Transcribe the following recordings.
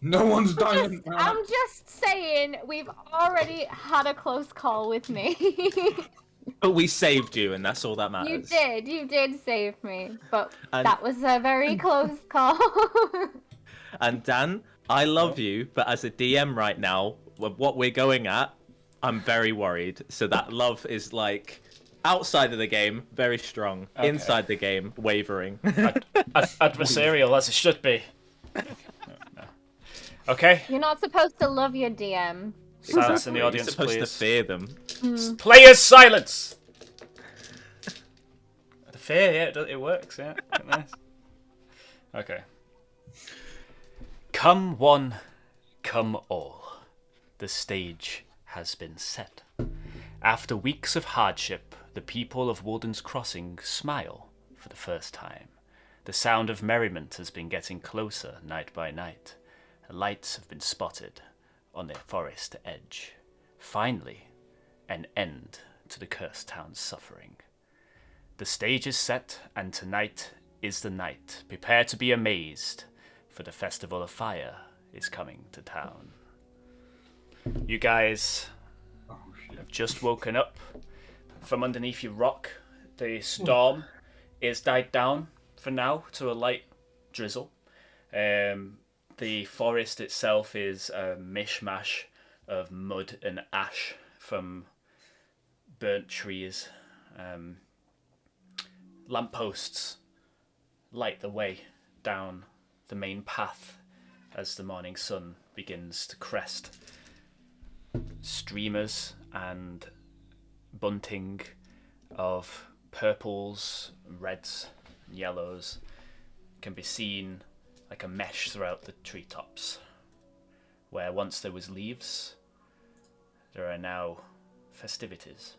No one's dying. I'm just saying, we've already had a close call with me. But we saved you, and that's all that matters. You did save me, but And- that was a very close call. And Dan, I love you, but as a DM right now, with what we're going at, I'm very worried. So that love is like outside of the game, very strong. Okay. Inside the game, wavering. Adversarial as it should be. Okay. You're not supposed to love your DM. Silence in the You're audience, supposed please. to fear them. Players, silence! The fear, yeah, it works, yeah. Nice. Okay. Come one, come all. The stage has been set. After weeks of hardship, the people of Wulden's Crossing smile for the first time. The sound of merriment has been getting closer night by night. Lights have been spotted on the forest edge. Finally, an end to the cursed town's suffering. The stage is set, and tonight is the night. Prepare to be amazed, for the Festival of Fire is coming to town. You guys have just woken up from underneath your rock. The storm is died down for now to a light drizzle. The forest itself is a mishmash of mud and ash from burnt trees. Lampposts light the way down the main path as the morning sun begins to crest. Streamers and bunting of purples, reds, and yellows can be seen like a mesh throughout the treetops. Where once there was leaves, there are now festivities.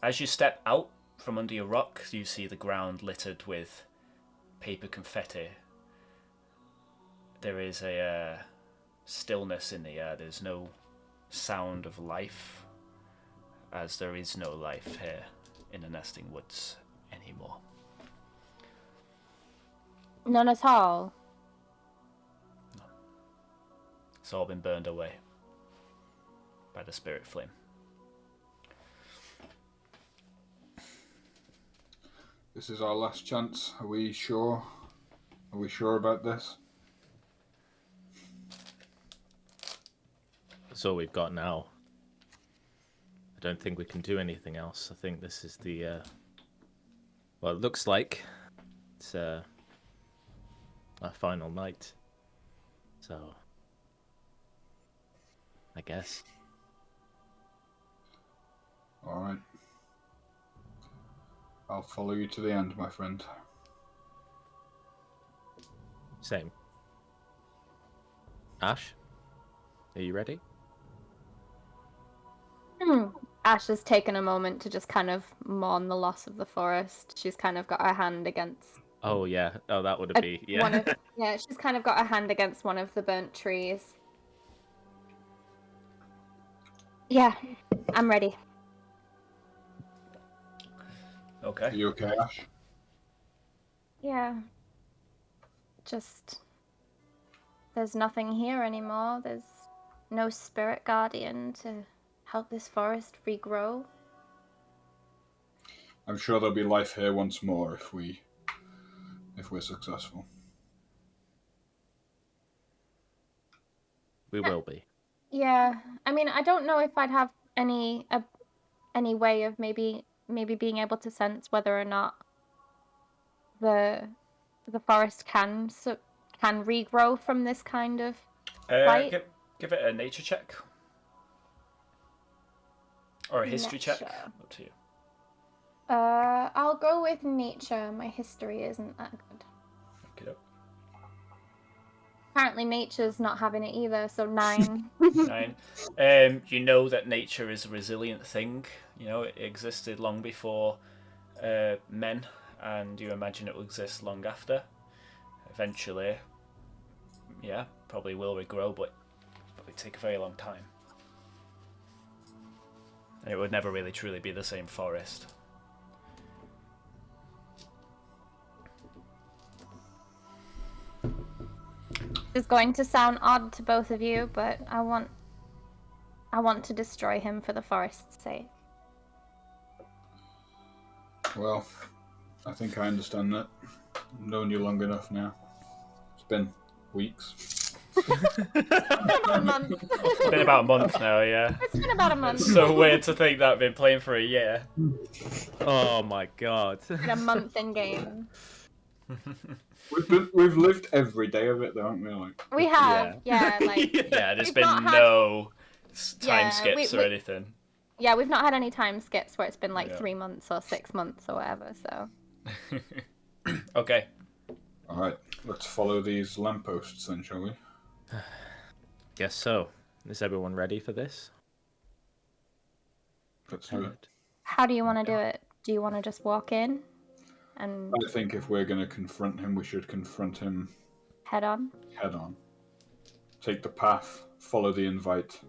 As you step out from under your rock, you see the ground littered with paper confetti. There is a stillness in the air. There's no sound of life, as there is no life here in the Nesting Woods anymore. None at all. It's all been burned away by the spirit flame. This is our last chance. Are we sure? Are we sure about this? That's all we've got now. I don't think we can do anything else. I think this is the... Well, it looks like it's our final night. So... I guess. Alright. I'll follow you to the end, my friend. Same. Ash? Are you ready? Ash has taken a moment to just kind of mourn the loss of the forest. She's kind of got her hand against... Oh, yeah. Oh, that would be... Yeah. Yeah. She's kind of got her hand against one of the burnt trees. Yeah, I'm ready. Okay. Are you okay, Ash? Yeah. Just... There's nothing here anymore. There's no spirit guardian to help this forest regrow. I'm sure there'll be life here once more if we're successful. We will be. Yeah, I mean, I don't know if I'd have any way of maybe being able to sense whether or not the forest can regrow from this kind of light. Give it a nature check. Or a history check. Nature. Up to you. I'll go with nature. My history isn't that good. Okay. Apparently nature's not having it either, so 9. 9. You know that nature is a resilient thing. You know, it existed long before men, and you imagine it will exist long after. Eventually, yeah, probably will regrow, but it would take a very long time. And it would never really truly be the same forest. is going to sound odd to both of you, but I want to destroy him for the forest's sake. Well, I think I understand that. I've known you long enough now. It's been weeks. About a month. It's been about a month now, yeah. It's been about a month. It's so weird to think that I've been playing for a year. Oh my god. It's been a month in game. We've lived every day of it, though, haven't we? Like, We have, yeah, like Yeah, there's We've been not had- no time Yeah, skips or anything. yeah, we've not had any time skips where it's been like Yeah. 3 months or 6 months or whatever. So Okay. all right, let's follow these lampposts then, shall we? Guess so. Is everyone ready for this? Let's do it. how do you want to do it? Do you want to just walk in and I think if we're going to confront him, we should confront him head on? head on. Take the path, follow the invite.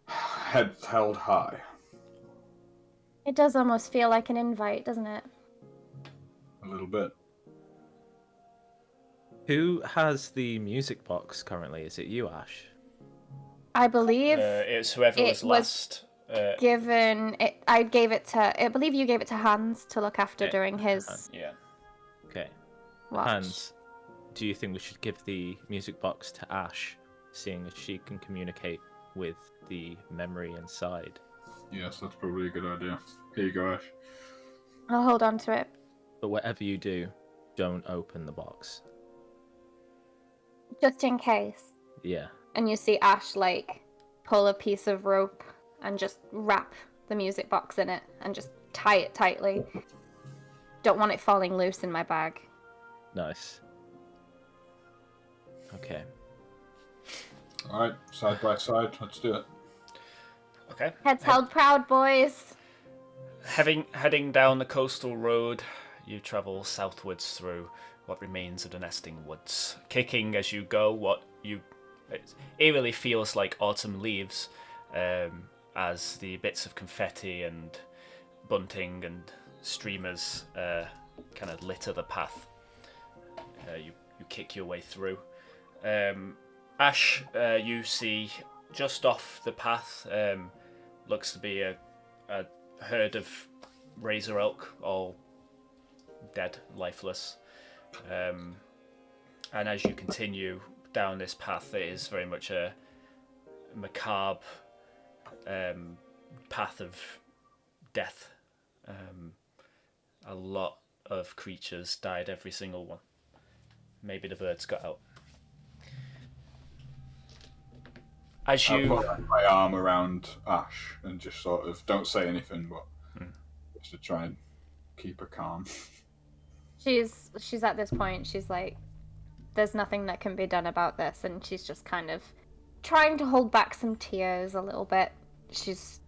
Head held high. It does almost feel like an invite, doesn't it? A little bit. Who has the music box currently? Is it you, Ash? I believe It's whoever it was was last. given. I gave it to. I believe you gave it to Hans to look after Yeah, during his Hans. Yeah. Okay. watch. Hans, do you think we should give the music box to Ash, seeing as she can communicate with the memory inside? Yes, that's probably a good idea. Here you go, Ash. I'll hold on to it But whatever you do, don't open the box. just in case. Yeah. And you see Ash like pull a piece of rope and just wrap the music box in it and just tie it tightly. Don't want it falling loose in my bag. Nice. Okay. All right, side by side, let's do it. Okay. Heads held proud, boys. Heading down the coastal road, you travel southwards through what remains of the nesting woods, kicking as you go. It eerily feels like autumn leaves, as the bits of confetti and bunting and streamers kind of litter the path. You kick your way through. Ash, you see just off the path, looks to be a herd of razor elk, all dead, lifeless. And as you continue down this path, it is very much a macabre path of death. A lot of creatures died, every single one. Maybe the birds got out. As I'll you put my arm around Ash and just sort of don't say anything, but just to try and keep her calm. She's at this point, she's like, there's nothing that can be done about this, and she's just kind of trying to hold back some tears a little bit. She's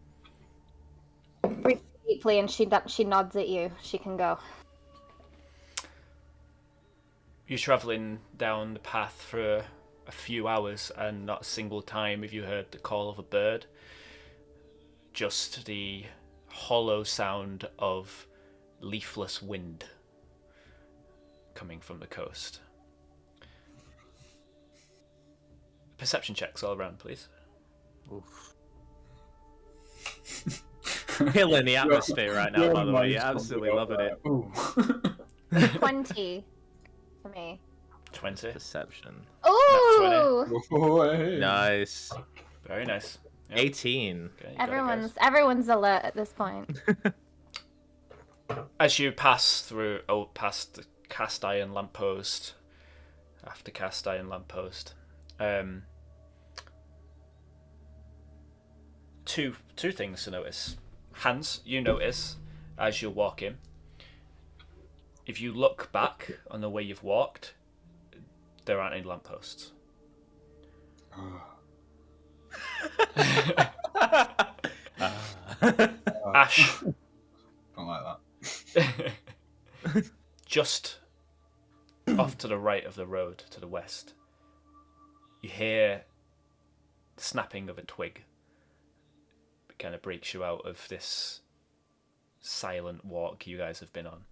breathing deeply, and she nods at you. She can go. You're travelling down the path for a few hours, and not a single time have you heard the call of a bird. Just the hollow sound of leafless wind coming from the coast. Perception checks all around, please. Oof. Killing the atmosphere right now, by the way. You're absolutely loving it. Ooh. 20 for me. 20. Perception. Ooh! Boy. Nice. Very nice. Yep. 18. Okay, you got it, guys. Everyone's alert at this point. As you pass past the cast iron lamppost, after cast iron lamppost, two things to notice. Hans, you notice as you're walking, if you look back on the way you've walked, there aren't any lampposts. Ash, Don't like that. just off to the right of the road, to the west, you hear the snapping of a twig. It kind of breaks you out of this silent walk you guys have been on.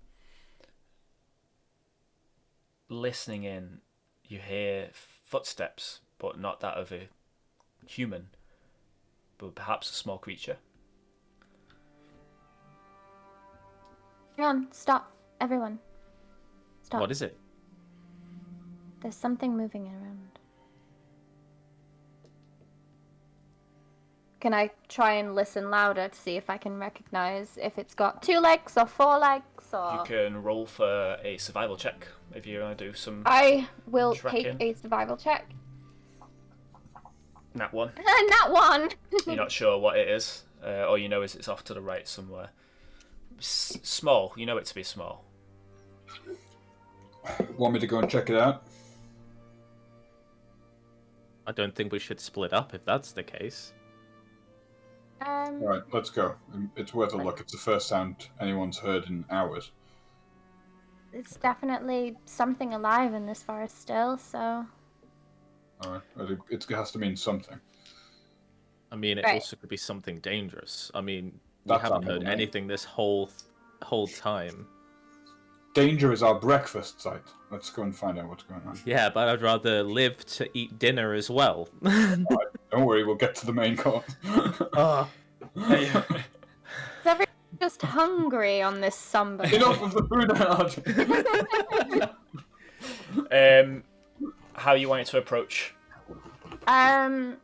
Listening in, you hear footsteps, but not that of a human, but perhaps a small creature. Hang on, stop. Everyone. Stop. What is it? There's something moving around. Can I try and listen louder to see if I can recognize if it's got 2 legs or 4 legs or... You can roll for a survival check if you want to do some... I will tracking. take a survival check. Nat 1. Not one! You're not sure what it is. All you know is it's off to the right somewhere. Small. You know it to be small. Want me to go and check it out? I don't think we should split up if that's the case. Alright, let's go. It's worth a look. It's the first sound anyone's heard in hours. It's definitely something alive in this forest still, so... Alright, it has to mean something. I mean, it Right. also could be something dangerous. I mean, we That's haven't our heard name. anything this whole time. Danger is our breakfast site. Let's go and find out what's going on. Yeah, but I'd rather live to eat dinner as well. Don't worry, we'll get to the main course. Oh, Is everyone just hungry on this summer? Enough of the food out! How you want it to approach? Can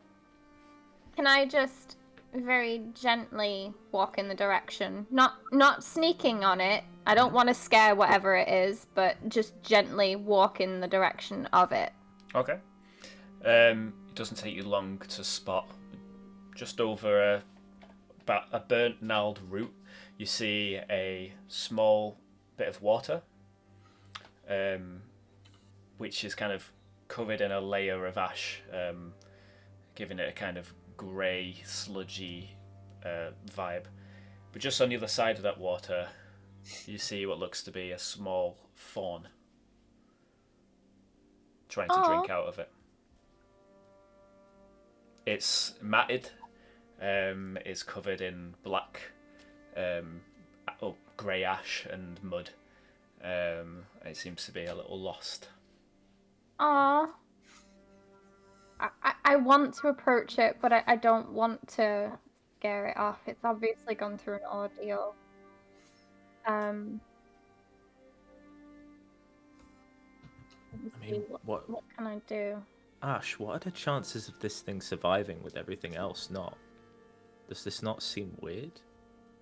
I just very gently walk in the direction? Not sneaking on it. I don't want to scare whatever it is, but just gently walk in the direction of it. Okay. It doesn't take you long to spot. Just over about a burnt gnarled root, you see a small bit of water, which is kind of covered in a layer of ash, giving it a kind of grey, sludgy vibe. But just on the other side of that water, you see what looks to be a small fawn trying to drink out of it. It's matted, it's covered in black, grey ash and mud. It seems to be a little lost. Aww. I want to approach it, but I don't want to scare it off. It's obviously gone through an ordeal. I mean, what What can I do? Ash, what are the chances of this thing surviving with everything else not? Does this not seem weird?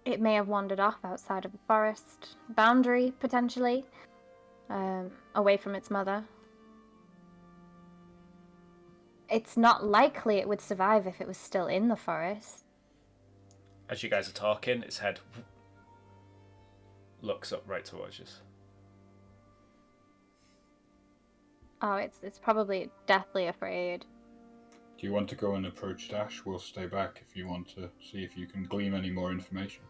It may have wandered off outside of the forest boundary, potentially, away from its mother. It's not likely it would survive if it was still in the forest. As you guys are talking, its head looks up right towards you. Oh, it's probably deathly afraid. Do you want to go and approach Dash? We'll stay back if you want to see if you can glean any more information.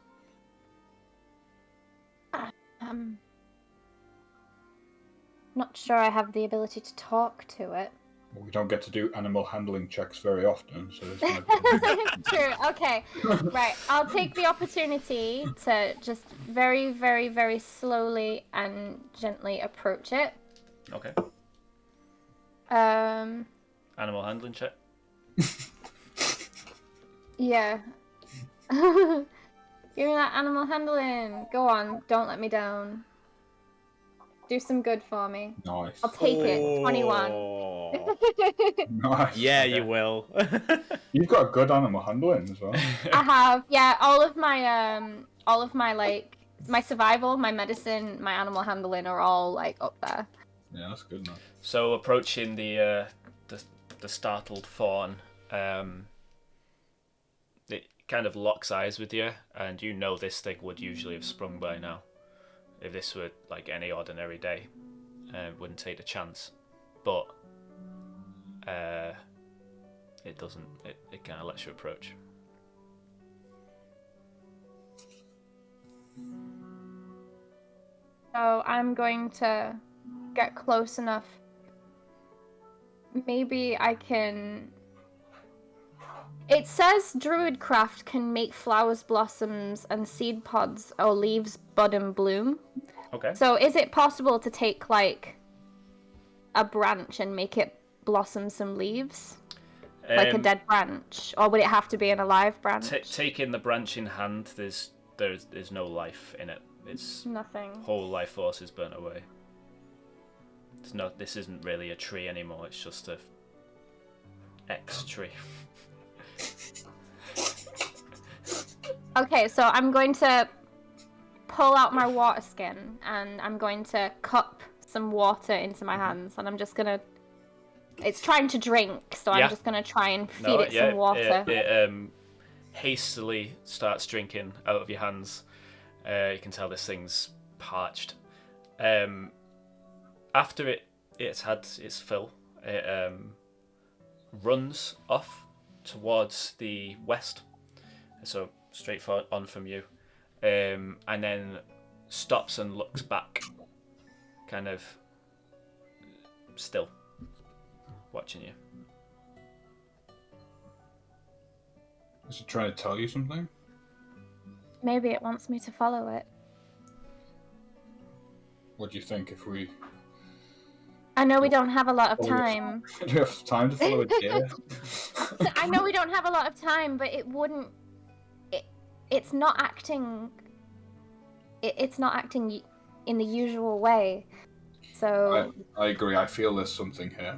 Not sure I have the ability to talk to it. Well, we don't get to do animal handling checks very often, so this might be True, okay. Right, I'll take the opportunity to just very, very, very slowly and gently approach it. Okay. Animal handling check. Yeah. Give me that animal handling. Go on, don't let me down. Do some good for me. nice. I'll take it. 21. Nice. Yeah, you will. You've got good animal handling as well. I have, yeah, all of my like my survival, my medicine, my animal handling are all like up there. Yeah, that's good enough. So approaching the startled fawn, it kind of locks eyes with you, and you know this thing would usually have sprung by now. If this were like any ordinary day, wouldn't take a chance. But it doesn't. It kind of lets you approach. So I'm going to get close enough. Maybe I can... It says Druidcraft can make flowers, blossoms, and seed pods or leaves bud and bloom. Okay. So is it possible to take, like, a branch and make it blossom some leaves? Like a dead branch? Or would it have to be an alive branch? Taking the branch in hand, there's no life in it. Its Nothing. whole life force is burnt away. This isn't really a tree anymore, it's just a X tree. Okay, so I'm going to pull out my water skin and I'm going to cup some water into my hands and I'm just gonna... It's trying to drink, so I'm just gonna try and feed it some water. It hastily starts drinking out of your hands. You can tell this thing's parched. After it's had its fill, it runs off towards the west, so straight on from you, and then stops and looks back, kind of still watching you. Is it trying to tell you something? Maybe it wants me to follow it. What do you think if we... I know we don't have a lot of time. Do we have time to follow a deer? I know we don't have a lot of time, but it wouldn't... It's not acting... It's not acting in the usual way. So... I agree. I feel there's something here.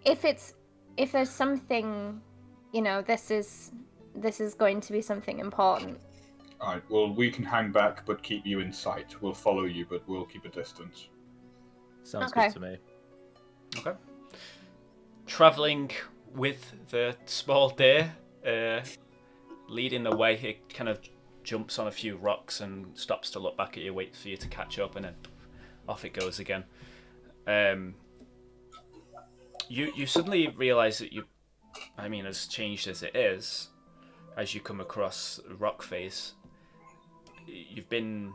If there's something, you know, this is going to be something important. Alright, well, we can hang back but keep you in sight. We'll follow you, but we'll keep a distance. Sounds good to me. Okay. Travelling with the small deer, leading the way, it kind of jumps on a few rocks and stops to look back at you, waits for you to catch up, and then off it goes again. You suddenly realise that as changed as it is, as you come across the rock face, you've been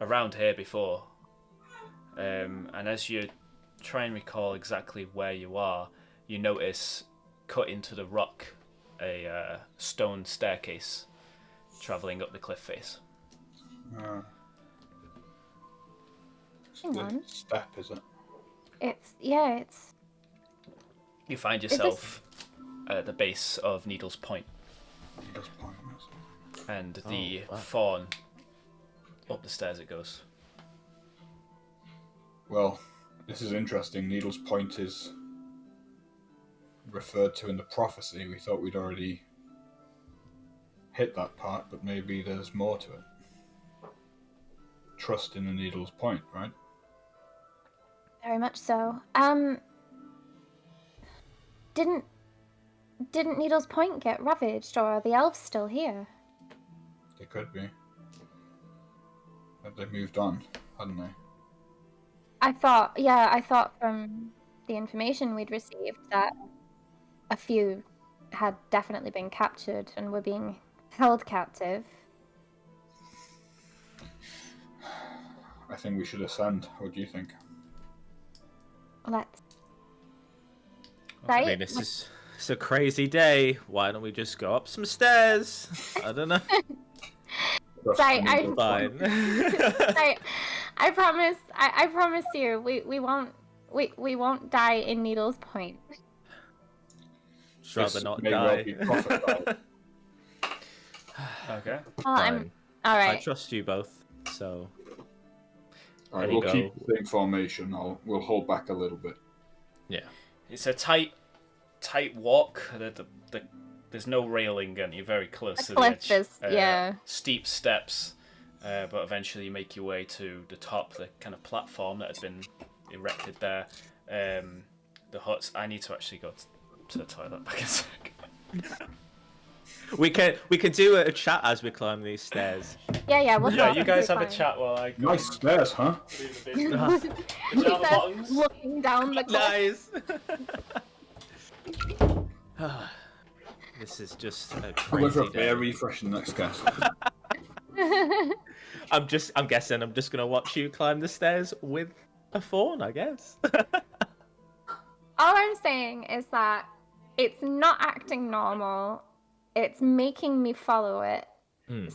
around here before, and as you try and recall exactly where you are, you notice cut into the rock a stone staircase travelling up the cliff face. Hang on. Step, is it? It's... You find yourself at the base of Needle's Point. Needle's Point, and the fawn up the stairs it goes. Well, this is interesting. Needle's Point is referred to in the prophecy. We thought we'd already hit that part, but maybe there's more to it. Trust in the Needle's Point, right? Very much so. Didn't Needle's Point get ravaged, or are the elves still here? They could be. But they moved on, hadn't they? I thought from the information we'd received that a few had definitely been captured and were being held captive. I think we should ascend. What do you think? Let's. I mean, it's a crazy day. Why don't we just go up some stairs? I don't know. Fine. I promise you, we won't die in Needle's Point. Rather not die. Okay. Well, I'm all right. I trust you both, so. All right, we'll keep the same formation. We'll hold back a little bit. Yeah. It's a tight walk. There's no railing, and you're very close to the edge. Steep steps, but eventually you make your way to the top, the kind of platform that has been erected there. The huts. I need to actually go to the toilet back in a sec. We can do a chat as we climb these stairs. Yeah, you guys have a chat while I go. Nice stairs, huh? He says, looking down the cliff. Nice. This is just a We'll go for crazy a beer day. refresh in the next cast. I'm guessing I'm just gonna watch you climb the stairs with a fawn, I guess. All I'm saying is that it's not acting normal. It's making me follow it.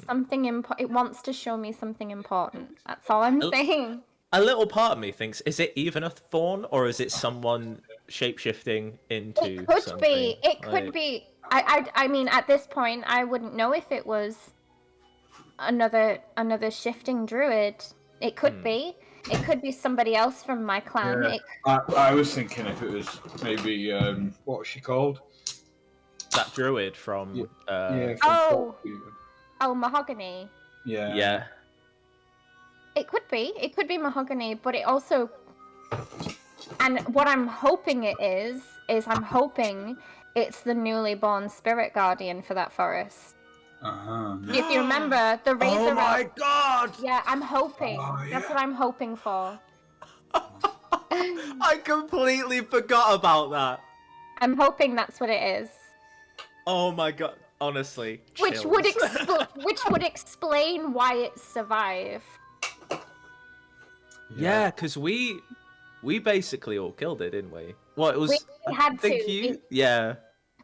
Something it wants to show me something important. That's all I'm saying. a little part of me thinks, is it even a fawn or is it someone shapeshifting into It could something? be. It could Like, be. I mean, at this point, I wouldn't know if it was another shifting druid. It could be. It could be somebody else from my clan. Yeah. I was thinking if it was maybe what was she called? that druid from Yeah. From Oh. Doubtful. Oh, mahogany. Yeah. yeah. It could be. It could be mahogany, but it also. And what I'm hoping it is I'm hoping it's the newly born spirit guardian for that forest. If you remember, the razor. Oh my god! Yeah, I'm hoping. That's what I'm hoping for. I completely forgot about that. I'm hoping that's what it is. Oh my god! Honestly, Which chills. would explain why it survived. Yeah, because we basically all killed it, didn't we? Well, it was. We had I think to. you. Yeah.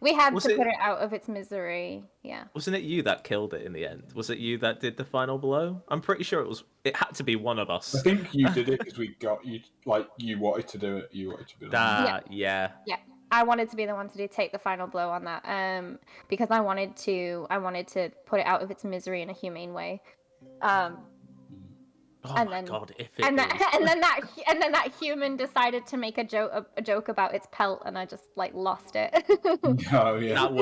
We had Was to it- put it out of its misery. Yeah. Wasn't it you that killed it in the end? Was it you that did the final blow? I'm pretty sure it was. It had to be one of us. I think you did it because we got you. Like you wanted to do it. You wanted to be the one. Yeah. Yeah. I wanted to be the one to take the final blow on that. Because I wanted to put it out of its misery in a humane way. Oh And my then- god! If it And is. then that human decided to make a joke about its pelt, and I just like lost it. Oh yeah. That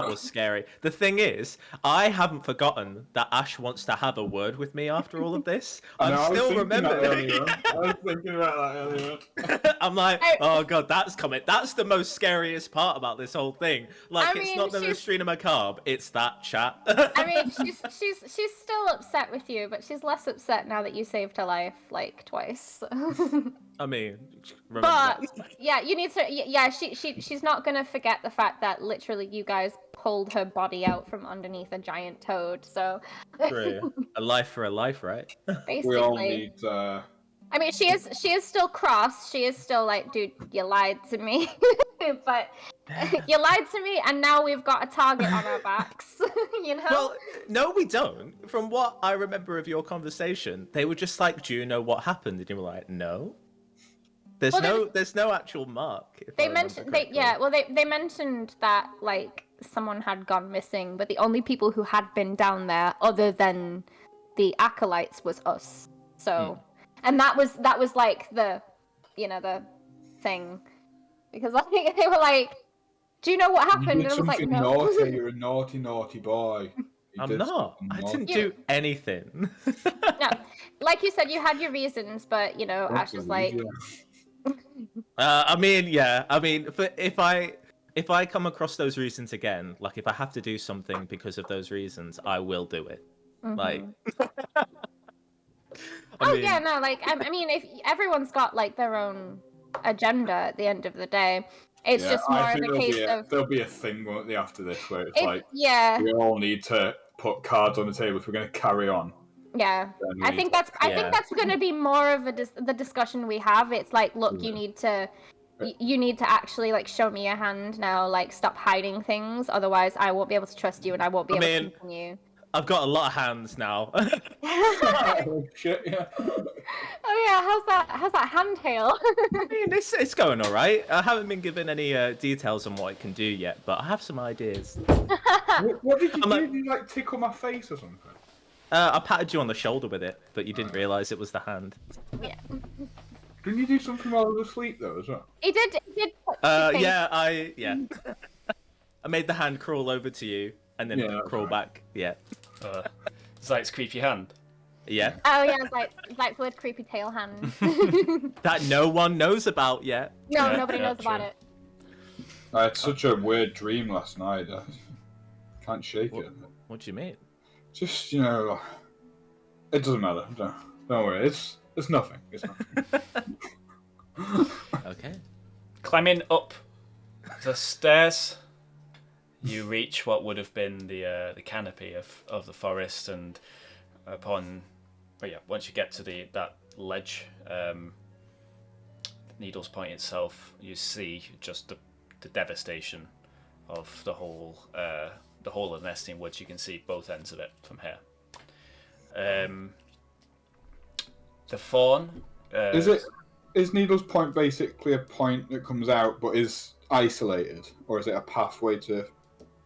was scary. The thing is, I haven't forgotten that Ash wants to have a word with me after all of this. I know, I I'm was still thinking that remembering. earlier. I was thinking about that earlier. I'm like, oh god, that's coming. That's the most scariest part about this whole thing. Like, I it's mean, not the she's- Mystrina Macabre, it's that chat. I mean, she's still upset with you, but she's less upset now that you saved her life like twice. I mean, remember But that. yeah, you need to. Yeah, she's not gonna forget the fact that literally you guys pulled her body out from underneath a giant toad. So True. A life for a life, right? basically, We all need. I mean, she is still cross. She is still like, dude, you lied to me. But you lied to me, and now we've got a target on our backs. You know? Well, no, we don't. From what I remember of your conversation, they were just like, "Do you know what happened?" And you were like, "No." There's Well, there's no actual mark. If I they remember mentioned correctly. they mentioned that like someone had gone missing, but the only people who had been down there other than the acolytes was us. So and that was like the the thing, because like they were like, do you know what You happened? did And I was like, something no. naughty. You're a naughty boy. You I'm did not. something I naughty. didn't do anything. No, like you said, you had your reasons, but Don't Ash is believe like, you. I mean, yeah. I mean, but if I come across those reasons again, like if I have to do something because of those reasons, I will do it. Like. yeah, no, like I mean, if everyone's got like their own agenda at the end of the day, it's just more I of think a case of there'll be a thing, won't they, after this, where it's like yeah, we all need to put cards on the table if we're going to carry on. yeah. Then we I need think to- that's going to be more of the discussion we have. It's like, look, you need to actually like show me your hand now. Like, stop hiding things, otherwise I won't be able to trust you, and I won't be able to continue. I've got a lot of hands now. Oh, shit, yeah. Oh yeah, how's that hand hail? I mean, it's going all right. I haven't been given any details on what it can do yet, but I have some ideas. What did you do? like- Did you like tickle my face or something? I patted you on the shoulder with it, but you didn't realise it was the hand. Yeah. Didn't you do something while I was asleep though as well? He did put your face- Yeah, I made the hand crawl over to you and then Yeah, that's crawl right. back. Yeah, It's like its creepy hand. yeah. Oh yeah, it's like with creepy tail hand. That no one knows about yet. No, Yeah, nobody yeah, knows about true. it. I had such a weird dream last night. I can't shake it. What do you mean? Just it doesn't matter. Don't worry. It's nothing. It's nothing. Okay. Climbing up the stairs, you reach what would have been the canopy of the forest, and once you get to that ledge, Needle's Point itself, you see just the devastation of the whole of the nesting woods. You can see both ends of it from here. The fawn Is Needle's Point basically a point that comes out but is isolated, or is it a pathway to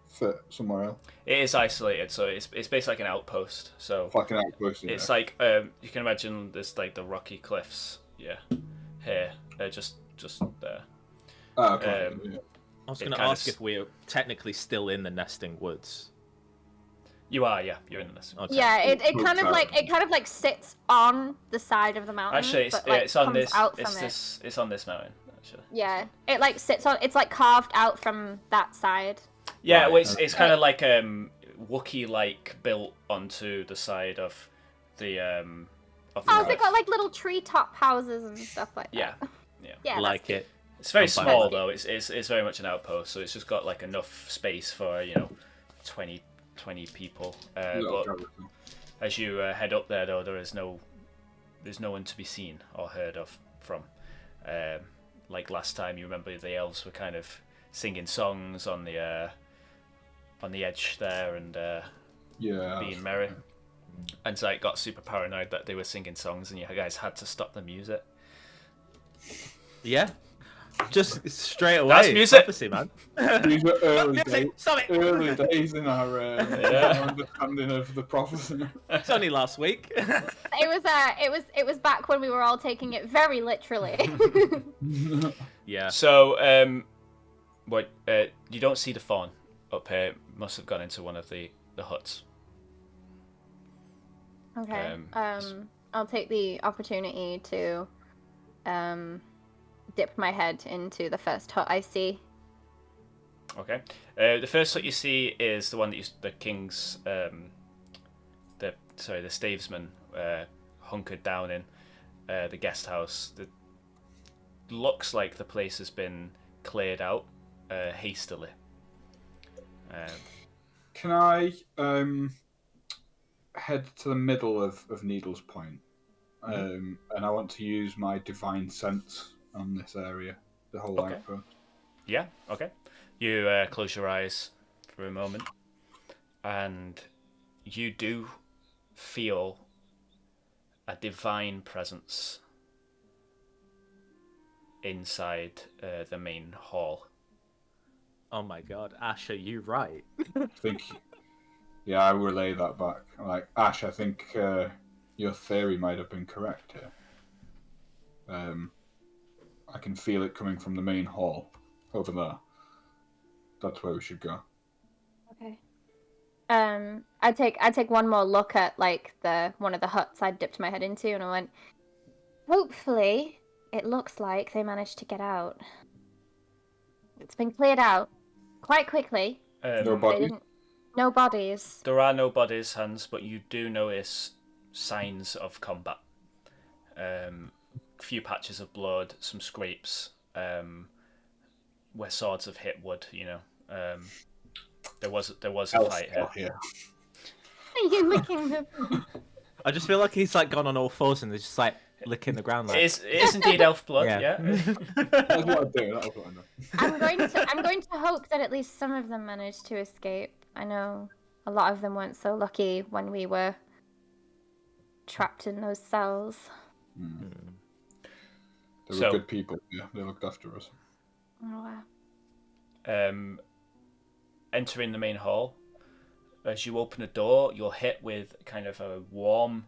fit somewhere else? It is isolated, so it's basically like an outpost. So It's like an outpost. it's like you can imagine this like the rocky cliffs. Yeah, here, just there. Oh, okay. Yeah. I was It going to kind ask of- if we're technically still in the nesting woods. You are, yeah. You're in this. Okay. Yeah, it kind of Outside. like sits on the side of the mountain. Actually, but, like, it's on comes this. out It's from it. this. It's on this mountain. Actually. Yeah, it like sits on. It's like carved out from that side. Yeah, Right, well, it's kind of like Wookiee like built onto the side of the of the Oh, they cliff. got like little treetop houses and stuff like that. Yeah, Yeah, Like that's it. it's very I'm fine small with it. though. It's very much an outpost, so it's just got like enough space for 20 people. Little But garrison. as you head up there, though, there's no one to be seen or heard of from. Like last time, you remember the elves were kind of singing songs on the edge there and Yeah. being merry. And so it got super paranoid that they were singing songs, and you guys had to stop the music. Yeah. Just straight away. That's music. Prophecy, man. These were early Music, days. Stop it. Early days in our understanding of the prophecy. It's only last week. It was back when we were all taking it very literally. Yeah. So, you don't see the fawn up here. It must have gone into one of the huts. Okay. Um, I'll take the opportunity to dip my head into the first hut I see. Okay. The first hut you see is the one that the king's, the stavesman hunkered down in, the guest house. It looks like the place has been cleared out hastily. Can I head to the middle of Needle's Point? And I want to use my divine sense on this area, the whole Okay. outpost. Yeah, okay. You close your eyes for a moment, and you do feel a divine presence inside the main hall. Oh my god, Ash, are you right? I think, yeah, I relay that back. I'm like, Ash, I think your theory might have been correct here. I can feel it coming from the main hall over there. That's where we should go. Okay. I take one more look at like one of the huts I dipped my head into, and I went, hopefully it looks like they managed to get out. It's been cleared out quite quickly. No They body? didn't. No bodies. There are no bodies, Hans, but you do notice signs of combat. A few patches of blood, some scrapes, where swords have hit wood. There was a fight here. here. Are you licking the? I just feel like he's like gone on all fours and he's just like licking the ground. Like, It is indeed elf blood. Yeah. Yeah. That's what I do. That's what I know. I'm going to hope that at least some of them managed to escape. I know a lot of them weren't so lucky when we were trapped in those cells. They were So- good people. Yeah, they looked after us. Oh wow. Entering the main hall, as you open a door, you're hit with kind of a warm,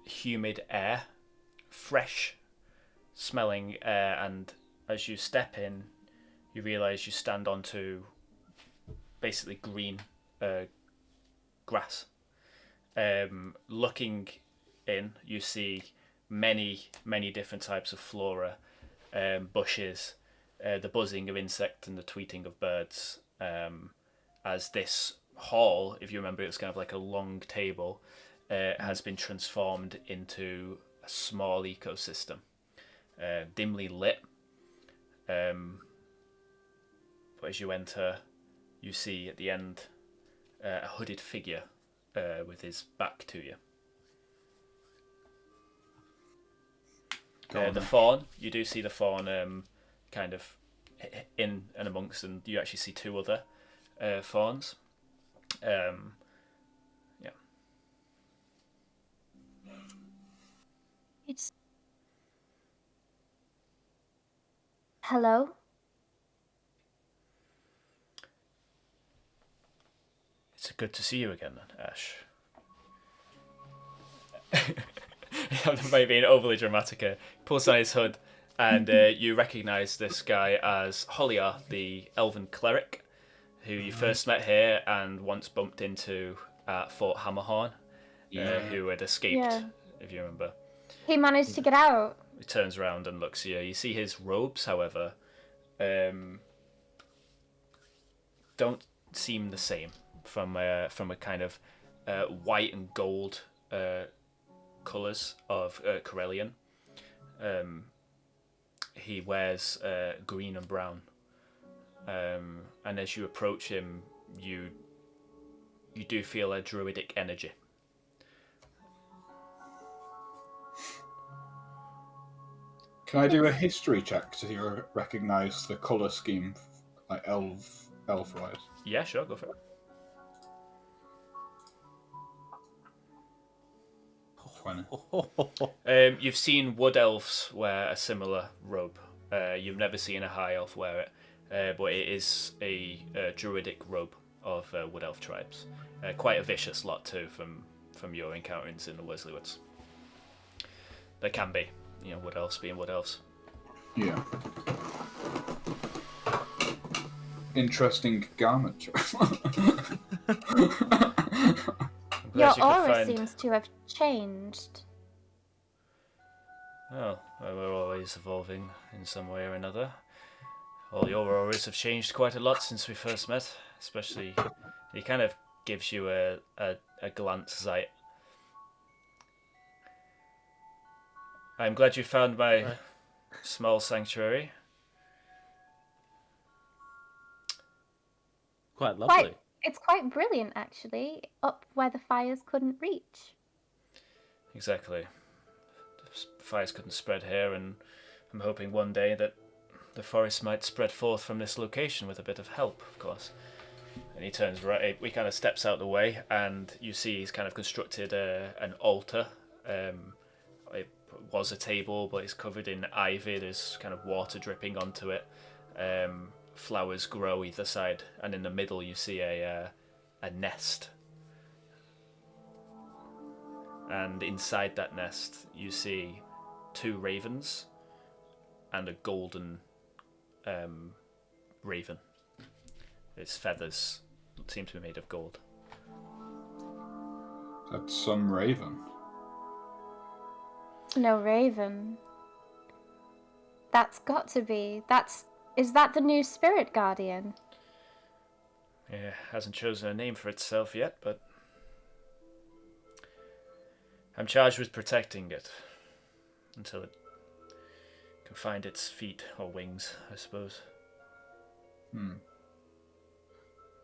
humid air, fresh smelling air, and as you step in, you realise you stand onto basically green grass. Looking in, you see many different types of flora, bushes, the buzzing of insects and the tweeting of birds. As this hall, if you remember, it was kind of like a long table, has been transformed into a small ecosystem, dimly lit. But as you enter, you see at the end a hooded figure with his back to you. The fawn, you do see the fawn kind of in and amongst, and you actually see two other fawns. Yeah. Hello? It's good to see you again, Ash. That might be an overly dramatic. He pulls down his hood, and you recognise this guy as Holliar, the elven cleric, who you first met here and once bumped into at Fort Hammerhorn, who had escaped, Yeah. if you remember. He managed to get out. He turns around and looks at you. You see his robes, however, don't seem the same from a kind of white and gold colours of Corellian. He wears green and brown, and as you approach him, you do feel a druidic energy. Can I do a history check to recognise the colour scheme, like elf-wise? Yeah, sure, go for it. 20. You've seen wood elves wear a similar robe. You've never seen a high elf wear it, but it is a druidic robe of wood elf tribes. Quite a vicious lot too, from your encounterings in the Wesley Woods. There can be, wood elves being wood elves. Yeah. Interesting garment. Your aura seems to have changed. Oh, well, we're always evolving in some way or another. All your auras have changed quite a lot since we first met, especially he kind of gives you a glance sight. I'm glad you found my small sanctuary. Quite lovely. It's quite brilliant, actually, up where the fires couldn't reach. Exactly. The fires couldn't spread here, and I'm hoping one day that the forest might spread forth from this location with a bit of help, of course. And he turns right, he kind of steps out the way, and you see he's kind of constructed an altar. It was a table, but it's covered in ivy. There's kind of water dripping onto it. Flowers grow either side, and in the middle you see a nest. And inside that nest you see 2 ravens and a golden raven. Its feathers seem to be made of gold. That's some raven. No raven. That's got to be. Is that the new spirit guardian? Yeah, hasn't chosen a name for itself yet, but I'm charged with protecting it until it can find its feet or wings, I suppose.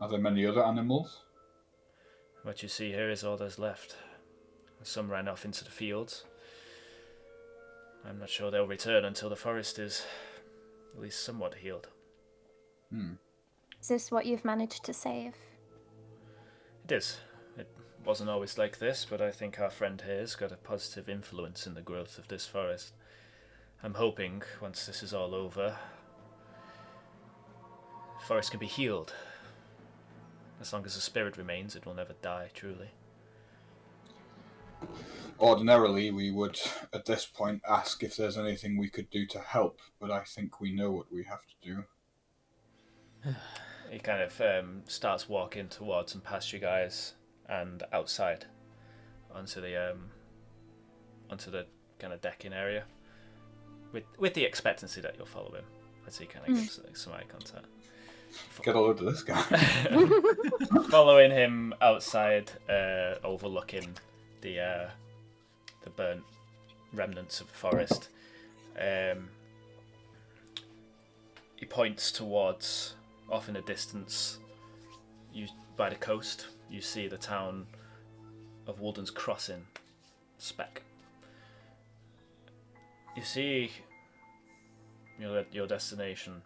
Are there many other animals? What you see here is all there's left. Some ran off into the fields. I'm not sure they'll return until the forest is at least somewhat healed. Is this what you've managed to save? It is. It wasn't always like this, but I think our friend here's got a positive influence in the growth of this forest. I'm hoping, once this is all over, the forest can be healed. As long as the spirit remains, it will never die, truly. Ordinarily, we would, at this point, ask if there's anything we could do to help, but I think we know what we have to do. He kind of starts walking towards and past you guys and outside onto the kind of decking area, with the expectancy that you'll follow him as he kind of gives some eye contact. Get a load of this guy. Following him outside, overlooking the burnt remnants of the forest, he points towards, off in the distance, by the coast, you see the town of Wulden's Crossing speck. You see your destination.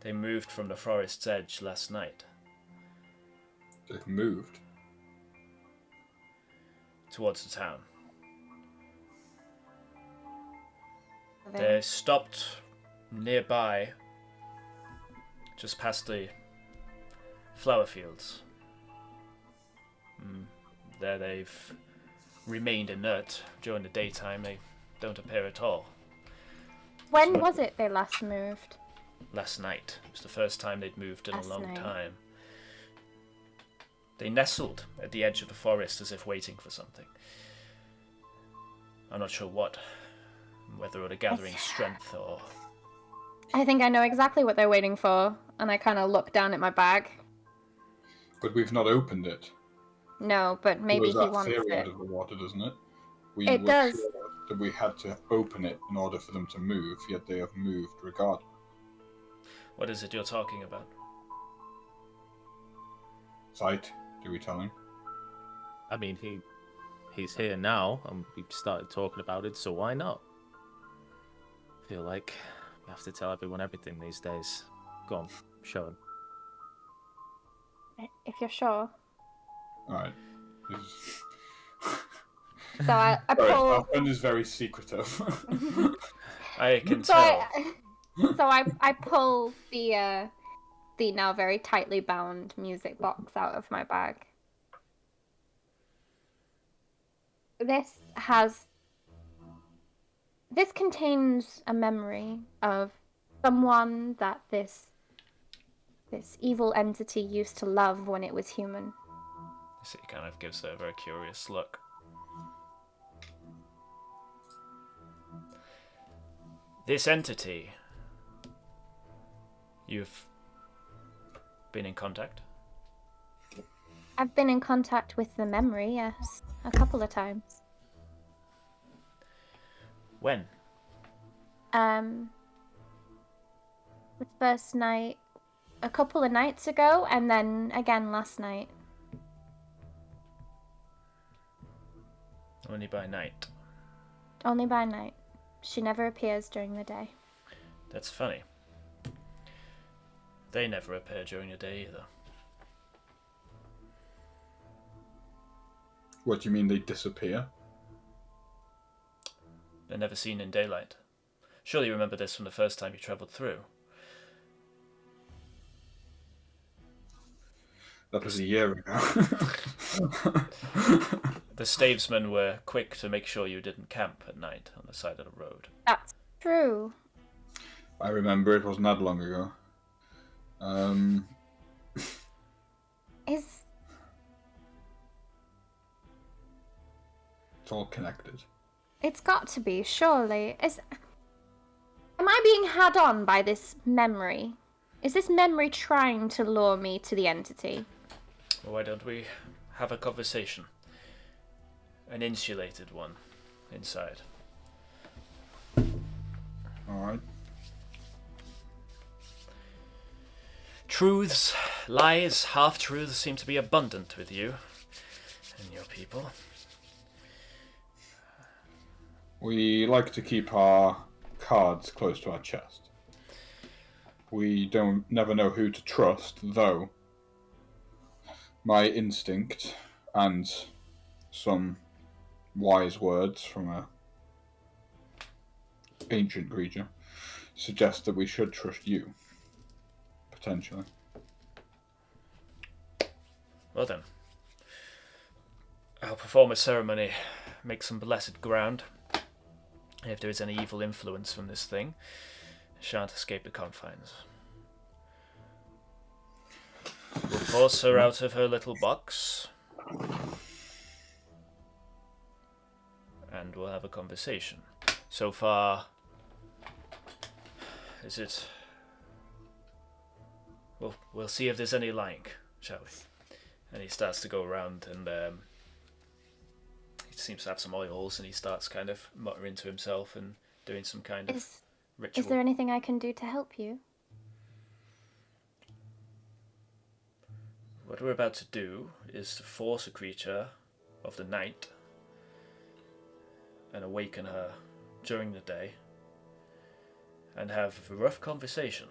They moved from the forest's edge last night. They've moved. Towards the town. They stopped Nearby, just past the flower fields. There they've remained inert. During the daytime, they don't appear at all. When was it they last moved? Last night. It was the first time they'd moved in a Last long night. time. They nestled at the edge of the forest as if waiting for something. I'm not sure what. Whether it were gathering strength or... I think I know exactly what they're waiting for, and I kind of look down at my bag. But we've not opened it. No, but maybe he that wants theory it. out of the water, doesn't it? We It were does. sure that we had to open it in order for them to move, yet they have moved regardless. What is it you're talking about? Sight, do we tell him? I mean, he's here now, and we've started talking about it, so why not? I feel like we have to tell everyone everything these days. Go on, show him. If you're sure. Alright. So I Our pull. friend is very secretive. I can So tell. I pull the now very tightly bound music box out of my bag. This contains a memory of someone that this evil entity used to love when it was human. So he kind of gives it a very curious look. This entity, you've been in contact? I've been in contact with the memory, yes, a couple of times. When? The first night, a couple of nights ago, and then again last night. Only by night. Only by night. She never appears during the day. That's funny. They never appear during the day either. What do you mean they disappear? They're never seen in daylight. Surely you remember this from the first time you travelled through. That was a year ago. The stavesmen were quick to make sure you didn't camp at night on the side of the road. That's true. I remember it wasn't that long ago. Is It's all connected. It's got to be, surely. Am I being had on by this memory? Is this memory trying to lure me to the entity? Well, why don't we have a conversation? An insulated one inside. Alright. Truths, lies, half-truths seem to be abundant with you and your people. We like to keep our cards close to our chest. We never know who to trust, though my instinct and some wise words from a ancient creature suggest that we should trust you. Potentially. Well then, I'll perform a ceremony, make some blessed ground. If there is any evil influence from this thing, it shan't escape the confines. We'll force her out of her little box, and we'll have a conversation. So far, is it... We'll see if there's any lying, shall we? And he starts to go around, and he seems to have some oils, and he starts kind of muttering to himself and doing some kind of ritual. Is there anything I can do to help you? What we're about to do is to force a creature of the night and awaken her during the day and have a rough conversation.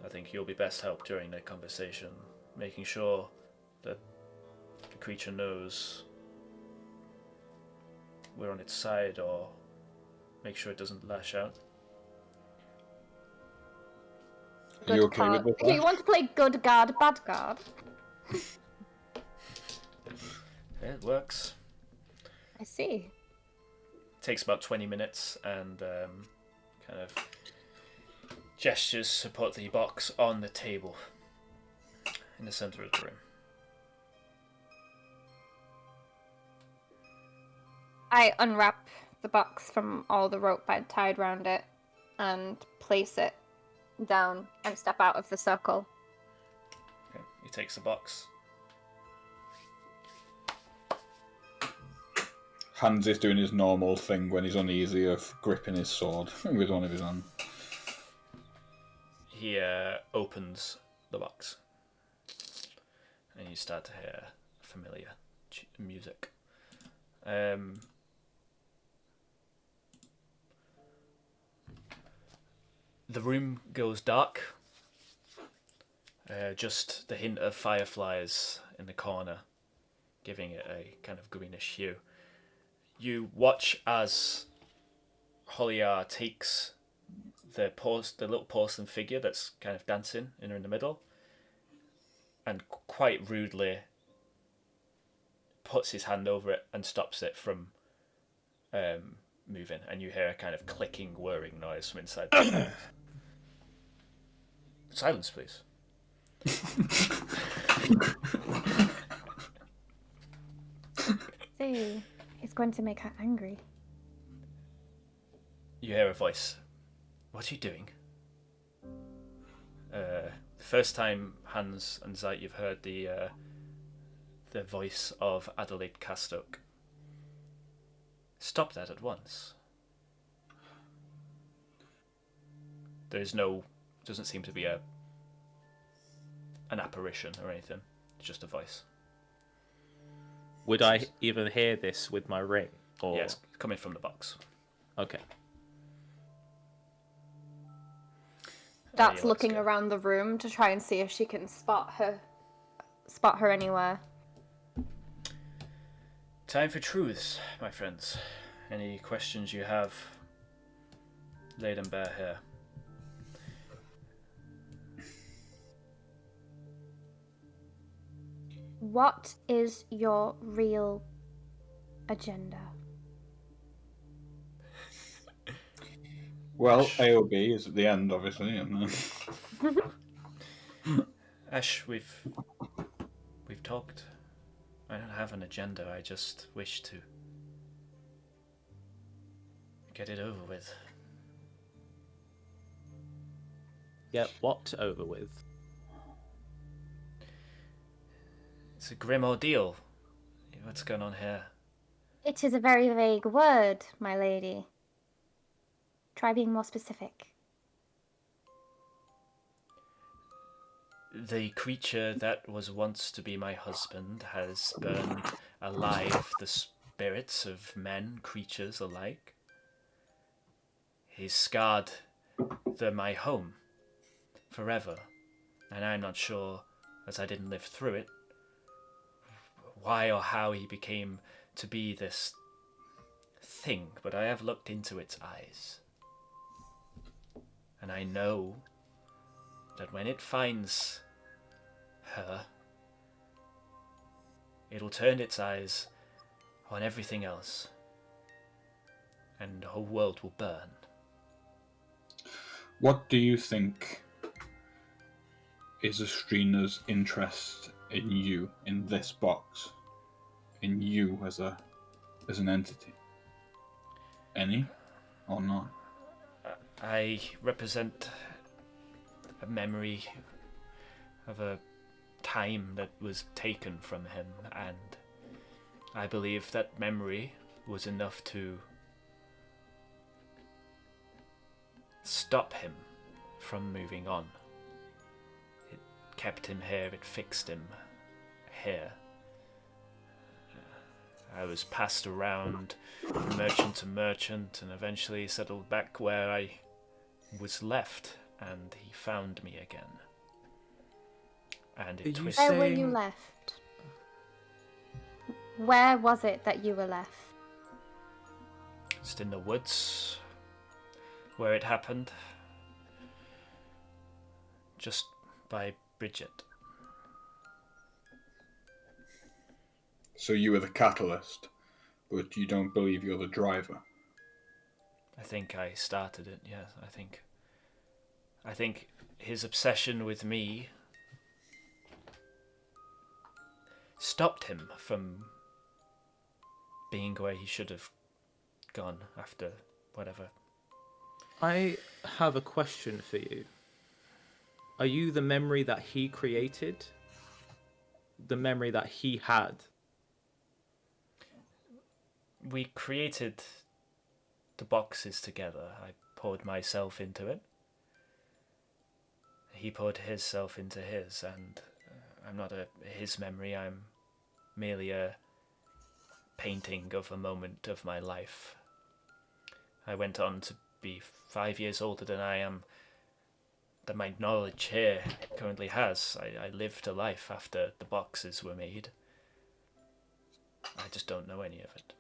I think you'll be best helped during that conversation, making sure that the creature knows we're on its side or make sure it doesn't lash out. Are you okay with this? You want to play good guard, bad guard? It works. I see. Takes about 20 minutes and kind of gestures to put the box on the table in the center of the room. I unwrap the box from all the rope I'd tied around it and place it down and step out of the circle. Okay. He takes the box. Hans is doing his normal thing when he's uneasy of gripping his sword with one of his hands. He opens the box, and you start to hear familiar music. The room goes dark. Just the hint of fireflies in the corner, giving it a kind of greenish hue. You watch as Holiar takes the little porcelain figure that's kind of dancing in the middle, and quite rudely puts his hand over it and stops it from moving, and you hear a kind of clicking, whirring noise from inside the house. Silence, please. See, it's going to make her angry. You hear a voice. What are you doing? The first time, Hans and Zeit, you've heard the voice of Adelaide Castoke. Stop that at once. Doesn't seem to be an apparition or anything. It's just a voice. Would I even hear this with my ring? Or... Yeah, it's coming from the box. Okay. That's looking around the room to try and see if she can spot her anywhere. Time for truths, my friends. Any questions you have, lay them bare here. What is your real agenda? Well, AOB is at the end, obviously, and Ash, we've talked. I don't have an agenda. I just wish to get it over with. Get what over with? It's a grim ordeal. What's going on here? It is a very vague word, my lady. Try being more specific. The creature that was once to be my husband has burned alive the spirits of men, creatures alike. He's scarred my home forever, and I'm not sure, as I didn't live through it, why or how he became to be this thing, but I have looked into its eyes. And I know that when it finds her, it'll turn its eyes on everything else, and the whole world will burn. what do you think is Astrina's interest in you, in this box, in you as an entity? Any or not? I represent a memory of a time that was taken from him, and I believe that memory was enough to stop him from moving on. It kept him here, it fixed him here. I was passed around from merchant to merchant and eventually settled back where I was left, and he found me again. And it twisted. Where were you left? Where was it that you were left? Just in the woods, where it happened. Just by Bridget. So you were the catalyst, but you don't believe you're the driver. I think I started it, yes. I think his obsession with me stopped him from being where he should have gone after whatever. I have a question for you. Are you the memory that he created? The memory that he had? We created the boxes together. I poured myself into it. He poured his self into his, and I'm not his memory. I'm merely a painting of a moment of my life. I went on to be 5 years older than I am, that my knowledge here currently has. I lived a life after the boxes were made. I just don't know any of it.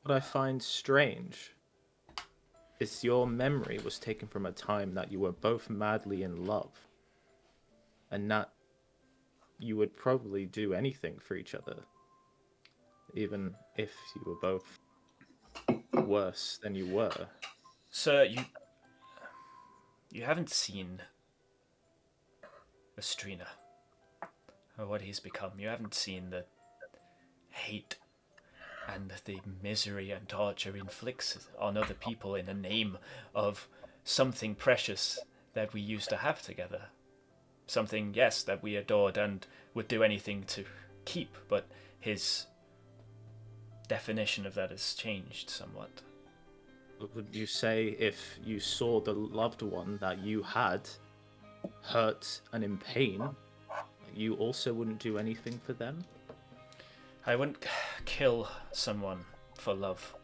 What I find strange is your memory was taken from a time that you were both madly in love, and that you would probably do anything for each other, even if you were both worse than you were. Sir, you haven't seen Estrina, or what he's become. You haven't seen the hate and the misery and torture he inflicts on other people in the name of something precious that we used to have together. Something, yes, that we adored and would do anything to keep, but his definition of that has changed somewhat. Would you say if you saw the loved one that you had hurt and in pain, you also wouldn't do anything for them? I wouldn't kill someone for love.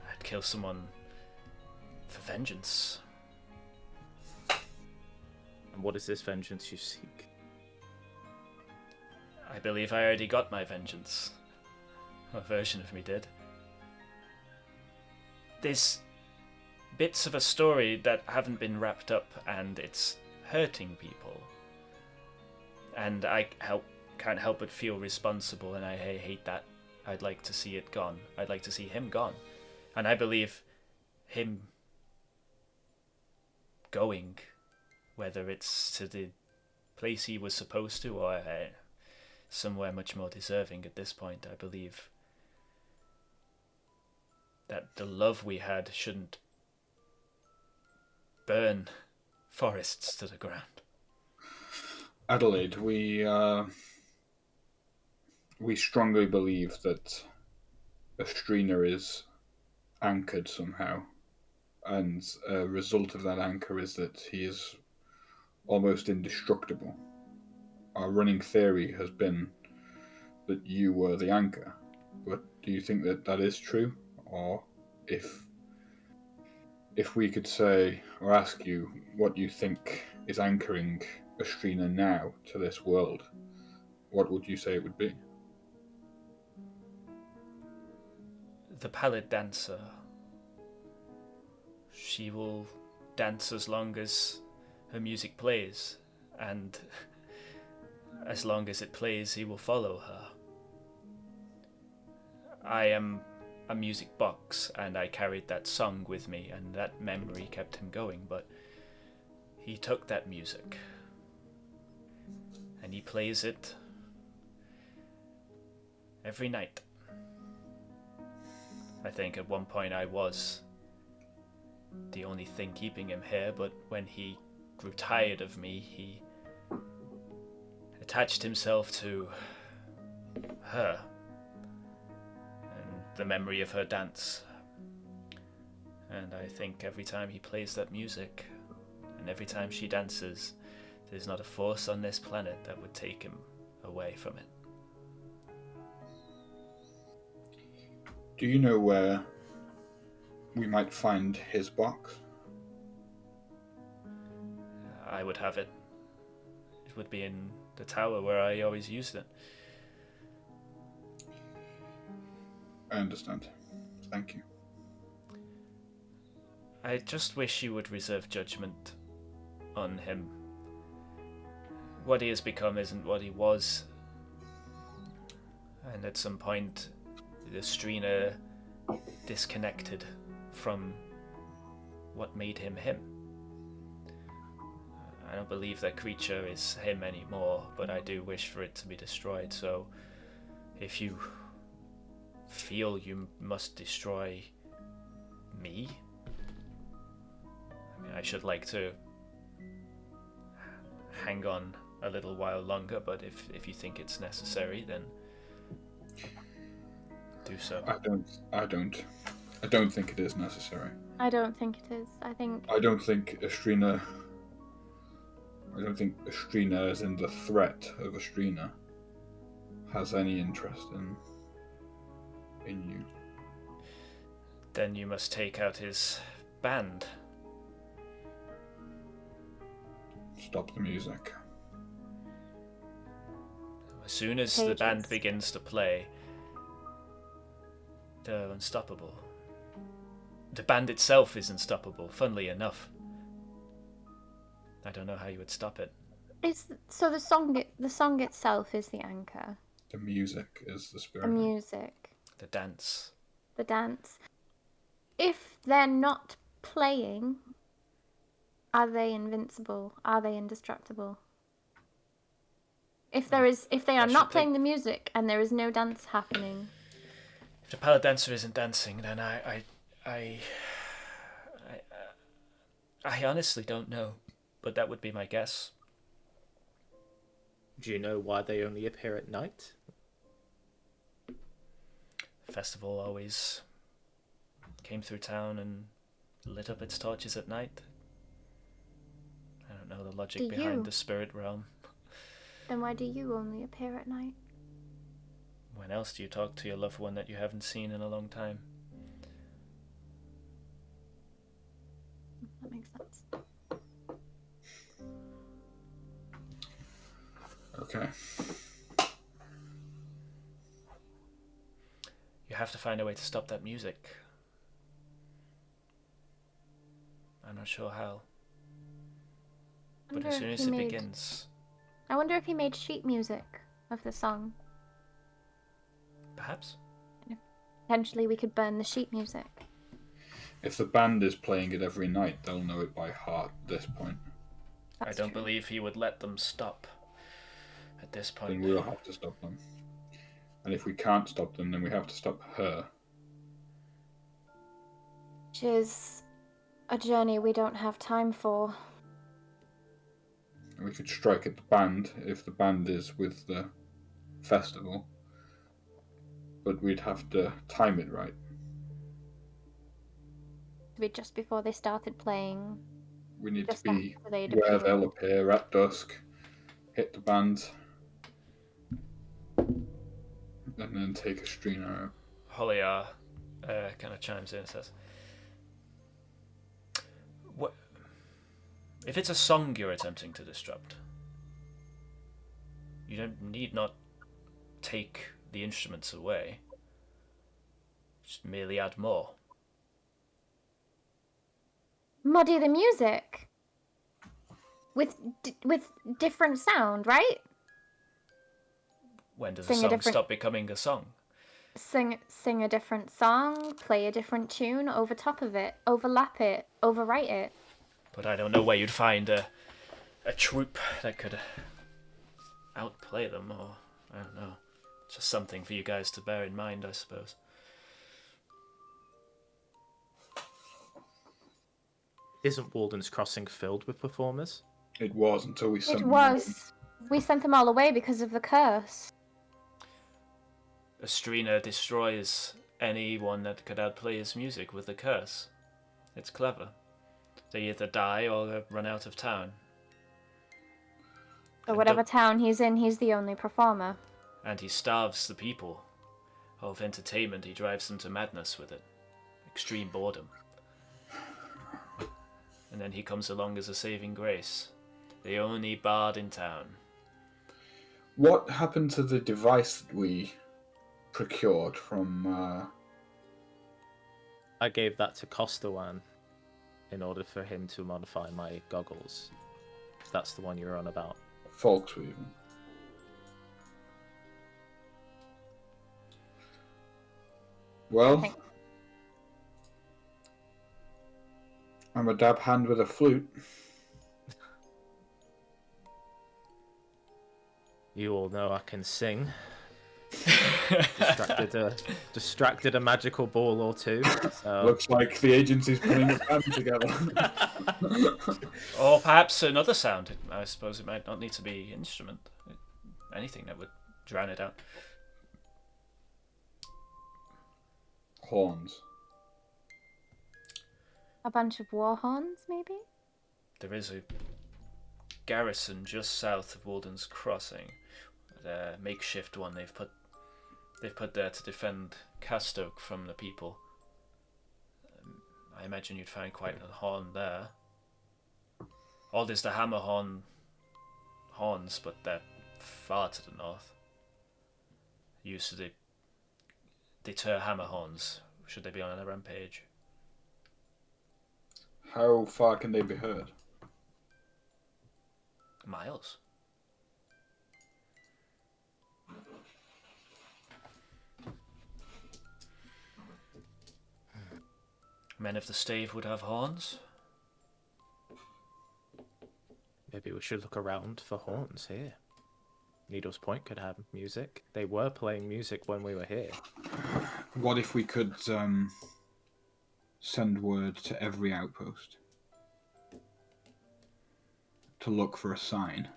I'd kill someone for vengeance. And what is this vengeance you seek? I believe I already got my vengeance. A version of me did. There's bits of a story that haven't been wrapped up, and it's hurting people. And I can't help but feel responsible, and I hate that. I'd like to see it gone. I'd like to see him gone. And I believe him going, whether it's to the place he was supposed to or somewhere much more deserving at this point, I believe that the love we had shouldn't burn forests to the ground. Adelaide, we strongly believe that Estrina is anchored somehow, and a result of that anchor is that he is almost indestructible. Our running theory has been that you were the anchor, but do you think that that is true? Or if we could say or ask you what you think is anchoring Estrina now to this world, what would you say it would be? The pallid dancer. She will dance as long as her music plays, and as long as it plays, he will follow her. I am a music box, and I carried that song with me, and that memory kept him going, but he took that music, and he plays it every night. I think at one point I was the only thing keeping him here, but when he grew tired of me, he attached himself to her and the memory of her dance. And I think every time he plays that music and every time she dances, there's not a force on this planet that would take him away from it. Do you know where we might find his box? I would have it. It would be in the tower where I always used it. I understand. Thank you. I just wish you would reserve judgment on him. What he has become isn't what he was. And at some point, the Strina disconnected from what made him him. I don't believe that creature is him anymore, but I do wish for it to be destroyed, so if you feel you must destroy me, I mean, I should like to hang on a little while longer, but if you think it's necessary, then do so. I don't think it is necessary. I don't think it is. I don't think Astrina, as in the threat of Astrina, has any interest in you. Then you must take out his band. Stop the music. As soon as the band begins to play, they're unstoppable. The band itself is unstoppable, funnily enough. I don't know how you would stop it. So the song itself is the anchor. The music is the spirit. The music. The dance. The dance. If they're not playing, are they invincible? Are they indestructible? If they are not playing the music and there is no dance happening. If the pallet dancer isn't dancing, then I honestly don't know, but that would be my guess. Do you know why they only appear at night? Festival always came through town and lit up its torches at night. I don't know the logic behind the spirit realm. Then why do you only appear at night? When else do you talk to your loved one that you haven't seen in a long time? That makes sense. Okay. You have to find a way to stop that music. I'm not sure how. But as soon as it begins... I wonder if he made sheet music of the song. Perhaps. Potentially we could burn the sheet music. If the band is playing it every night, they'll know it by heart at this point. I don't believe he would let them stop at this point. Then we'll have to stop them. And if we can't stop them, then we have to stop her. Which is a journey we don't have time for. We could strike at the band if the band is with the festival. But we'd have to time it right. Just before they started playing. We need Just to be after they'd where appeared. they'll appear at dusk, hit the band, and then take Astrina out. Holiar kind of chimes in and says, "What? If it's a song you're attempting to disrupt, you need not take the instruments away. Just merely add more." Muddy the music with different sound, right? When does a song stop becoming a song? Sing a different song, play a different tune over top of it, overlap it, overwrite it. But I don't know where you'd find a troupe that could outplay them, or I don't know. Just something for you guys to bear in mind, I suppose. Isn't Wulden's Crossing filled with performers? It was until we sent It them was. We sent them all away because of the curse. Astrina destroys anyone that could outplay his music with the curse. It's clever. They either die or they run out of town. So whatever town he's in, he's the only performer. And he starves the people of entertainment. He drives them to madness with it. Extreme boredom. And then he comes along as a saving grace. The only bard in town. What happened to the device that we procured from... I gave that to Costawan. in order for him to modify my goggles. If that's the one you're on about. Folksweaving. Well, Okay. I'm a dab hand with a flute. You all know I can sing. Distracted a magical ball or two. So. Looks like the agency's putting a band together. Or perhaps another sound. I suppose it might not need to be instrument. Anything that would drown it out. Horns. A bunch of war horns, maybe? There is a garrison just south of Wulden's Crossing. A makeshift one they've put there to defend Castoke from the people. I imagine you'd find quite a horn there. Or there's the hammer horns, but they're far to the north. Used to deter hammer horns should they be on a rampage. How far can they be heard? Miles. Men of the stave would have horns. Maybe we should look around for horns here. Needle's Point could have music. They were playing music when we were here. What if we could send word to every outpost to look for a sign,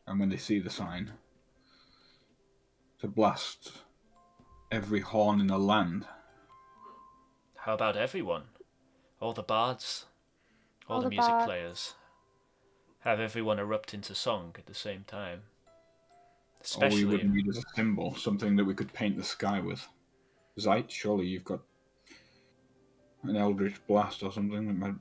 and when they see the sign, to blast every horn in the land? How about everyone? All the bards, all the music bards. players. Have everyone erupt into song at the same time. All we Especially would need is a symbol, something that we could paint the sky with. Zeit, surely you've got an eldritch blast or something that might...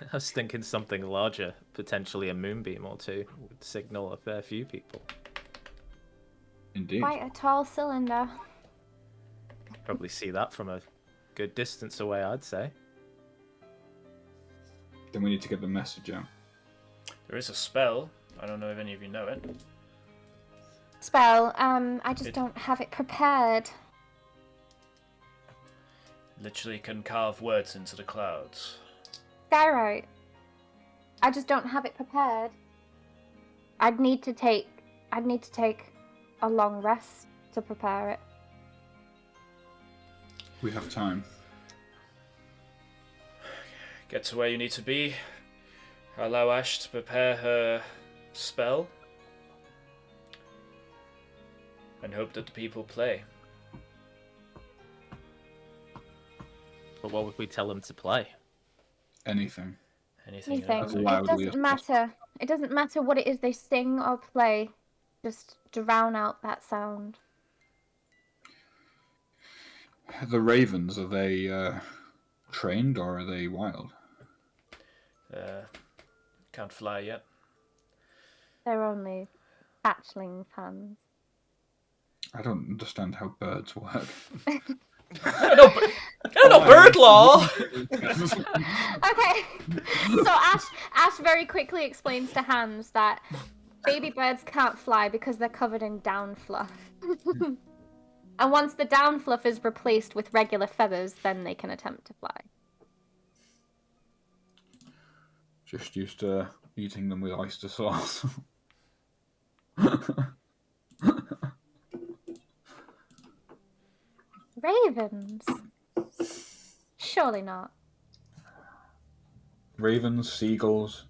I was thinking something larger, potentially a moonbeam or two, would signal a fair few people. Indeed. Quite a tall cylinder. Probably see that from a good distance away, I'd say. Then we need to get the message out. there is a spell. I don't know if any of you know it. Spell, I just don't have it prepared. Literally can carve words into the clouds. Skywrite. I just don't have it prepared. I'd need to take a long rest to prepare it. We have time. Get to where you need to be. Allow Ash to prepare her spell. And hope that the people play. But what would we tell them to play? Anything. Anything. Anything. As It loudly as doesn't matter. It doesn't matter what it is they sing or play. Just drown out that sound. The ravens, are they trained or are they wild? Can't fly yet. They're only hatchlings' hands. I don't understand how birds work. I don't know bird law! Okay. So Ash very quickly explains to Hans that baby birds can't fly because they're covered in down fluff. And once the down fluff is replaced with regular feathers, then they can attempt to fly. Just used to eating them with oyster sauce. Ravens? Surely not. Ravens, seagulls.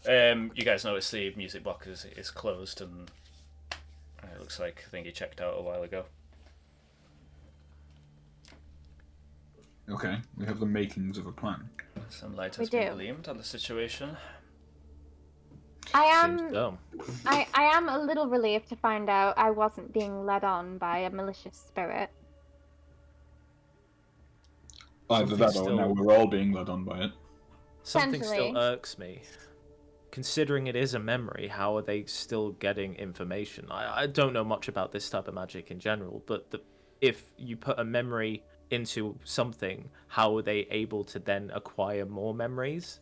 You guys notice the music box is closed and it looks like I think he checked out a while ago. Okay, we have the makings of a plan. Some light We has been do. gleamed on the situation. I Seems am dumb. I am a little relieved to find out I wasn't being led on by a malicious spirit. Either that or now we're all being led on by it. Something still Essentially. irks me. Considering it is a memory, how are they still getting information? I don't know much about this type of magic in general, but if you put a memory into something, how are they able to then acquire more memories?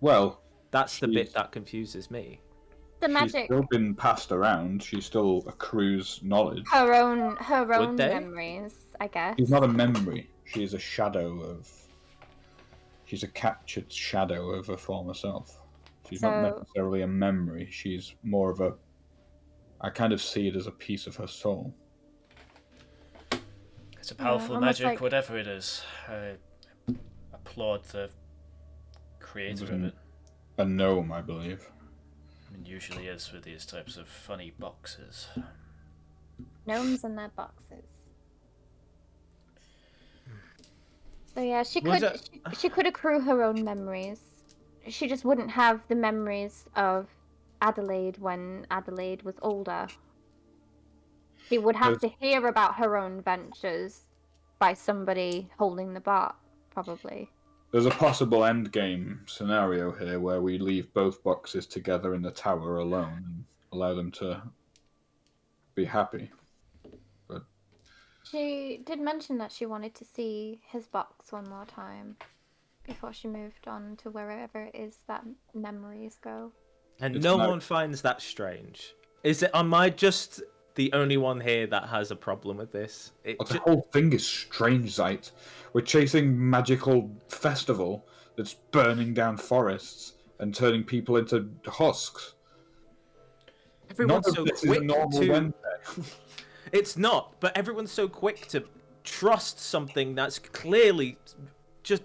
Well, That's the she's- bit that confuses me. The she's magic, still been passed around. She still accrues knowledge. her own they? memories, I guess. She's not a memory. She is a shadow of. She's a captured shadow of her former self. She's not So- necessarily a memory. She's more of a. I kind of see it as a piece of her soul. It's a powerful almost magic, like- whatever it is. I applaud the creator of it. A gnome, I believe. I mean, usually is with these types of funny boxes. Gnomes in their boxes. So yeah, she Was could it- she could accrue her own memories. She just wouldn't have the memories of Adelaide when Adelaide was older. She would have to hear about her own ventures by somebody holding the bar, probably. There's a possible endgame scenario here where we leave both boxes together in the tower alone and allow them to be happy. But She did mention that she wanted to see his box one more time before she moved on to wherever it is that memories go. And It's no no- one finds that strange. Am I just the only one here that has a problem with this? the whole thing is strange, Zeit. We're chasing magical festival that's burning down forests and turning people into husks. Everyone's None so of this is a quick normal to. Wednesday. It's not, but everyone's so quick to trust something that's clearly just.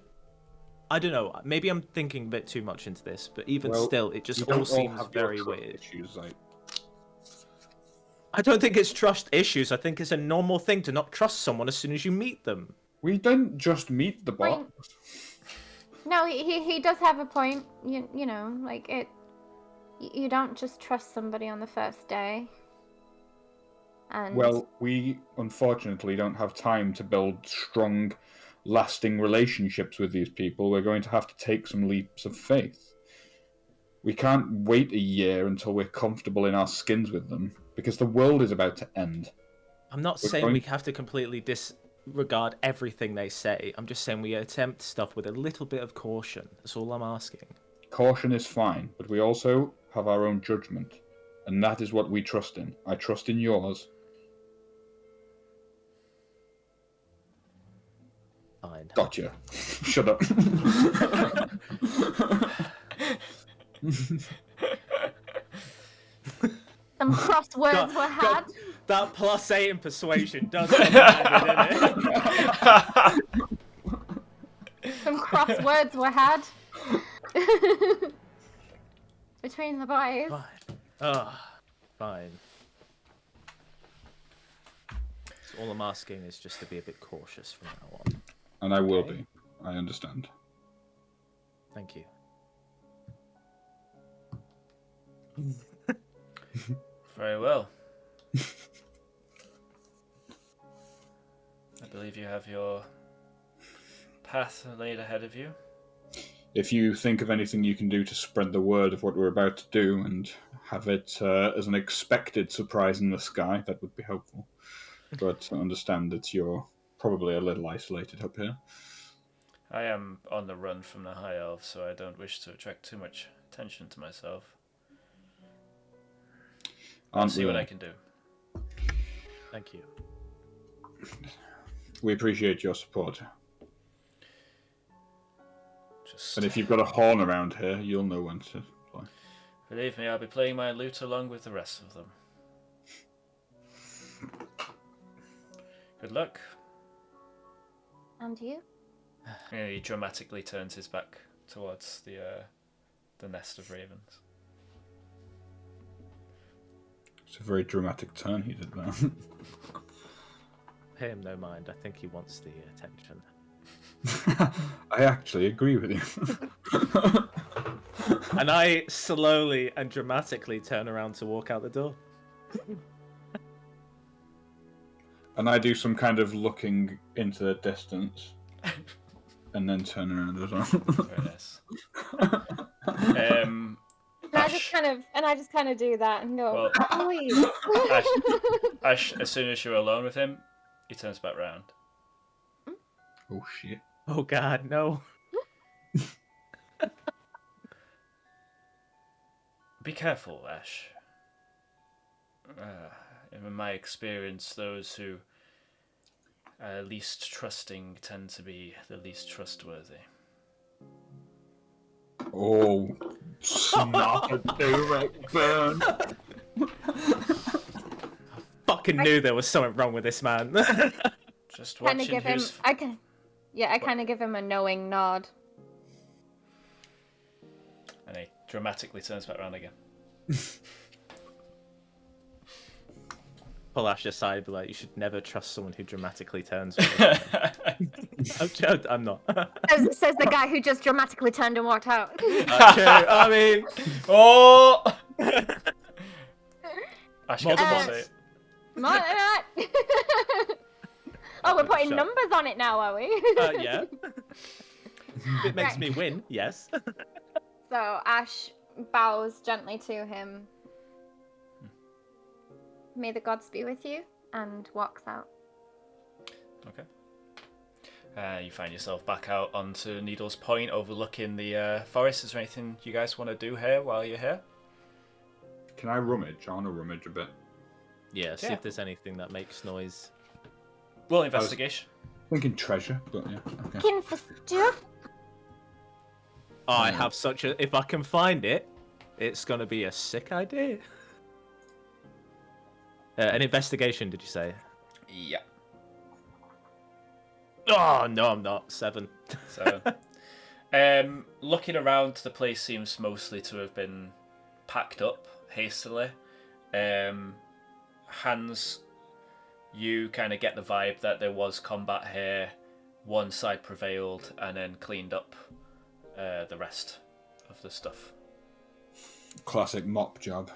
I don't know. Maybe I'm thinking a bit too much into this, but even Well, still, it just You all don't seems have your very trust weird. issues, Zeit. I don't think it's trust issues. I think it's a normal thing to not trust someone as soon as you meet them. We didn't just meet the boss. Point. No, he does have a point. You know, like it. You don't just trust somebody on the first day. And Well, we unfortunately don't have time to build strong, lasting relationships with these people. We're going to have to take some leaps of faith. We can't wait a year until we're comfortable in our skins with them, because the world is about to end. I'm not We're saying going- we have to completely disregard everything they say. I'm just saying we attempt stuff with a little bit of caution. That's all I'm asking. Caution is fine, but we also have our own judgment, and that is what we trust in. I trust in yours. Fine. Gotcha. Shut up. some crosswords God, were had. That +8 in persuasion does come handy, doesn't it? Some crosswords were had. Between the boys. Fine. Oh, fine. So all I'm asking is just to be a bit cautious from now on. And I will Okay. be. I understand. Thank you. Very well. I believe you have your path laid ahead of you. If you think of anything you can do to spread the word of what we're about to do and have it as an expected surprise in the sky, that would be helpful. But understand that you're probably a little isolated up here. I am on the run from the High Elves, so I don't wish to attract too much attention to myself. I'll Aren't see we what all? I can do. Thank you. We appreciate your support. Just And if you've got a horn around here, you'll know when to play. believe me, I'll be playing my lute along with the rest of them. Good luck. And you? And he dramatically turns his back towards the nest of ravens. It's a very dramatic turn he did there. Pay him no mind. I think he wants the attention. I actually agree with you. And I slowly and dramatically turn around to walk out the door. And I do some kind of looking into the distance. And then turn around as well. Very nice. And I just kind of do that and go, Well, please. Ash, as soon as you're alone with him, he turns back round. Oh shit. Oh god, no. Be careful, Ash. In my experience, those who are least trusting tend to be the least trustworthy. Oh, snap a direct burn. Fucking knew there was something wrong with this man. Just Kind of watching give him. who's... I kind of give him a knowing nod. And he dramatically turns back around again. Pull Ash aside, be like, you should never trust someone who dramatically turns. I'm not. Says the guy who just dramatically turned and walked out. True. I mean, Oh! Ash More gets than to once. say it. Oh, we're putting Shut. numbers on it now, are we? Yeah. It makes Right. me win, yes. So Ash bows gently to him. May the gods be with you, and walks out. Okay. You find yourself back out onto Needle's Point, overlooking the forest. Is there anything you guys want to do here while you're here? Can I rummage? I want to rummage a bit. Yeah, see Yeah. if there's anything that makes noise. Roll investigation. Thinking treasure, but yeah. Okay. Looking for stuff. Oh, I have such a... If I can find it, it's going to be a sick idea. An investigation, did you say? Yeah. Oh, no, I'm not. 7. So, looking around, the place seems mostly to have been packed up hastily. Hans, you kind of get the vibe that there was combat here. One side prevailed and then cleaned up the rest of the stuff. Classic mop job.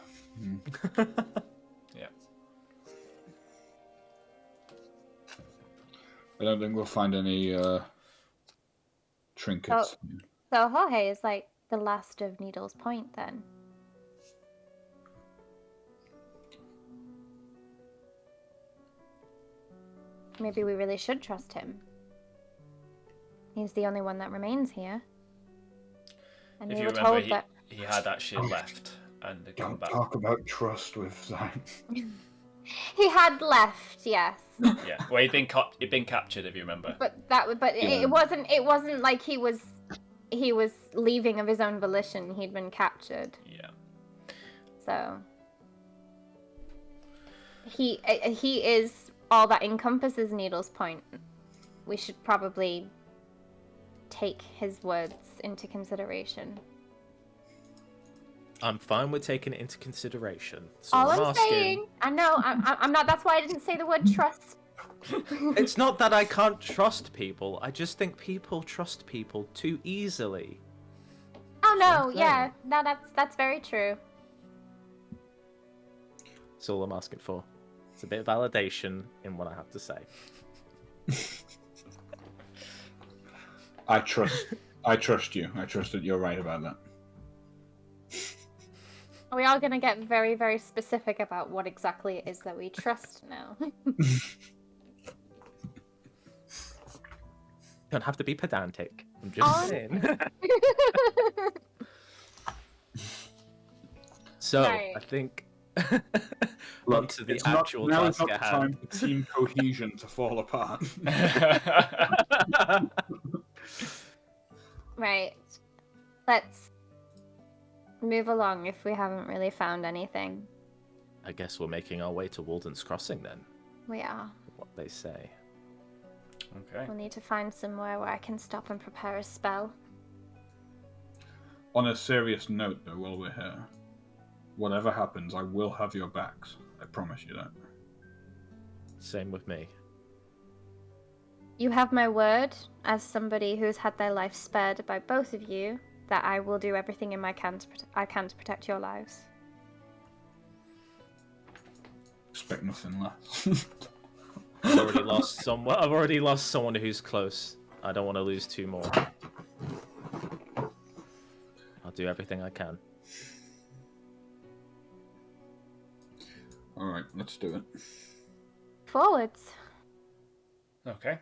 Yeah. I don't think we'll find any trinkets. So Jorge is like the last of Needle's Point, then. Maybe we really should trust him. He's the only one that remains here. And If we you were remember, told that he had actually left and had come Don't back. talk about trust with Zion. he had left. Yes, Yeah, well, he'd been captured, if you remember. but it wasn't like he was leaving of his own volition. He'd been captured. Yeah. So he is all that encompasses Needle's Point. We should probably take his words into consideration. I'm fine with taking it into consideration. So All I'm I'm asking... saying, I know, I'm not. That's why I didn't say the word trust. It's not that I can't trust people. I just think people trust people too easily. Oh no, Same yeah, thing. no, that's very true. That's all I'm asking for. It's a bit of validation in what I have to say. I trust you. I trust that you're right about that. We are gonna get very, very specific about what exactly it is that we trust now. Don't have to be pedantic. I'm just saying. So, Right. I think Look, onto the it's not- actual now is task not at the hand. time for team cohesion to fall apart. Right. Let's move along if we haven't really found anything. I guess we're making our way to Wulden's Crossing then. We are. What they say. Okay. We'll need to find somewhere where I can stop and prepare a spell. On a serious note, though, while we're here, whatever happens, I will have your backs. I promise you that. Same with me. You have my word, as somebody who's had their life spared by both of you, that I will do everything in my can to protect your lives. Expect nothing less. I've already lost someone who's close. I don't want to lose 2 more. I'll do everything I can. Alright, let's do it. Forwards. Okay.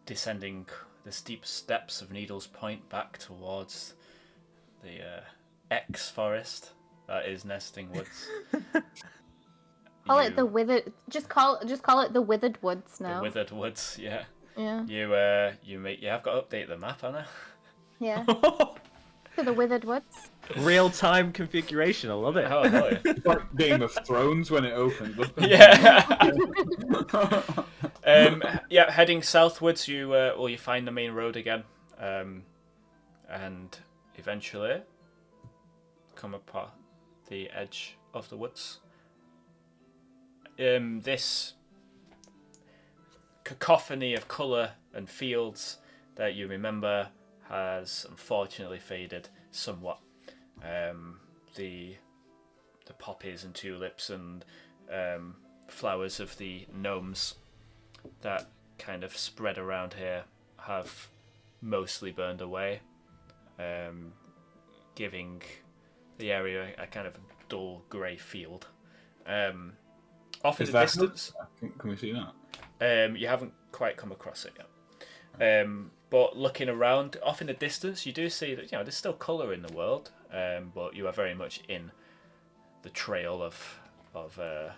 descending the steep steps of Needles Point back towards the X-forest that is Nesting Woods. Call it the withered. Just call it the Withered Woods now. The Withered Woods, yeah. Yeah. You have got to update the map, Anna. Yeah. To the Withered Woods. Real-time configuration, I love it. Oh, hell yeah. It's like Game of Thrones when it opens. Yeah. Yeah, heading southwards, you find the main road again, and eventually come upon the edge of the woods. This cacophony of colour and fields that you remember has unfortunately faded somewhat. The poppies and tulips and flowers of the gnomes that kind of spread around here have mostly burned away, giving the area a kind of dull grey field. Off in the distance, can we see that? you haven't quite come across it yet. But looking around, off in the distance, you do see that there's still colour in the world, but you are very much in the trail of the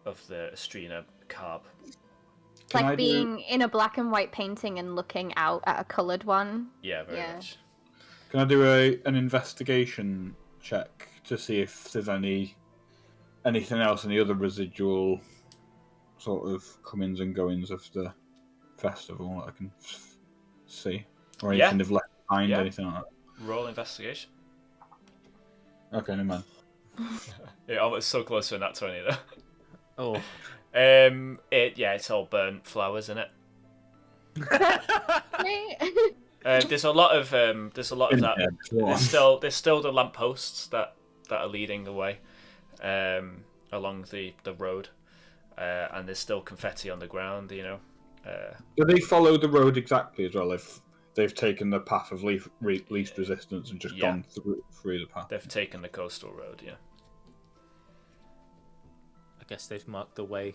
Estrina Carb. It's like being in a black and white painting and looking out at a coloured one. Yeah, very much. Can I do an investigation check to see if there's anything else, any other residual sort of comings and goings of the festival that I can see, or anything they've left behind, anything like that? Roll investigation. Okay, no man. Yeah, I was so close to a nat 20 though. Oh. It's all burnt flowers in it. There's a lot of that. There's still the lampposts that are leading the way along the road, and there's still confetti on the ground. Do they follow the road exactly as well? If they've taken the path of least resistance and just gone through the path, they've taken the coastal road. Yeah. I guess they've marked the way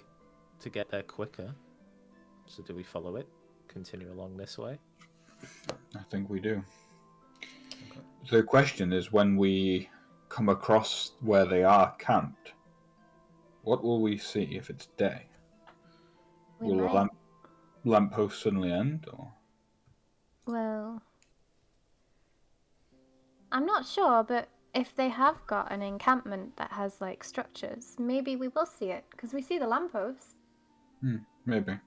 to get there quicker. So do we follow it? Continue along this way? I think we do. Okay. The question is, when we come across where they are camped, what will we see if it's day? Will the lamppost suddenly end? Or? Well, I'm not sure, but if they have got an encampment that has like structures, maybe we will see it because we see the lamppost. Maybe.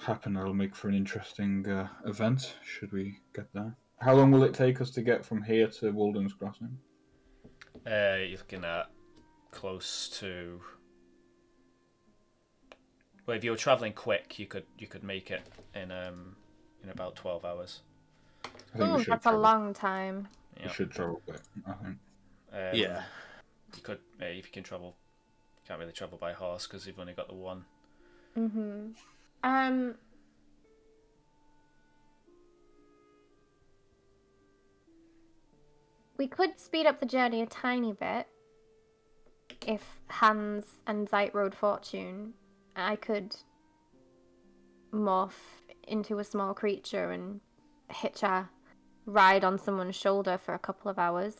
That'll make for an interesting event. Should we get there? How long will it take us to get from here to Wulden's Crossing? You're looking at close to. Well, if you were traveling quick, you could make it in about 12 hours. Oh, that's a long time. You should travel quick, I think. Yeah. You could, if you can travel. You can't really travel by horse because you've only got the one. We could speed up the journey a tiny bit if Hans and Zeit rode Fortune. I could morph into a small creature and hitch a ride on someone's shoulder for a couple of hours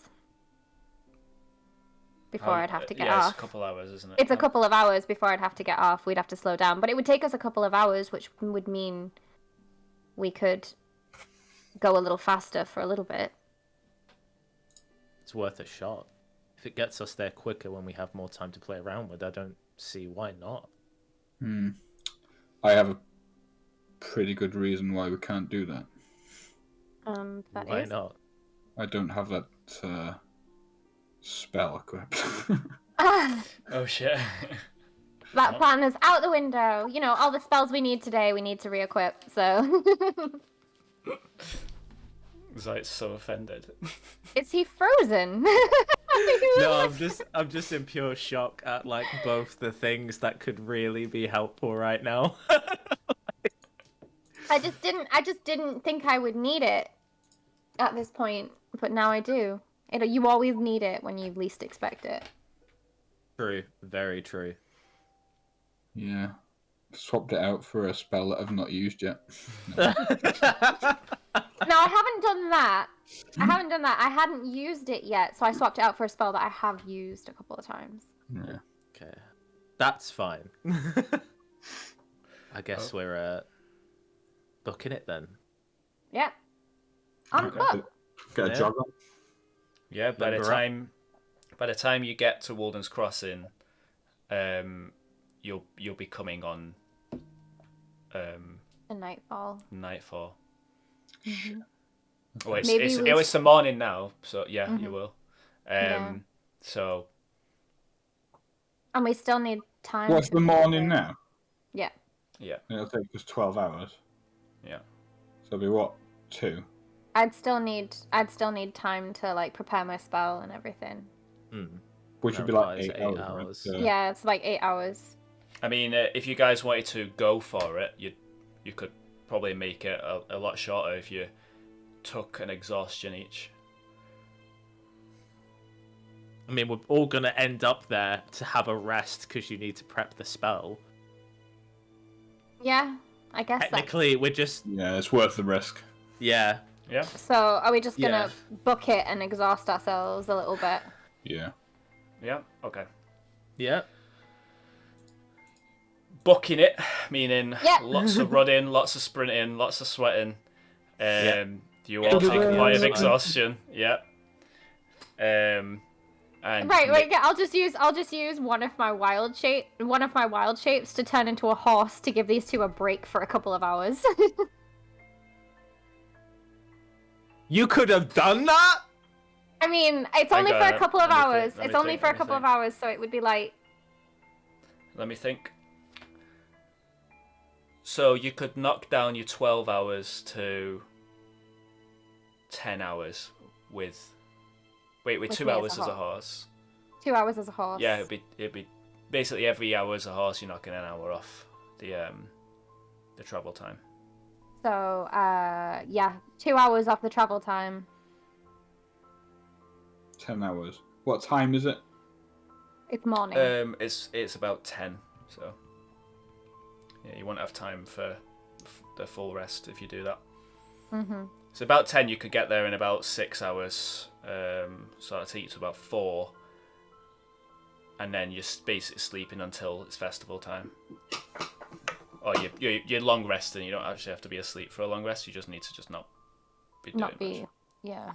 before I'd have to get off. It's a couple hours, isn't it? It's a couple of hours before I'd have to get off. We'd have to slow down. But it would take us a couple of hours, which would mean we could go a little faster for a little bit. It's worth a shot. If it gets us there quicker when we have more time to play around with, I don't see why not. I have a pretty good reason why we can't do that. Why not? I don't have that spell equipped. Oh shit. That plan is out the window. All the spells we need today, we need to re-equip, so... Zeit's so offended. Is he frozen? No, I'm just in pure shock at both the things that could really be helpful right now. I just didn't think I would need it at this point, but now I do. You always need it when you least expect it. True, very true. Yeah. Swapped it out for a spell that I've not used yet. No, I haven't done that. I hadn't used it yet, so I swapped it out for a spell that I have used a couple of times. Yeah. Okay, that's fine. I guess we're booking it then. Yeah. On Okay. foot. Get a Yeah. jog on. Yeah, by Number up. the time you get to Wulden's Crossing, you'll be coming on The nightfall. nightfall. Mhm. Oh, it's Maybe we it's the morning now, so yeah, you Mhm. will. Yeah. So And we still need time. What's to the do morning it. now? Yeah. yeah, It'll take us 12 hours. yeah. So it'll be what? 2? I'd still need time to like prepare my spell and everything. Which would be No, like it's 8 8 hours. hours. Right? Yeah, it's like 8 hours. I mean, if you guys wanted to go for it, you could probably make it a lot shorter if you took an exhaustion each. I mean, we're all gonna end up there to have a rest because you need to prep the spell. Yeah, I guess that's... Technically, we're just Yeah, it's worth the risk. yeah. Yeah. So, are we just gonna Yeah. book it and exhaust ourselves a little bit? Yeah. Yeah. Okay. Yeah. Booking it, meaning Yeah. lots of running, lots of sprinting, lots of sweating. Yeah. You all take a Yeah. point of exhaustion. Yeah. And Right. Yeah, I'll just use one of my wild shapes to turn into a horse to give these two a break for a couple of hours. You could have done that. I mean, it's I only for got a it. couple of Let me think, hours. let It's me only think, for a let me couple of think. hours, so it would be like... let me think. So you could knock down your 12 hours to 10 hours with 2 me as a hours as a horse. 2 hours as a horse. Yeah, it'd be basically every hour as a horse you're knocking an hour off the travel time. So, yeah, 2 hours off the travel time. 10 hours. What time is it? It's morning. It's about 10, so yeah, you won't have time for the full rest if you do that. Mm-hmm. So about 10 you could get there in about 6 hours. So that'll take you to about 4. And then you're basically sleeping until it's festival time. Or you're long resting. You don't actually have to be asleep for a long rest. You just need to just not be doing much. Yeah.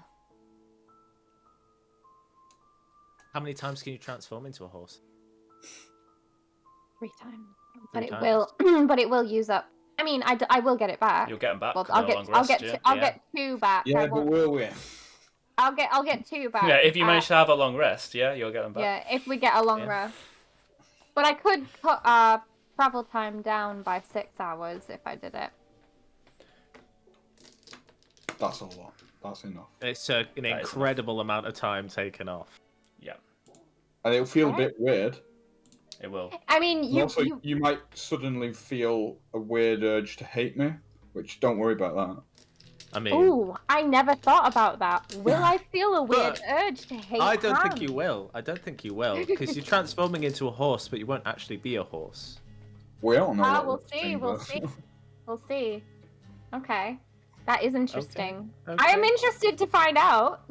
How many times can you transform into a horse? 3 times. Three But times. it will use up. I mean, I will get it back. You'll get them back. Well, on a long rest, yeah. I'll get 2 back. Yeah, I but won't- will we? I'll get 2 back. Yeah, if you manage to have a long rest, yeah, you'll get them back. Yeah, if we get a long Yeah. rest. But I could put travel time down by 6 hours if I did it. That's a lot. That's enough. It's an is incredible amount of time taken off. Yeah, And it'll feel a Alright. bit weird. it will. I mean, And you also, you might suddenly feel a weird urge to hate me, which don't worry about that. I mean, Ooh, I never thought about that. Will I feel a weird But urge to hate I don't think Ham? you will. I don't think you will because you're transforming into a horse, but you won't actually be a horse. We don't know. what We'll this see, thing we'll does. see. We'll see. Okay. That is interesting. Okay. I am interested to find out.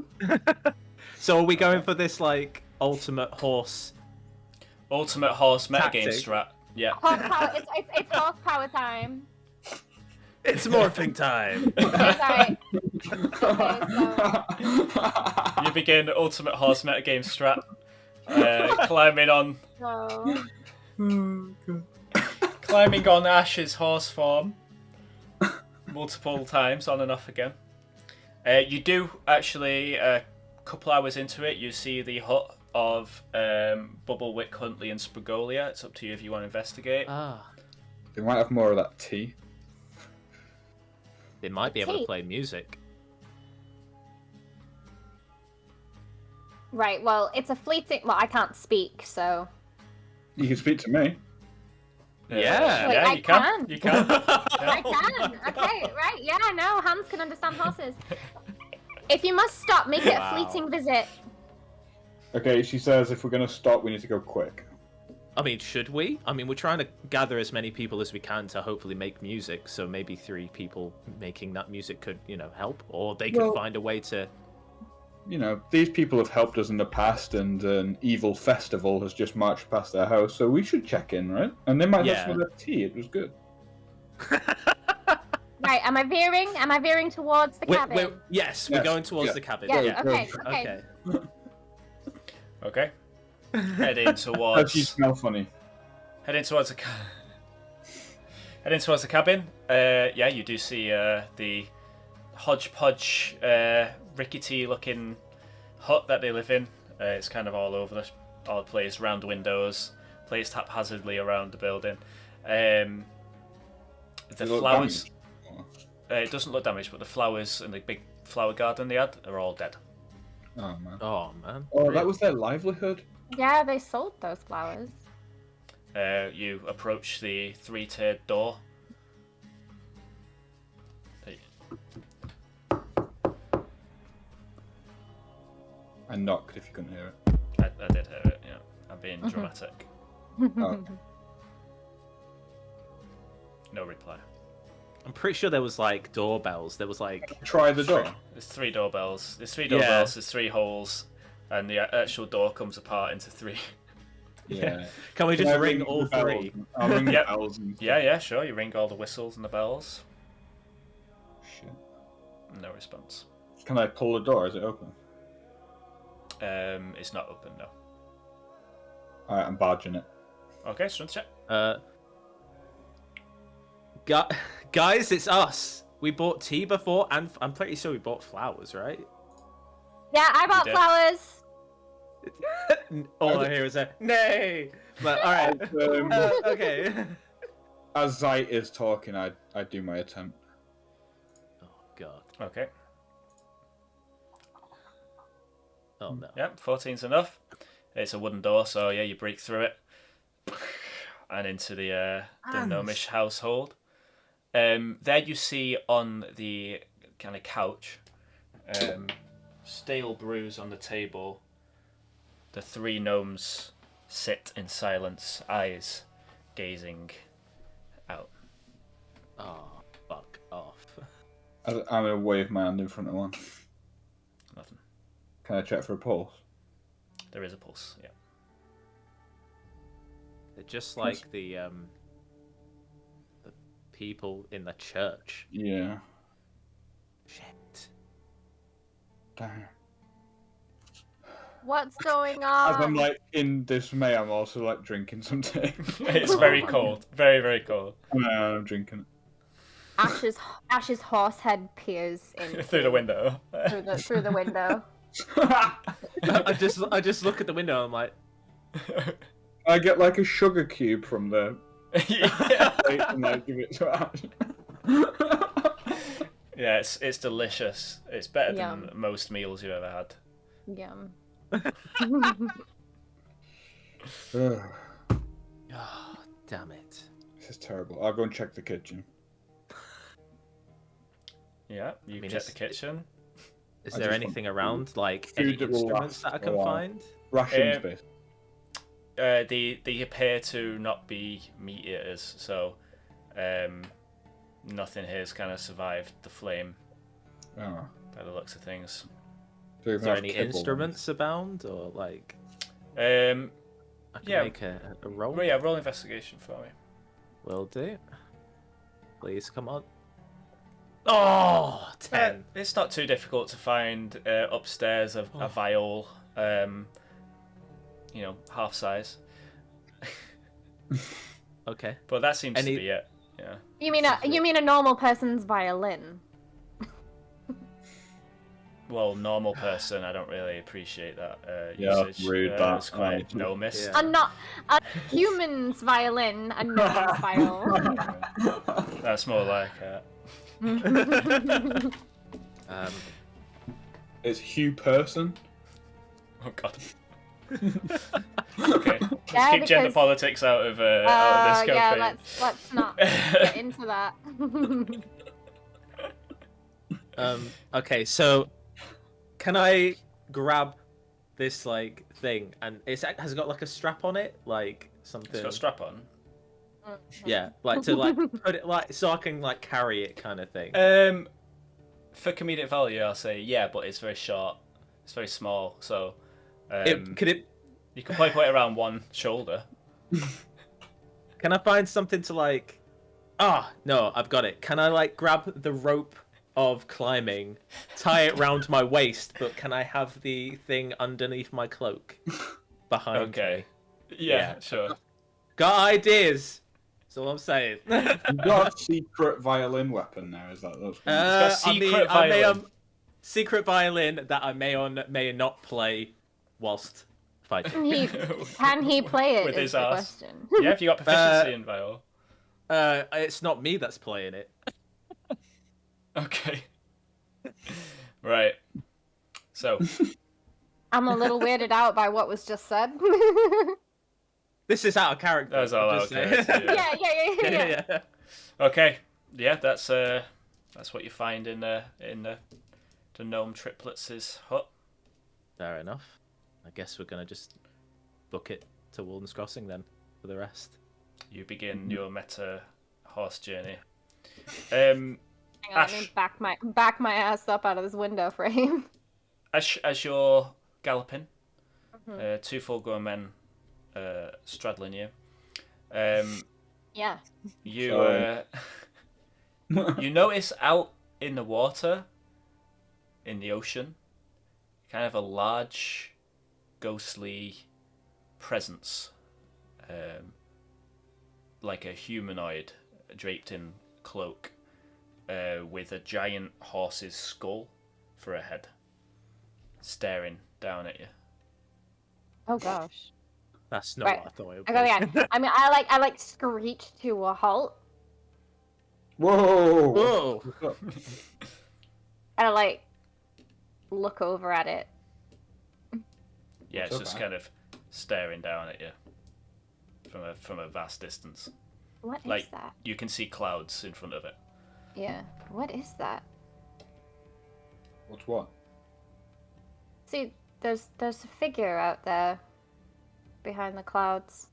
So are we going for this like ultimate horse? Ultimate horse metagame Tactic. strat. Yeah. Horsepower, it's horsepower time. It's morphing time. Okay, so, You begin ultimate horse metagame strat. Climbing on climbing on Ash's horse form multiple times, on and off again. You do actually, a couple hours into it, you see the hut of Bubblewick, Huntley, and Spagolia. It's up to you if you want to investigate. Ah, They might have more of that tea. they might be able to play music. right, well, it's a fleeting... Well, I can't speak, so... You can speak to me. Yeah. Wait, yeah, I you can. can. You can. I can. Okay, right. Yeah, no, Hans can understand horses. If you must stop, make it a Wow. fleeting visit. Okay, she says if we're going to stop, we need to go quick. I mean, should we? I mean, we're trying to gather as many people as we can to hopefully make music. So maybe 3 people making that music could, help, or they could find a way to. These people have helped us in the past, and an evil festival has just marched past their house, so we should check in, right? And they might have some of their tea. It was good. Right, am I veering? Am I veering towards the cabin? Yes, we're going towards the cabin. Yeah, Yeah. okay. Okay. Heading Does she towards smell funny? heading towards the cabin. Yeah, you do see the hodgepodge, rickety-looking hut that they live in. It's kind of all over the place, round windows, placed haphazardly around the building. The flowers. It doesn't look damaged, but the flowers and the big flower garden they had are all dead. Oh man. Oh man. Oh, that was their livelihood. Yeah, they sold those flowers. You approach the 3-tiered door. I knocked if you couldn't hear it. I did hear it, yeah. I'm being dramatic. Oh. No reply. I'm pretty sure there was like doorbells. There was like. Try the door. There's 3 doorbells. There's 3 Yeah. doorbells, there's 3 holes, and the actual door comes apart into 3. Yeah. Can we Can just I ring the all bells? 3? I'll ring the Yep. bells and Yeah, sure. You ring all the whistles and the bells. shit. No response. Can I pull the door? Is it open? It's not open, no. Alright, I'm barging it. Okay, strength check. Guys, it's us. We bought tea before, and I'm pretty sure we bought flowers, right? Yeah, I bought did. flowers. All I hear is a nay. But all right, okay. As Zeit is talking, I do my attempt. Oh god. Okay. Oh no. Yep, 14's enough. It's a wooden door, so yeah, you break through it and into the gnomish household. There you see on the kind of couch, stale brews on the table. The 3 gnomes sit in silence, eyes gazing out. Oh, fuck off. I'm gonna wave my hand in front of one. Nothing. Can I check for a pulse? There is a pulse, yeah. They're just like the people in the church. Yeah. Shit. Damn. What's going As I'm on? like in dismay, I'm also like drinking some tea. It's very cold. Very, very cold. No, I'm drinking Ash's horse head peers in Through the window. through the window. it. I just look at the window. And I'm like, I get like a sugar cube from the Yeah. plate and I give it to Ash. Yeah, it's delicious. It's better Yum. than most meals you've ever had. Yum. Ugh, oh, damn it. this is terrible. I'll go and check the kitchen. Yeah, you mean, check it's- the kitchen. Is I there just want anything around, like any food that will instruments last that I a can while. find? Rations, basically. They appear to not be meat eaters, so nothing here's kind of survived the flame Oh. by the looks of things. Do we Is there have any kibble instruments abound, or like I can Yeah. make a roll? Well, yeah, roll investigation for me. Will do. Please, come on. Oh, 10. It's not too difficult to find upstairs a viol, half size. Okay. But that seems Any- to be it. Yeah. You mean a normal person's violin? Well, normal person, I don't really appreciate that Yeah, usage. rude, that. It's quite gnomist. Yeah. A human's violin, a gnome's viol. That's more like It's Hugh Person. oh god. Okay, let's Yeah, keep gender because- politics out of this Yeah, campaign. let's not get into that. Okay, so can I grab this like thing, and has it got like a strap on it, like something. It's got a strap on. Yeah, like to like put it like so I can like carry it kind of thing. For comedic value, I'll say yeah, but it's very short. It's very small, so Could it? you can probably put it around one shoulder. Can I find something to like? Ah, no, I've got it. Can I like grab the rope of climbing, tie it round my waist, but can I have the thing underneath my cloak behind Okay. me? Yeah, sure. Got ideas. That's all I'm saying. You got a secret violin weapon now, is that that's got a secret violin. Secret violin that I may or may not play whilst fighting. Can he play it? With Is his the ass. question. Yeah, if you got proficiency in viol. It's not me that's playing it. Okay. Right. So. I'm a little weirded out by what was just said. This is out of character. That's all I'm out just of saying. character, yeah. Yeah. Okay. Yeah, that's what you find in the gnome triplets' hut. Fair enough. I guess we're gonna just book it to Wulden's Crossing then for the rest. You begin your meta horse journey. Hang on, Ash. let me back my ass up out of this window frame. As you're galloping, two full-grown men straddling you. Yeah. You you notice out in the water, in the ocean, kind of a large, ghostly presence, like a humanoid draped in cloak, with a giant horse's skull for a head, staring down at you. Oh gosh. That's not Right. what I thought it would I go be. again. I mean, I like screech to a halt, Whoa! Whoa! What's up? and I like look over at it. Yeah, What's it's up, just man? kind of staring down at you from a vast distance. What is Like that? you can see clouds in front of it. Yeah. What is that? What's what? See, there's a figure out there behind the clouds.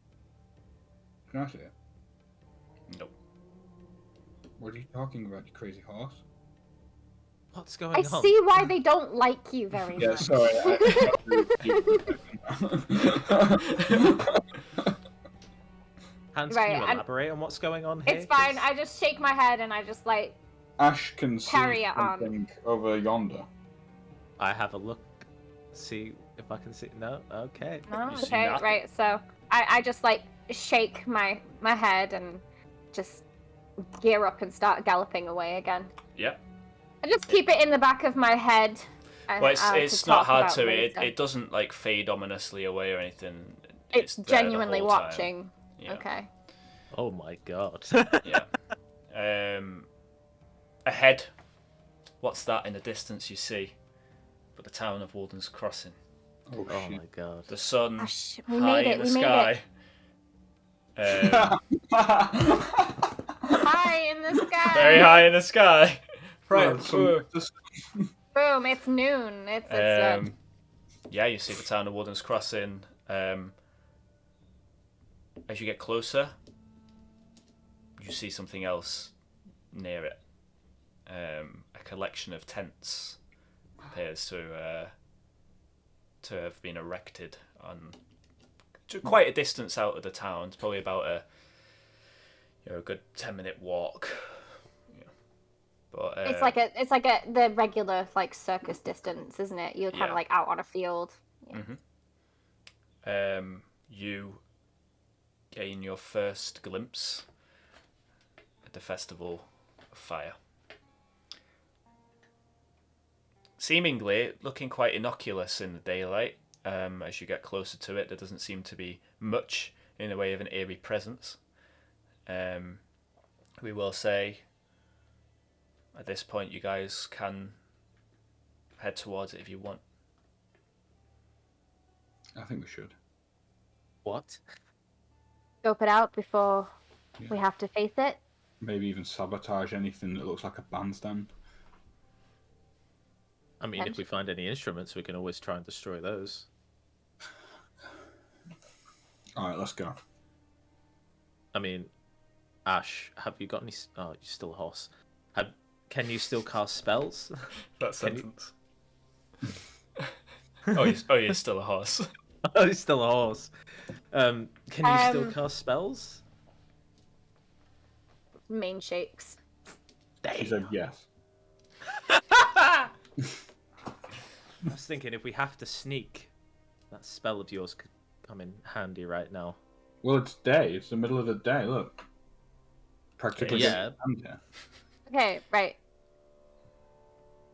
Can I see it? Nope. What are you talking about, you crazy horse? What's going I on? see why they don't like you very Yeah, much. sorry. Hans, Right, can you and- elaborate on what's going on here? It's fine. 'Cause I just shake my head and I just like Ash can see Carry it on. something over yonder. I have a look, see if I can see. No, okay. no, You see okay, nothing. right. So I just like shake my head and just gear up and start galloping away again. Yep. I just keep it in the back of my head. And, Well, to it's not talk hard about to. later. It doesn't like fade ominously away or anything. It's there the genuinely whole time. watching. Yeah. Okay. Oh my god. Yeah. Ahead, what's that in the distance you see? But the town of Wulden's Crossing. Oh, Oh shit. my god. The sun Gosh, we high made it. in the We made sky. High in the sky. Very high in the sky. Right. Well, some- just- Boom! It's noon. It's Yeah, you see the town of Wulden's Crossing. As you get closer, you see something else near it. A collection of tents appears to have been erected on to quite a distance out of the town. It's probably about a good 10-minute walk. Yeah. But it's like the regular like circus distance, isn't it? You're kind Yeah. of like out on a field. you gain your first glimpse at the Festival of Fire. Seemingly looking quite innocuous in the daylight. As you get closer to it, there doesn't seem to be much in the way of an eerie presence. We will say at this point you guys can head towards it if you want. I think we should. What? Scope it out before Yeah. we have to face it. Maybe even sabotage anything that looks like a bandstand. I mean, if we find any instruments, we can always try and destroy those. Alright, let's go. I mean, Ash, have you got any? Oh, you're still a horse. Can you still cast spells? That Can you- sentence. You're still a horse. Oh, he's still a horse. Can you still cast spells? Main shakes. She said yes. I was thinking if we have to sneak, that spell of yours could come in handy right now. Well, it's day. It's the middle of the day. Look. Practically Yeah. getting here. Okay, right.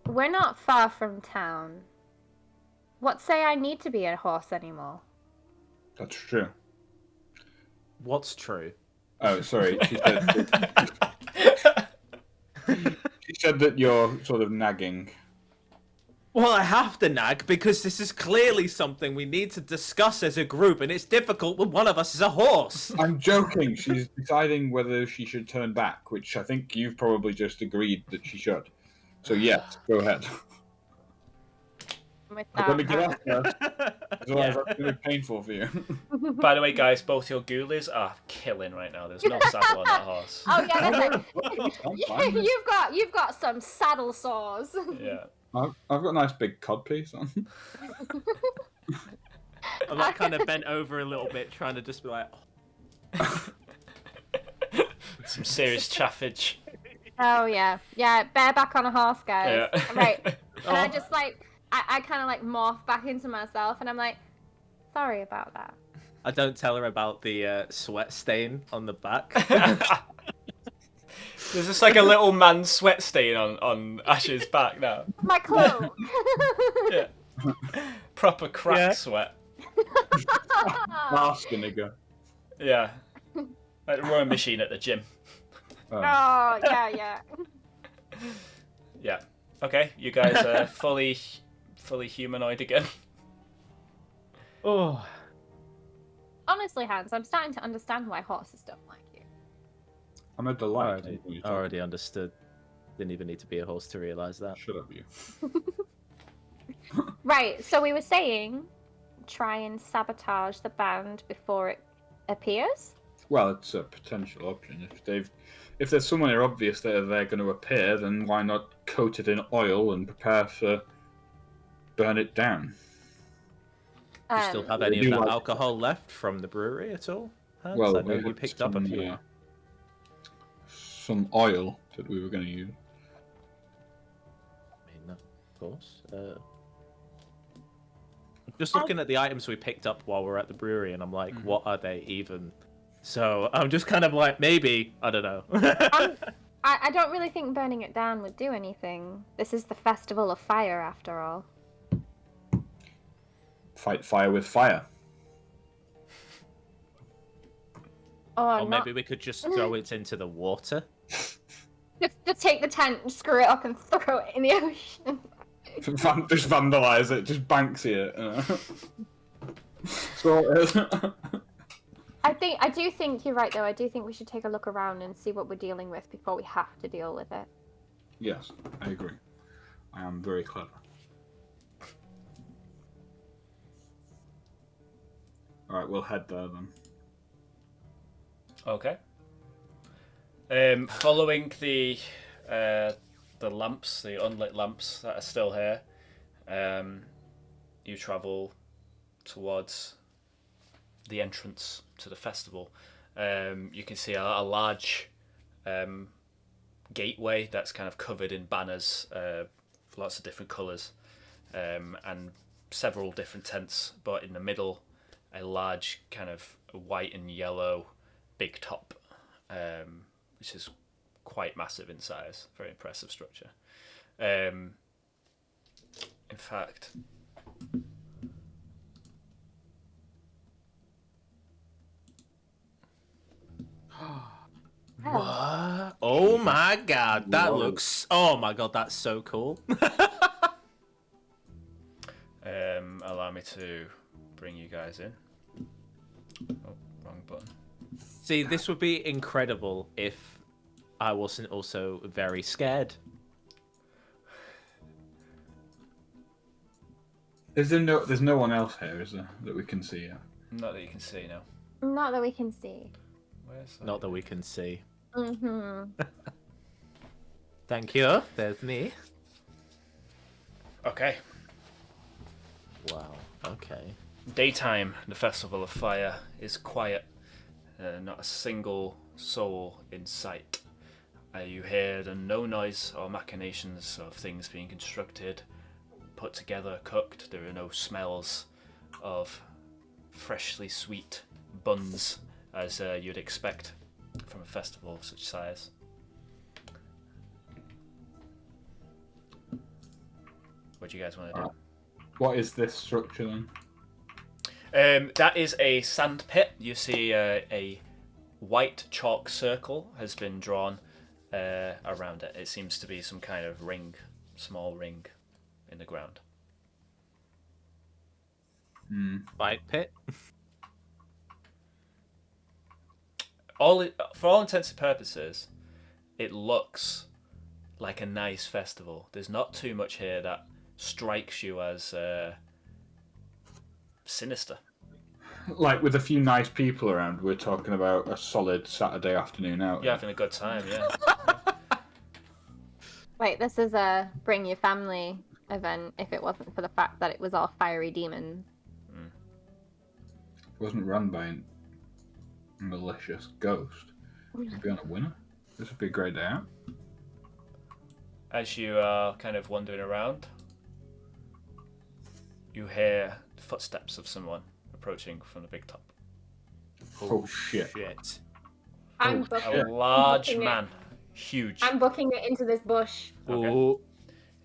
We're not far from town. What say I need to be a horse anymore? That's true. What's true? Oh, sorry. She said that you're sort of nagging. Well, I have to nag because this is clearly something we need to discuss as a group, and it's difficult when one of us is a horse. I'm joking. She's deciding whether she should turn back, which I think you've probably just agreed that she should. So yes, go ahead. With Let me that, get off first. Otherwise, Yeah. that's going to be painful for you. By the way, guys, both your ghoulies are killing right now. There's no saddle on that horse. oh yeah, that's I'm it. fine. You've got some saddle sores. Yeah. I've got a nice big cod piece on. I'm like kind of bent over a little bit, trying to just be like, Some serious chaffage. Oh yeah, bareback on a horse, guys. Yeah. Right. And I Oh. just I kind of like morph back into myself, and I'm like, sorry about that. I don't tell her about the sweat stain on the back. There's just like a little man's sweat stain on Ash's back now. My cloak. Yeah. Proper crack Yeah. sweat. Mask nigger. Yeah. Like the rowing machine at the gym. Oh yeah. Yeah. Okay, you guys are fully humanoid again. Oh. Honestly, Hans, I'm starting to understand why horses don't like you. I'm a delight. I already understood. Didn't even need to be a horse to realize that. Shut up, you. Right. So we were saying, try and sabotage the band before it appears. Well, it's a potential option. If there's somewhere obvious that they're going to appear, then why not coat it in oil and prepare to burn it down? Do you still have we any of do that like- alcohol left from the brewery at all? Hans? Well, I know we you had picked up a some, few. some oil that we were going to use. I mean, of course. Just looking at the items we picked up while we're at the brewery, and I'm like, what are they even? So I'm just kind of like, maybe, I don't know. I don't really think burning it down would do anything. This is the festival of fire, after all. Fight fire with fire. Or Or not. maybe we could just throw it into the water. Just take the tent, and screw it up, and throw it in the ocean. Just vandalize it. Just Banksy it. So, I do think you're right, though. I do think we should take a look around and see what we're dealing with before we have to deal with it. yes, I agree. I am very clever. Alright, we'll head there then. Okay. Following the lamps, the unlit lamps that are still here, you travel towards the entrance to the festival. You can see a large gateway that's kind of covered in banners, lots of different colours, and several different tents, but in the middle, a large kind of white and yellow big top, which is quite massive in size. Very impressive structure. In fact, What? Oh my god, that Whoa. looks. Oh my god, that's so cool. allow me to bring you guys in. Oh, wrong button. See, this would be incredible if I wasn't also very scared. There's no one else here, is there, that we can see yet? Not that you can see now. Not that we can see. Where's Not that we can see. Mm-hmm. Thank you. There's me. Okay. Wow. Okay. Daytime, the Festival of Fire is quiet. Not a single soul in sight. You hear the no noise or machinations of things being constructed, put together, cooked. There are no smells of freshly sweet buns as you'd expect from a festival of such size. What do you guys want to do? What is this structure then? That is a sand pit. You see a white chalk circle has been drawn around it. It seems to be some kind of ring, small ring in the ground. Fight pit. For all intents and purposes, it looks like a nice festival. There's not too much here that strikes you as sinister. Like with a few nice people around, we're talking about a solid Saturday afternoon out. You're having a good time, yeah. Wait, this is a bring your family event if it wasn't for the fact that it was all fiery demons. It wasn't run by a malicious ghost. You'd be on a winner. This would be a great day out. As you are kind of wandering around, you hear the footsteps of someone approaching from the big top. Oh shit. Shit. I'm Oh, booking, shit. A large booking it. man, huge. I'm booking it into this bush. Okay. Ooh.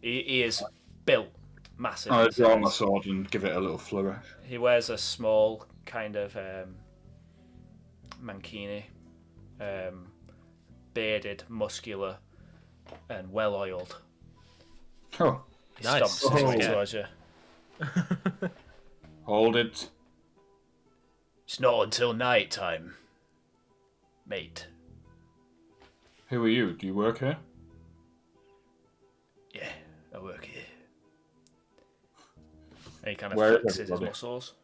He is built massive. I'll in draw my size. sword and give it a little flourish. He wears a small kind of mankini, bearded, muscular, and well-oiled. Oh, He Nice. stomps his way Oh. towards you. hold it. It's not until night time, mate. Who are you? Do you work here? Yeah, I work here. And he kind of Where is flexes his everybody? muscles.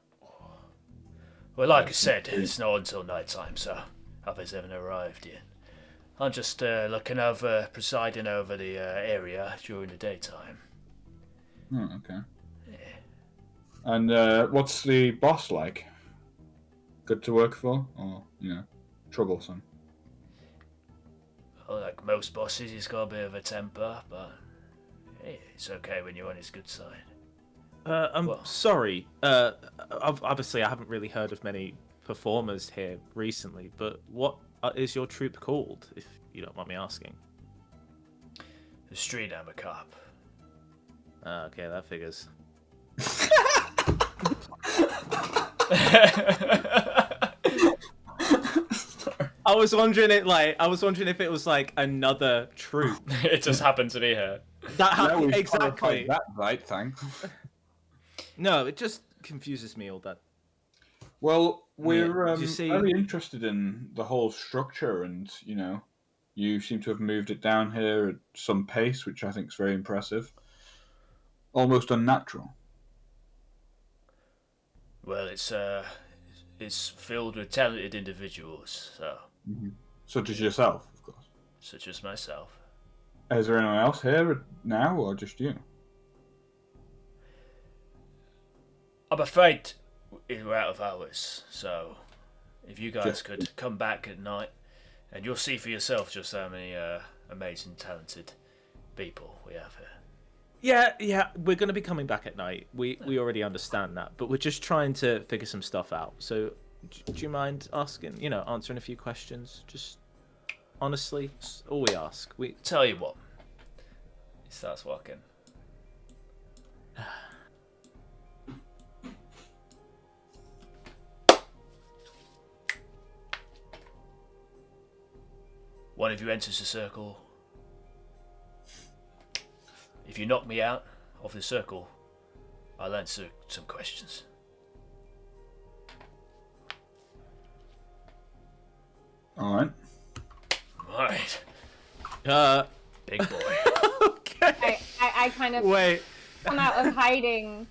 Well, like I said, it's not until night time, so others haven't arrived yet. I'm just looking over, presiding over the area during the daytime. Oh, okay. And what's the boss like? Good to work for, or troublesome? Well, like most bosses, he's got a bit of a temper, but hey, it's okay when you're on his good side. I'm Well- sorry. Obviously, I haven't really heard of many performers here recently, but what is your troupe called, if you don't mind me asking? The Street Hammer Cop. Okay, that figures. I was wondering if it was like another troupe. It just happened to be her. Yeah, we've Exactly. clarified that, right? Thanks. No, it just confuses me all that. Well, we're did you see- very interested in the whole structure, and you seem to have moved it down here at some pace, which I think is very impressive. Almost unnatural. Well, it's filled with talented individuals, so Such as yourself, of course. such as myself. Is there anyone else here now, or just you? I'm afraid we're out of hours, so if you guys Just- could come back at night, and you'll see for yourself just how many amazing, talented people we have here. Yeah, we're going to be coming back at night. We already understand that, but we're just trying to figure some stuff out. So, do you mind answering a few questions? Just honestly, it's all we ask. Tell you what, he starts walking. One of you enters the circle. If you knock me out of the circle, I'll answer some questions. All right. Right, big boy. Okay. I kind of Wait. come out of hiding,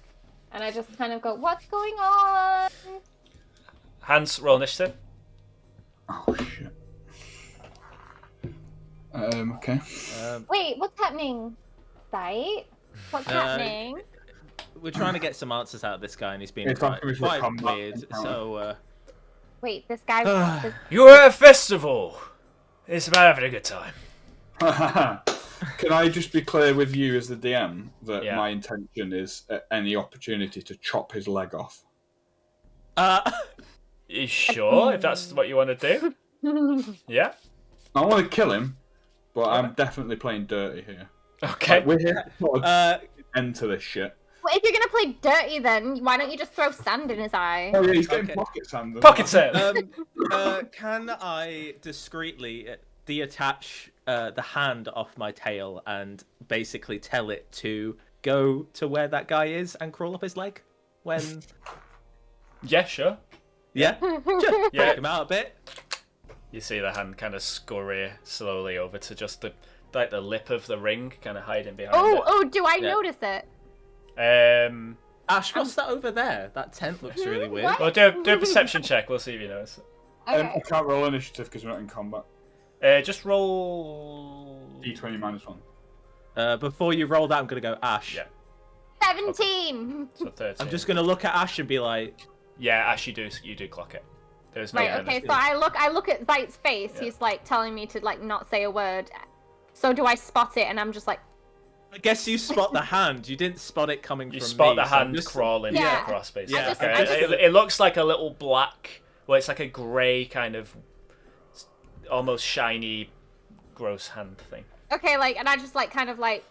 and I just kind of go, "What's going on?" Hans, roll initiative. Oh shit. Okay. Wait, what's happening? Sight? What's happening? We're trying to get some answers out of this guy, and he's being It's quite, asking me for quite combat weird. encounter. So, Wait, this guy. This... You're at a festival. It's about having a good time. Can I just be clear with you as the DM that Yeah. my intention is at any opportunity to chop his leg off? You sure if that's what you want to do? Yeah. I want to kill him, but I'm definitely playing dirty here. Okay. Like, we're here to put an end to this shit. Well, if you're gonna play dirty, then why don't you just throw sand in his eye? Oh yeah, he's getting Okay. pocket sand. Pocket sand. can I discreetly detach the hand off my tail and basically tell it to go to where that guy is and crawl up his leg? When Yeah, sure. yeah, just Yeah. freak him out a bit. You see the hand kind of scurry slowly over to just the lip of the ring, kind of hiding behind Oh, do I Yeah. notice it? it. Ash, what's that over there? That tent looks really weird. What? Well, do a perception check. We'll see if you notice it. I Okay. can't roll initiative because we're not in combat. Just roll. D20 -1. Before you roll that, I'm gonna go Ash. Yeah. 17. So 13. I'm just gonna look at Ash and be like, Yeah, Ash, you do clock it. There's no Right. kind Okay. of... So I look at Zite's face. Yeah. He's like telling me to like not say a word. So do I spot it? And I'm just like, I guess you spot the hand. You didn't spot it coming You from spot me, the so I'm hand just- crawling Yeah. across, basically. Yeah, Okay. I just- It looks like a little black... Well, it's like a grey kind of... almost shiny, gross hand thing. okay, like, and I just like kind of like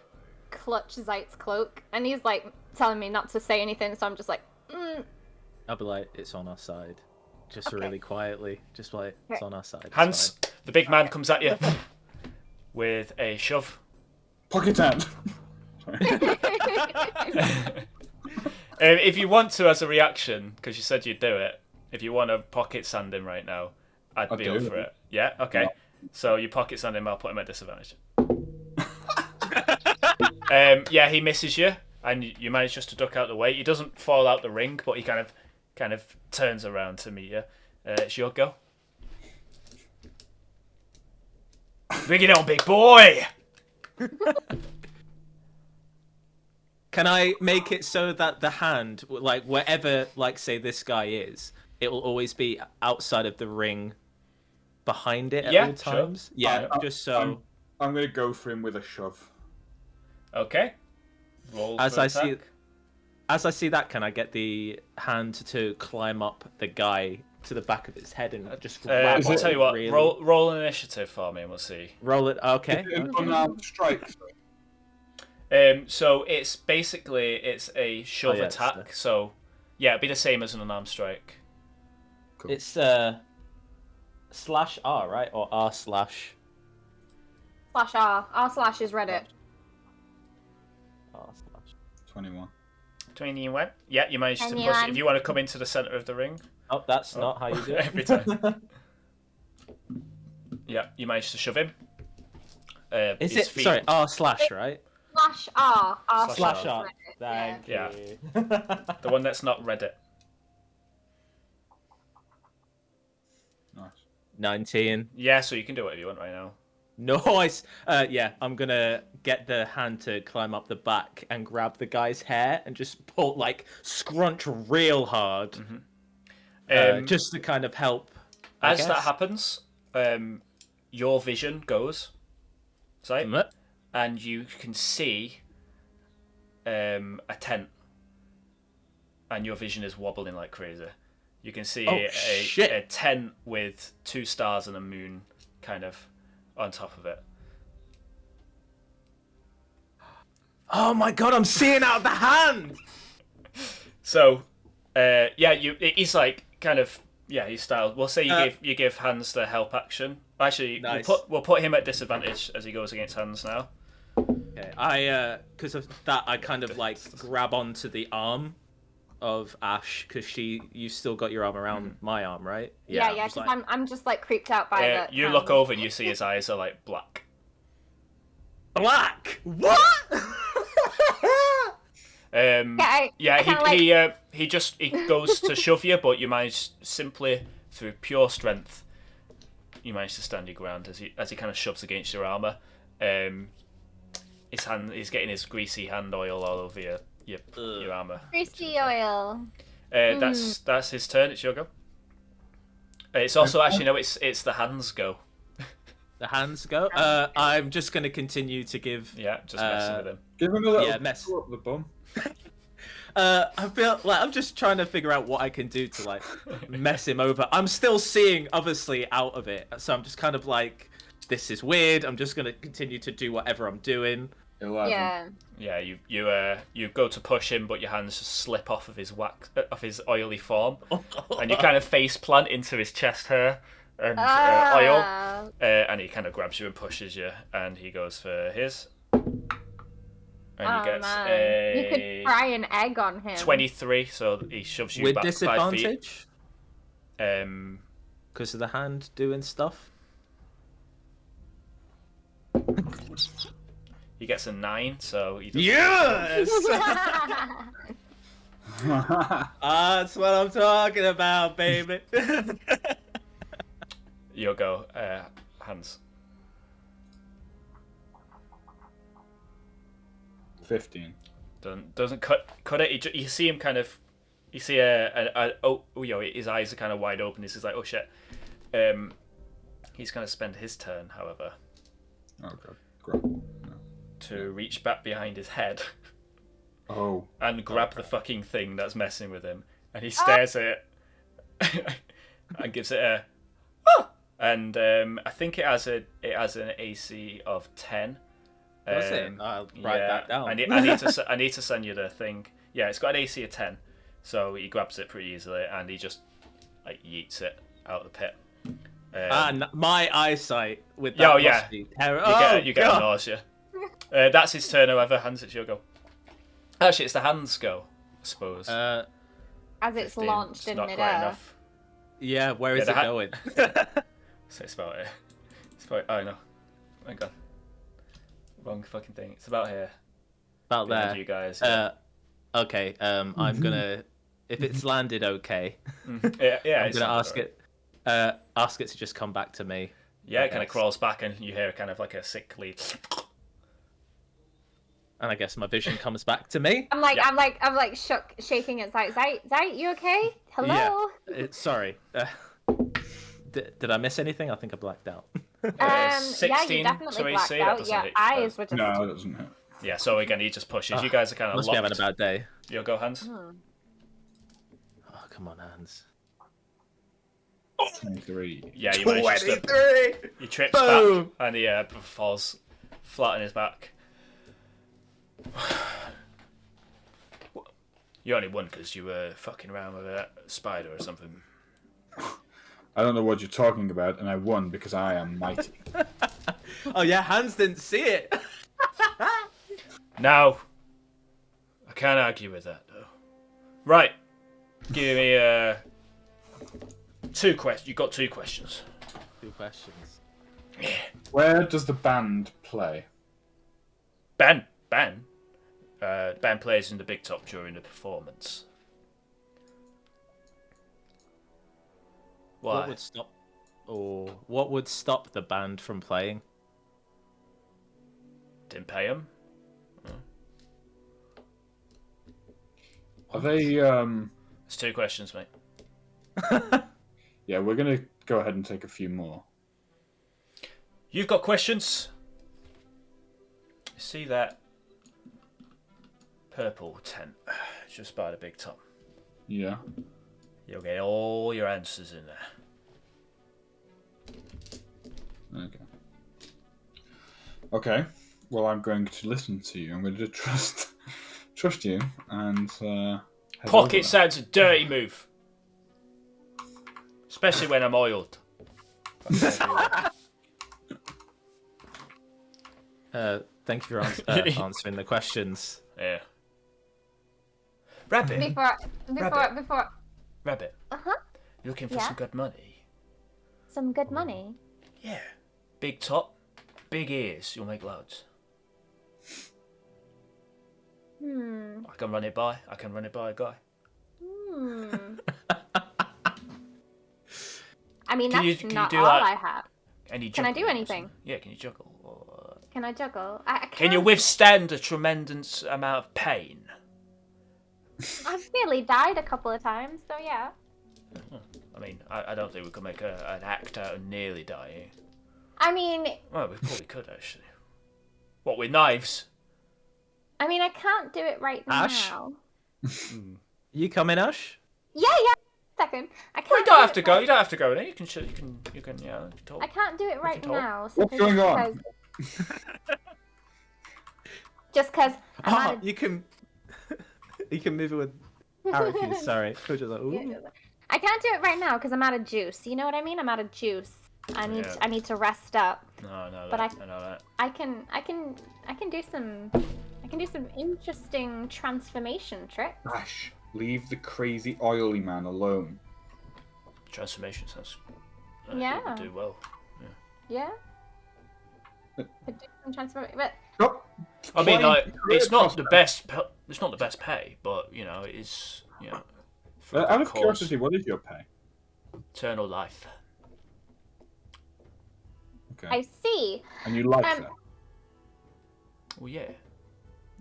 clutch Zite's cloak, and he's like telling me not to say anything. So I'm just like, I'll be like, it's on our side. Just Okay. really quietly. Just like, it's Okay. on our side. It's Hans, the big man comes at you with a shove. Pocket hand. If you want to, as a reaction, because you said you'd do it, if you want to pocket sand him right now, I'd I'll be do up it. for it. Yeah? Okay. Yeah. So you pocket sand him, I'll put him at disadvantage. Yeah, he misses you, and you manage just to duck out the way. He doesn't fall out the ring, but he kind of turns around to meet you. It's your go. Bring it on, big boy! Can I make it so that the hand, like wherever, like say this guy is, it will always be outside of the ring, behind it at Yeah, all sure. times? Yeah, I- just so. I'm gonna go for him with a shove. Okay. Roll As for I attack. As I see that, can I get the hand to climb up the guy to the back of his head and just grab is I'll it tell you what, really- roll an initiative for me and we'll see. roll it. Okay. An unarmed strike. So it's basically a shove Oh, yeah, it's attack. So yeah, it'd be the same as an unarmed strike. It's slash R, right? Or R slash /R. R/ is Reddit. R slash. 21. 21. Yeah, you managed to push. 21. If you want to come into the center of the ring, Oh, that's not how you do it. every time. Yeah, you managed to shove him. Is his it? feet- Sorry, R slash, right? /R. R/ Slash is R. Reddit. Thank Yeah. you. The one that's not Reddit. Nice. 19. Yeah, so you can do whatever you want right now. Nice. Yeah, I'm gonna get the hand to climb up the back and grab the guy's hair and just pull, like, scrunch real hard, just to kind of help. I As that guess. happens, your vision goes, right? Mm. And you can see a tent, and your vision is wobbling like crazy. You can see Oh, shit. a tent with 2 stars and a moon kind of on top of it. Oh my god, I'm seeing out the hand. So, he's like kind of, he's styled. We'll say you give Hans the help action. Actually, Nice. we'll put him at disadvantage as he goes against Hans now. Okay, I because of that, I kind of like grab onto the arm of Ash because you still got your arm around my arm, right? Yeah, I'm just because like, I'm just like creeped out by the. You look over and you see his eyes are like black. black. What? I kinda like- He goes to shove you, but you manage simply through pure strength. you manage to stand your ground as he kind of shoves against your armor. He's getting his greasy hand oil all over your armor. Greasy oil. That's his turn. It's your go. It's also actually no. It's the hands go. The hands go. I'm just gonna continue to give. Yeah, just messing with him. Give him a little mess up the bum. I feel like I'm just trying to figure out what I can do to like mess him over. I'm still seeing obviously out of it, so I'm just kind of like, this is weird. I'm just gonna continue to do whatever I'm doing. 11. Yeah. Yeah, you go to push him, but your hands just slip off of his oily form, and you kind of face plant into his chest hair and oil, and he kind of grabs you and pushes you, and he goes for his, and he gets a. You could fry an egg on him. 23, so he shoves you With back 5 disadvantage? feet. Because of the hand doing stuff. He gets a 9, so he doesn't. Yes! That's what I'm talking about, baby. You'll go, hands. 15. Doesn't cut it. You see him kind of. You see his eyes are kind of wide open. He's like, oh shit. He's going to spend his turn, however. Oh god. Grapple. No. To reach back behind his head. Oh. And grab the fucking thing that's messing with him, and he stares at it and gives it a. And I think it has an AC of 10. Does it? I'll write that down. I need to send you the thing. Yeah, it's got an AC of 10, so he grabs it pretty easily, and he just like yeets it out of the pit. And my eyesight with that must be terrible. You get a nausea. That's his turn. However, hands it's your go. Actually, it's the hands go, I suppose. As it's 15. launched in not quite midair. enough. Yeah, where is it going? So it's about here. Oh no, hang on. Wrong fucking thing. It's about here. About Behind there. You guys. Yeah. Okay. I'm gonna. If it's landed okay, yeah. I'm gonna ask it. Ask it to just come back to me. Yeah, it kind of crawls back, and you hear kind of like a sickly. And I guess my vision comes back to me. I'm like shaking its like, Zite, you okay? Hello. Yeah. Sorry. Did I miss anything? I think I blacked out. 16 yeah, you definitely blacked out. Your eyes were just. No, it doesn't hit. Yeah, so again, he just pushes. You guys are kind of must locked. be having a bad day. You'll go, hands. Oh, come on, hands. 23. Yeah, you manage to. 23. He trips back and he falls flat on his back. You only won because you were fucking around with a spider or something. I don't know what you're talking about, and I won because I am mighty. Oh yeah, hands didn't see it. Now, I can't argue with that though. Right, give me 2 questions. You got 2 questions. 2 questions. Yeah. Where does the band play? Band plays in the big top during the performance. Why? What would stop the band from playing? Didn't pay him. Are they It's 2 questions, mate. Yeah, we're gonna go ahead and take a few more. You've got questions? You see that purple tent just by the big top? Yeah. You'll get all your answers in there. Okay. Well, I'm going to listen to you. I'm going to trust you and. Pocket sounds a dirty move, especially when I'm oiled. Thank you for answering the questions. Yeah. Rabbit. Before. Rabbit. Uh-huh. You looking for Yeah. some good money? Some good money. Yeah. Big top, big ears. You'll make loads. I can run it by a guy. I mean, Can you that's not do all like- I have. Any Can I do juggling or anything? something? Yeah, can you juggle? Or... Can I juggle? I Can you can't. withstand a tremendous amount of pain? I've nearly died a couple of times, so yeah. I mean, I don't think we could make an act out of nearly dying. I mean, Well, we probably could, actually. What, with knives? I can't do it right Ash? now. You coming, Ash? Yeah. Second. I can't. Well, you don't have do to it go. right- You don't have to go there. You can yeah, talk. I can't do it right talk. now. What's simply going on? Just because I'm Oh, out of... you can. You can move it with arrow. Sorry. I was just like, ooh. I can't do it right now because I'm out of juice. You know what I mean? I'm out of juice. I need to rest up. No, But I know that. I can do some interesting transformation tricks. Ash, leave the crazy oily man alone. Transformation sounds. Yeah. It would do well. Yeah. Could do some transformation, but Oh, I mean, like, career it's not the prospect. best. It's not the best pay, but you know, it is. You know, for a Out good of cause. curiosity, what is your pay? Eternal life. Okay. I see. And you like that? Well, yeah.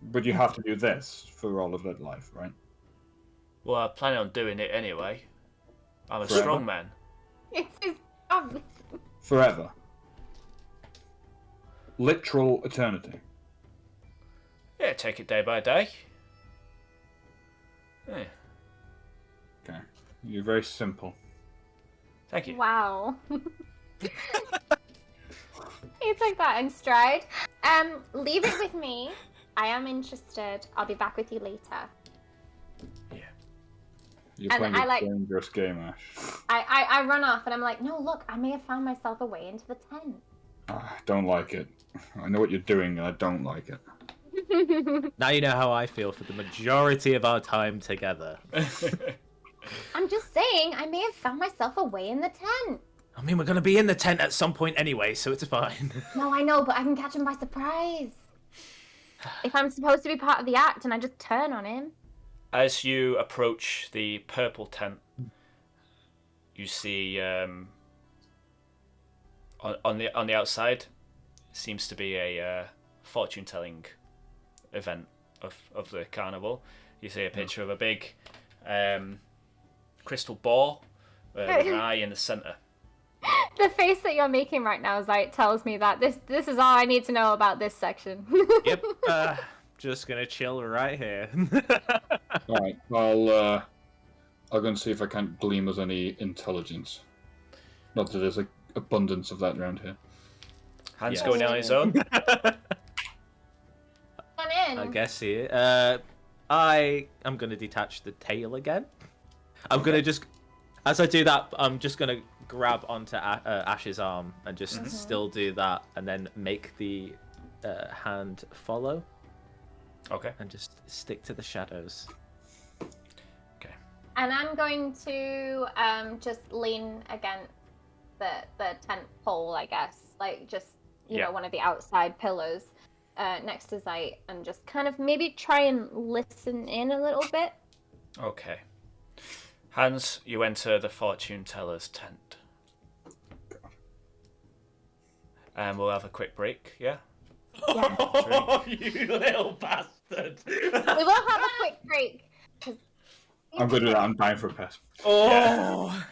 But you have to do this for all of that life, right? Well, I plan on doing it anyway. I'm a Forever? strong man. It's Forever. Literal eternity. Yeah, take it day by day. Yeah. Okay. You're very simple. Thank you. wow. You took that in stride. Leave it with me. I am interested. I'll be back with you later. You're And playing I a like- dangerous game, Ash. I run off and I'm like, no, look, I may have found myself a way into the tent. I don't like it. I know what you're doing, and I don't like it. Now you know how I feel for the majority of our time together. I'm just saying, I may have found myself a way in the tent. I mean, we're gonna be in the tent at some point anyway, so it's fine. No, I know, but I can catch him by surprise. If I'm supposed to be part of the act and I just turn on him. As you approach the purple tent, you see on the outside seems to be a fortune telling event of the carnival. You see a picture of a big crystal ball with an eye in the center. The face that you're making right now is like tells me that this is all I need to know about this section. Yep. Just gonna chill right here. Alright, I'll go and see if I can't glean us any intelligence. Not that there's an abundance of that around here. Hans Yes. going on his own. Come in. I guess here. I am gonna detach the tail again. I'm gonna just, as I do that, I'm just gonna grab onto Ash's arm and just still do that, and then make the hand follow, Okay. and just stick to the shadows. And I'm going to just lean against the tent pole, I guess, like just you Yeah. know, one of the outside pillars next to Zeit, and just kind of maybe try and listen in a little bit. Okay. Hans, you enter the fortune teller's tent. And we'll have a quick break, yeah? Oh, you little bastard! We will have a quick break. I'm good with that, I'm dying for a piss. Oh.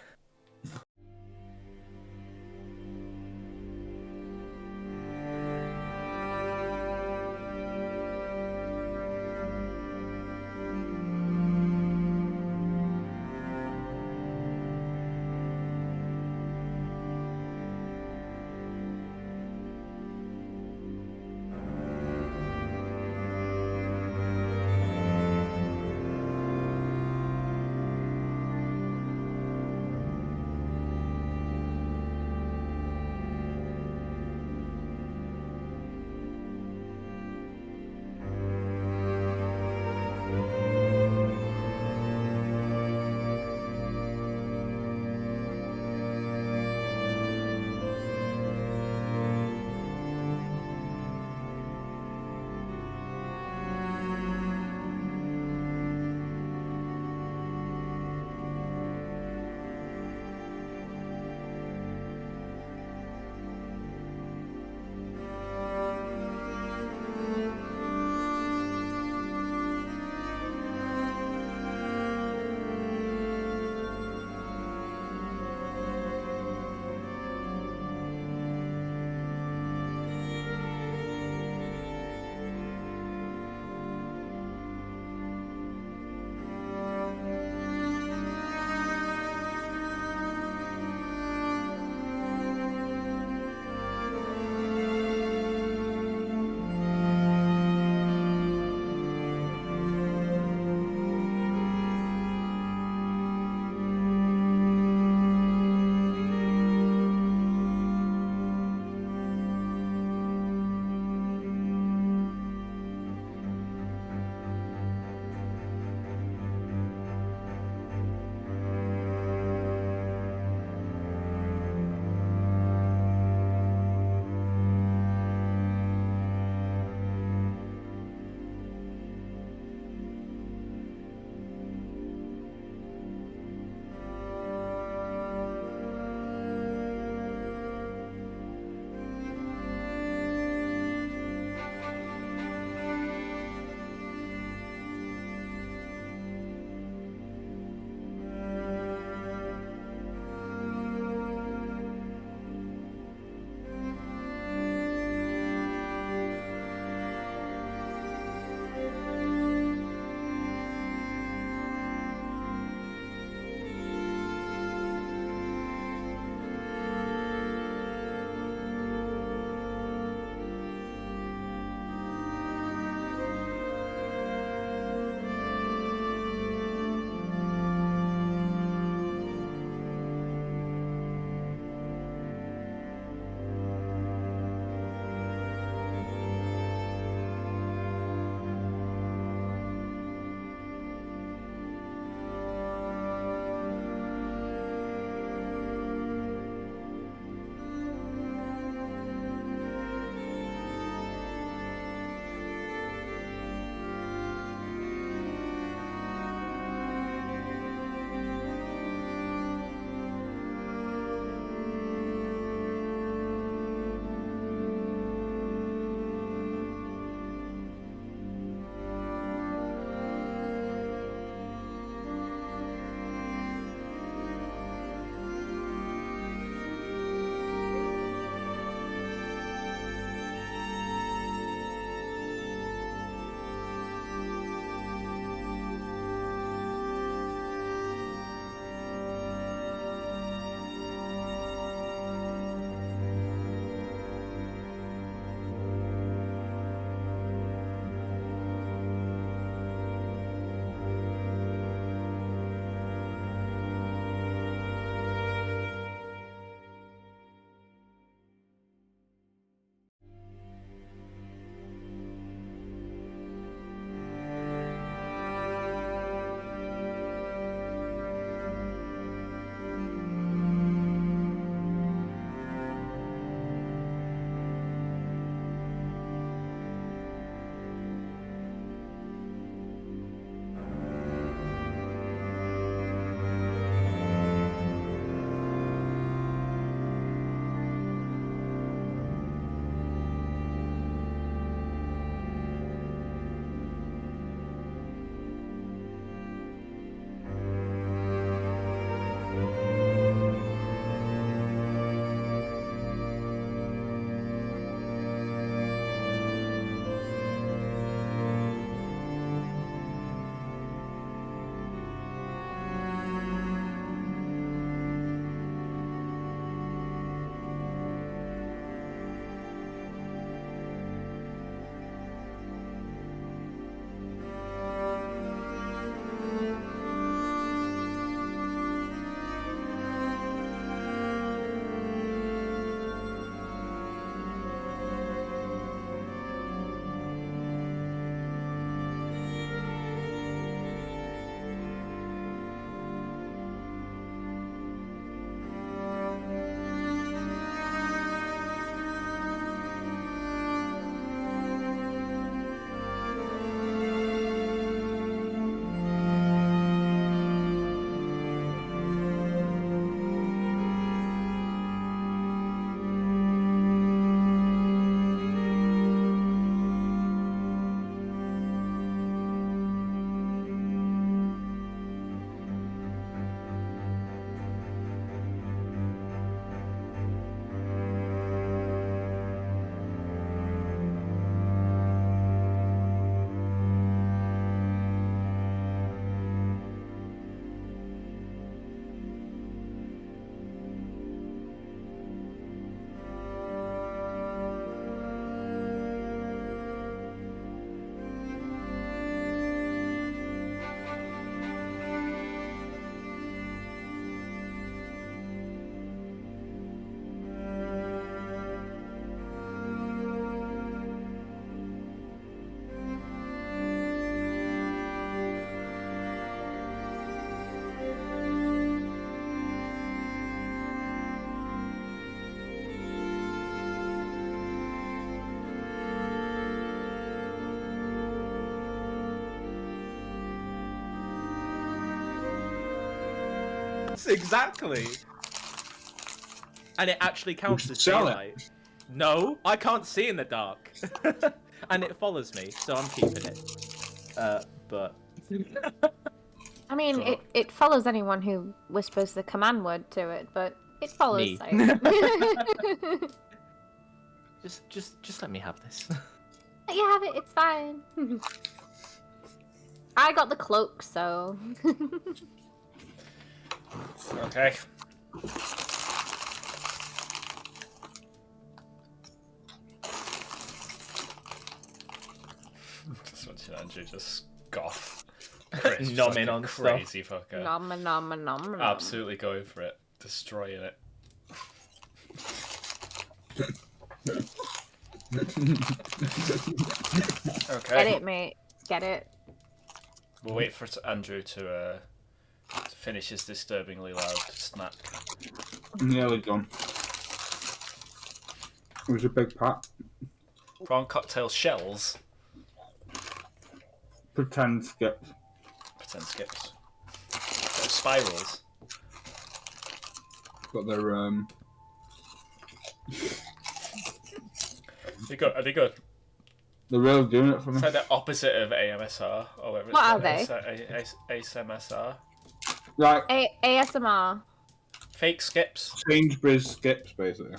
Yes, exactly. And it actually counts should as sell it. daylight. No, I can't see in the dark. And it follows me, so I'm keeping it. But I mean, So- it follows anyone who whispers the command word to it, but it follows Me. Sight. just let me have this. You have it, it's fine. I got the cloak, so. Okay. Just watching Andrew just scoff. Chris, Nomming fucking on stuff. crazy fucker. Nom nom nom nom. Absolutely going for it. Destroying it. Okay. Get it, mate. Get it. We'll wait for Andrew to finish his disturbingly loud snack. Nearly done. It was a big pack. Prawn cocktail shells. Pretend skips. Pretend skips. Spirals. But they're Are they good? they're really doing it for me. It's like the opposite of AMSR or whatever. What are they? ASMSR. Like ASMR. Fake skips. Sainsbury's skips, basically.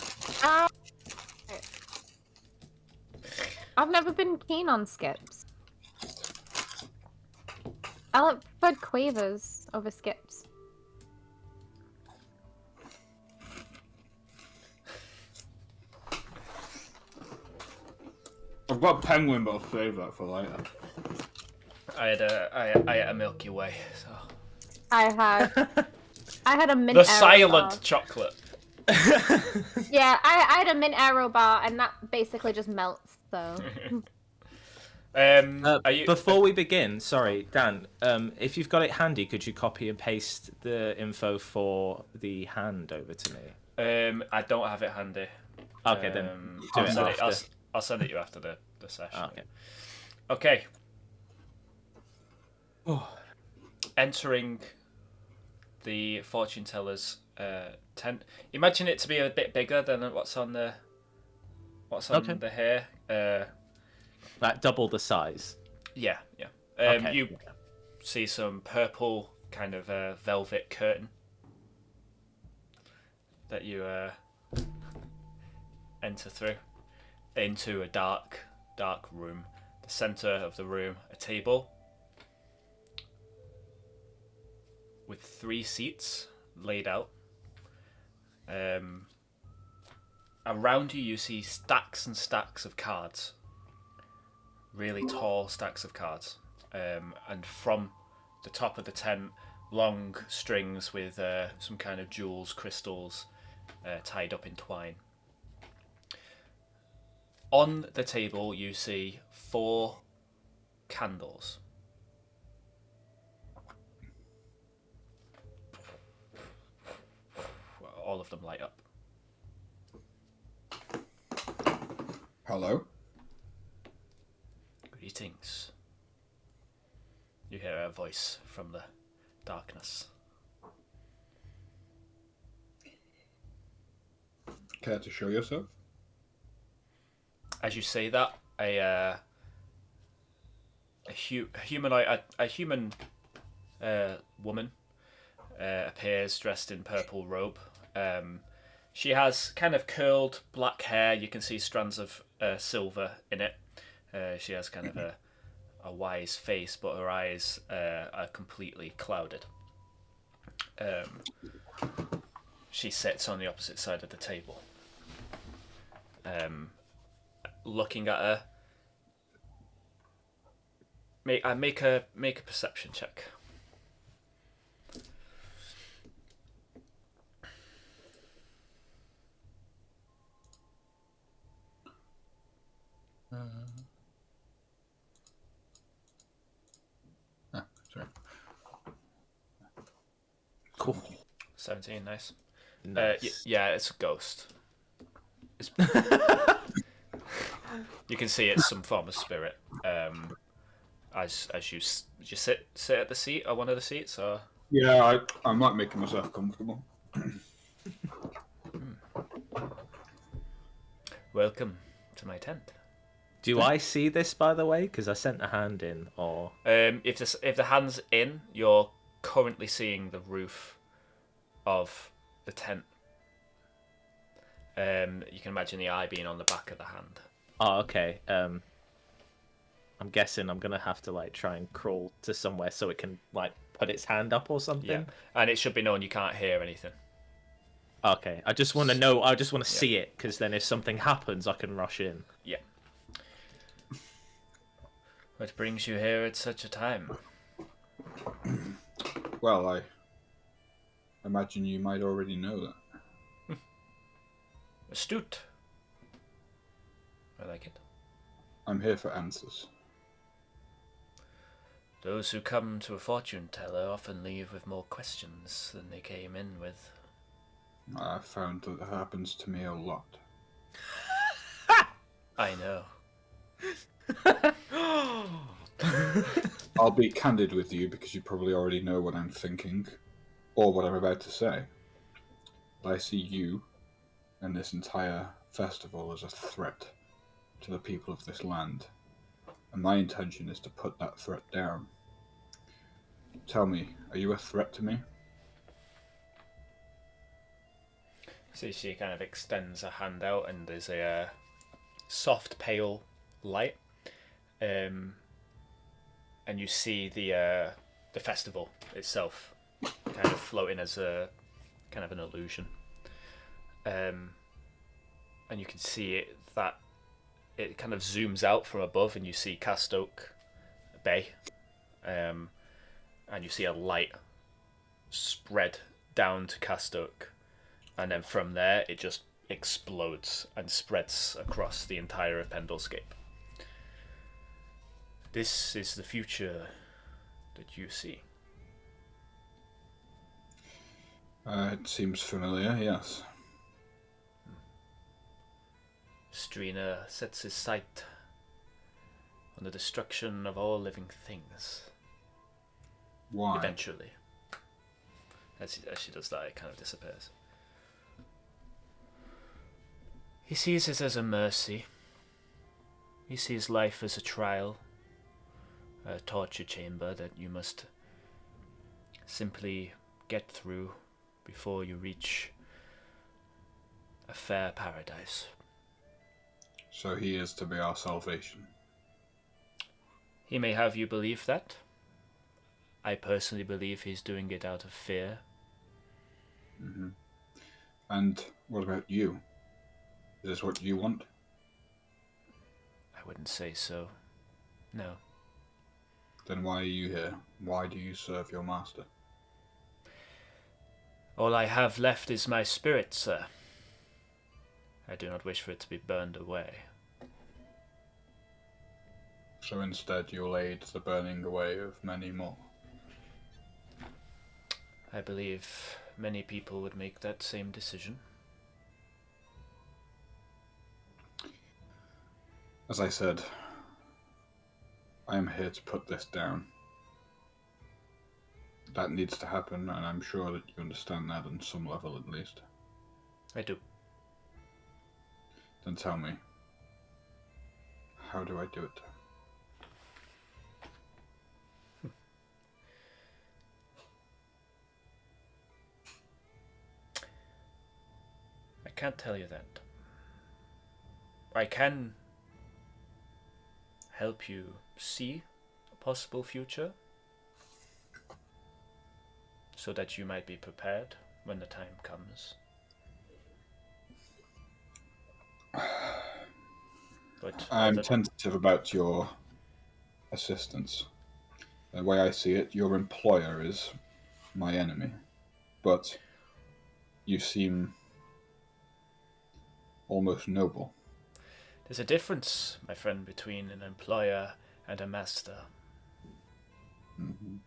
I've never been keen on skips. I preferred quavers over skips. I've got penguin, but I'll save that for later. I had a Milky Way. So. I had a mint The Aero silent bar. chocolate. Yeah, I had a mint Aero bar, and that basically just melts. So Are you, Before we begin, sorry, Dan, if you've got it handy, could you copy and paste the info for the hand over to me? I don't have it handy. Okay, then do I'll it send it. after. I'll send it you after the session. Okay. Okay. Oh. Entering the fortune teller's tent. Imagine it to be a bit bigger than what's on the the hair. Like double the size. Yeah. Okay. You see some purple kind of velvet curtain that you enter through into a dark room. The center of the room, a table with 3 seats laid out. Around you, you see stacks and stacks of cards. Really tall stacks of cards. And from the top of the tent, long strings with some kind of jewels, crystals tied up in twine. On the table, you see 4 candles. All of them light up. Hello? Greetings. You hear a voice from the darkness. Care to show yourself? As you say that, a human woman appears dressed in purple robe. She has kind of curled black hair. You can see strands of silver in it. She has kind of a wise face, but her eyes are completely clouded. She sits on the opposite side of the table. Looking at her, make a perception check. Sorry. Cool. 17, nice. Nice. Yeah, it's a ghost. It's... You can see it's some form of spirit. As you sit at the seat or one of the seats, or Yeah, I'm not making myself comfortable. Welcome to my tent. Do I see this, by the way? Because I sent a hand in, or... If the hand's in, you're currently seeing the roof of the tent. You can imagine the eye being on the back of the hand. Oh, okay. I'm guessing I'm gonna have to like try and crawl to somewhere so it can like put its hand up or something. Yeah, and it should be known you can't hear anything. Okay, I just want to know. I just want to see it, because then if something happens, I can rush in. Yeah. What brings you here at such a time? Well, I imagine you might already know that. Astute. I like it. I'm here for answers. Those who come to a fortune teller often leave with more questions than they came in with. I've found that happens to me a lot. I know. I'll be candid with you because you probably already know what I'm thinking, or what I'm about to say. But I see you and this entire festival as a threat to the people of this land, and my intention is to put that threat down. Tell me, are you a threat to me? So she kind of extends a hand out, and there's a soft, pale light, and you see the festival itself kind of floating as a kind of an illusion, and you can see that it kind of zooms out from above, and you see Castoke Bay, and you see a light spread down to Castoke. And then from there, it just explodes and spreads across the entire Pendlescape. This is the future that you see. It seems familiar, yes. Strina sets his sight on the destruction of all living things. Why? Eventually. As she does that, it kind of disappears. He sees it as a mercy. He sees life as a trial, a torture chamber that you must simply get through before you reach a fair paradise. So he is to be our salvation. He may have you believe that. I personally believe he's doing it out of fear. Mm-hmm. And what about you? Is this what you want? I wouldn't say so. No. Then why are you here? Why do you serve your master? All I have left is my spirit, sir. I do not wish for it to be burned away. So instead you'll aid the burning away of many more. I believe many people would make that same decision. As I said, I am here to put this down. That needs to happen, and I'm sure that you understand that on some level at least. I do. Then tell me, how do I do it? I can't tell you that. I can help you see a possible future so that you might be prepared when the time comes. But I'm tentative about your assistance. The way I see it, your employer is my enemy. But you seem almost noble. there's a difference, my friend, between an employer and a master. Mm-hmm.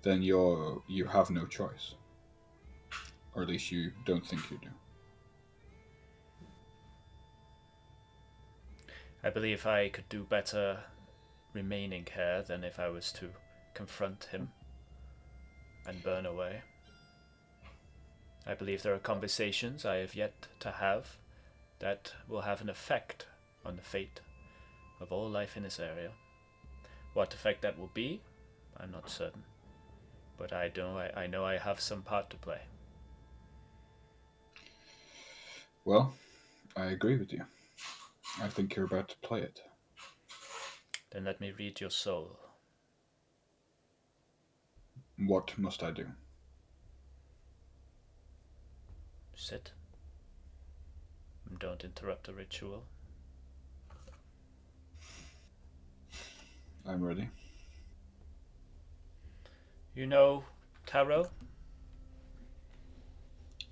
Then you have no choice. Or at least you don't think you do. I believe I could do better remaining here than if I was to confront him. and burn away. I believe there are conversations I have yet to have that will have an effect on the fate of all life in this area. What effect that will be, I'm not certain. But I know I have some part to play. Well, I agree with you. I think you're about to play it. Then let me read your soul. What must I do? Sit. And don't interrupt the ritual. I'm ready. You know tarot?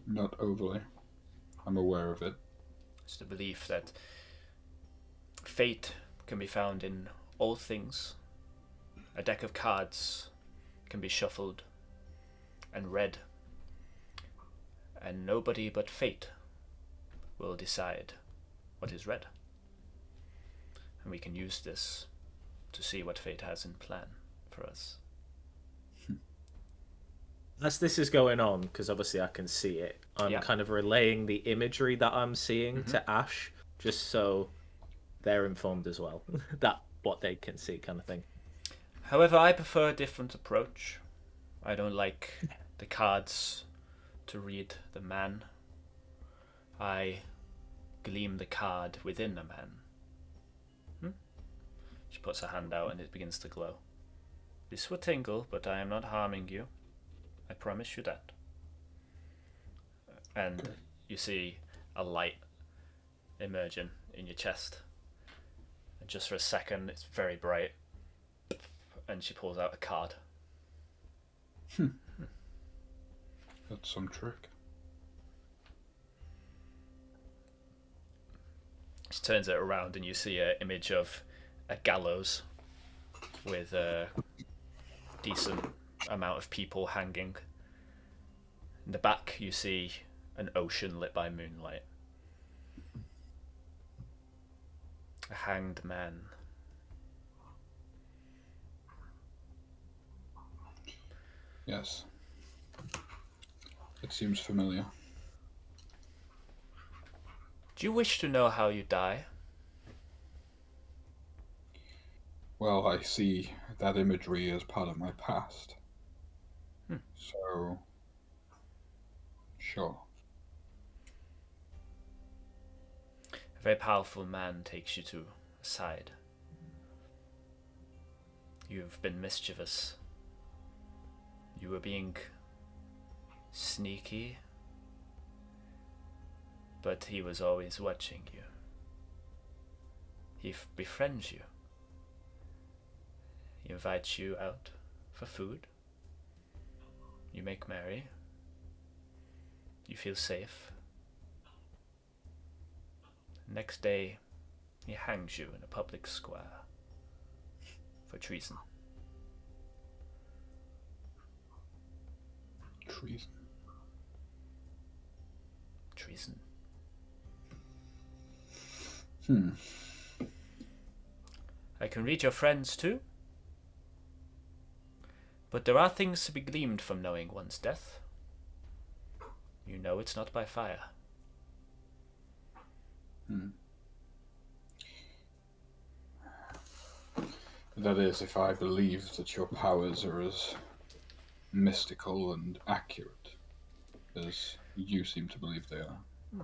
Not overly. I'm aware of it. It's the belief that fate can be found in all things. A deck of cards can be shuffled and read, and nobody but fate will decide what is read. And we can use this to see what fate has in plan for us. As this is going on, because obviously I can see it, I'm kind of relaying the imagery that I'm seeing to Ash, just so they're informed as well. That what they can see, kind of thing. However, I prefer a different approach. I don't like the cards to read the man. I gleam the card within the man. She puts her hand out and it begins to glow. This will tingle, but I am not harming you. I promise you that. And you see a light emerging in your chest. And just for a second, it's very bright. And she pulls out a card. That's some trick. She turns it around and you see an image of a gallows with a decent amount of people hanging. In the back you see an ocean lit by moonlight. A hanged man. Yes. It seems familiar. Do you wish to know how you die? Well, I see that imagery as part of my past. So, sure. A very powerful man takes you to a side. You've been mischievous. You were being sneaky, but he was always watching you. He befriends you. He invites you out for food. You make merry. You feel safe. Next day, he hangs you in a public square for treason. Treason. Treason. I can read your friends too. But there are things to be gleaned from knowing one's death. You know it's not by fire. That is, if I believe that your powers are as mystical and accurate as you seem to believe they are.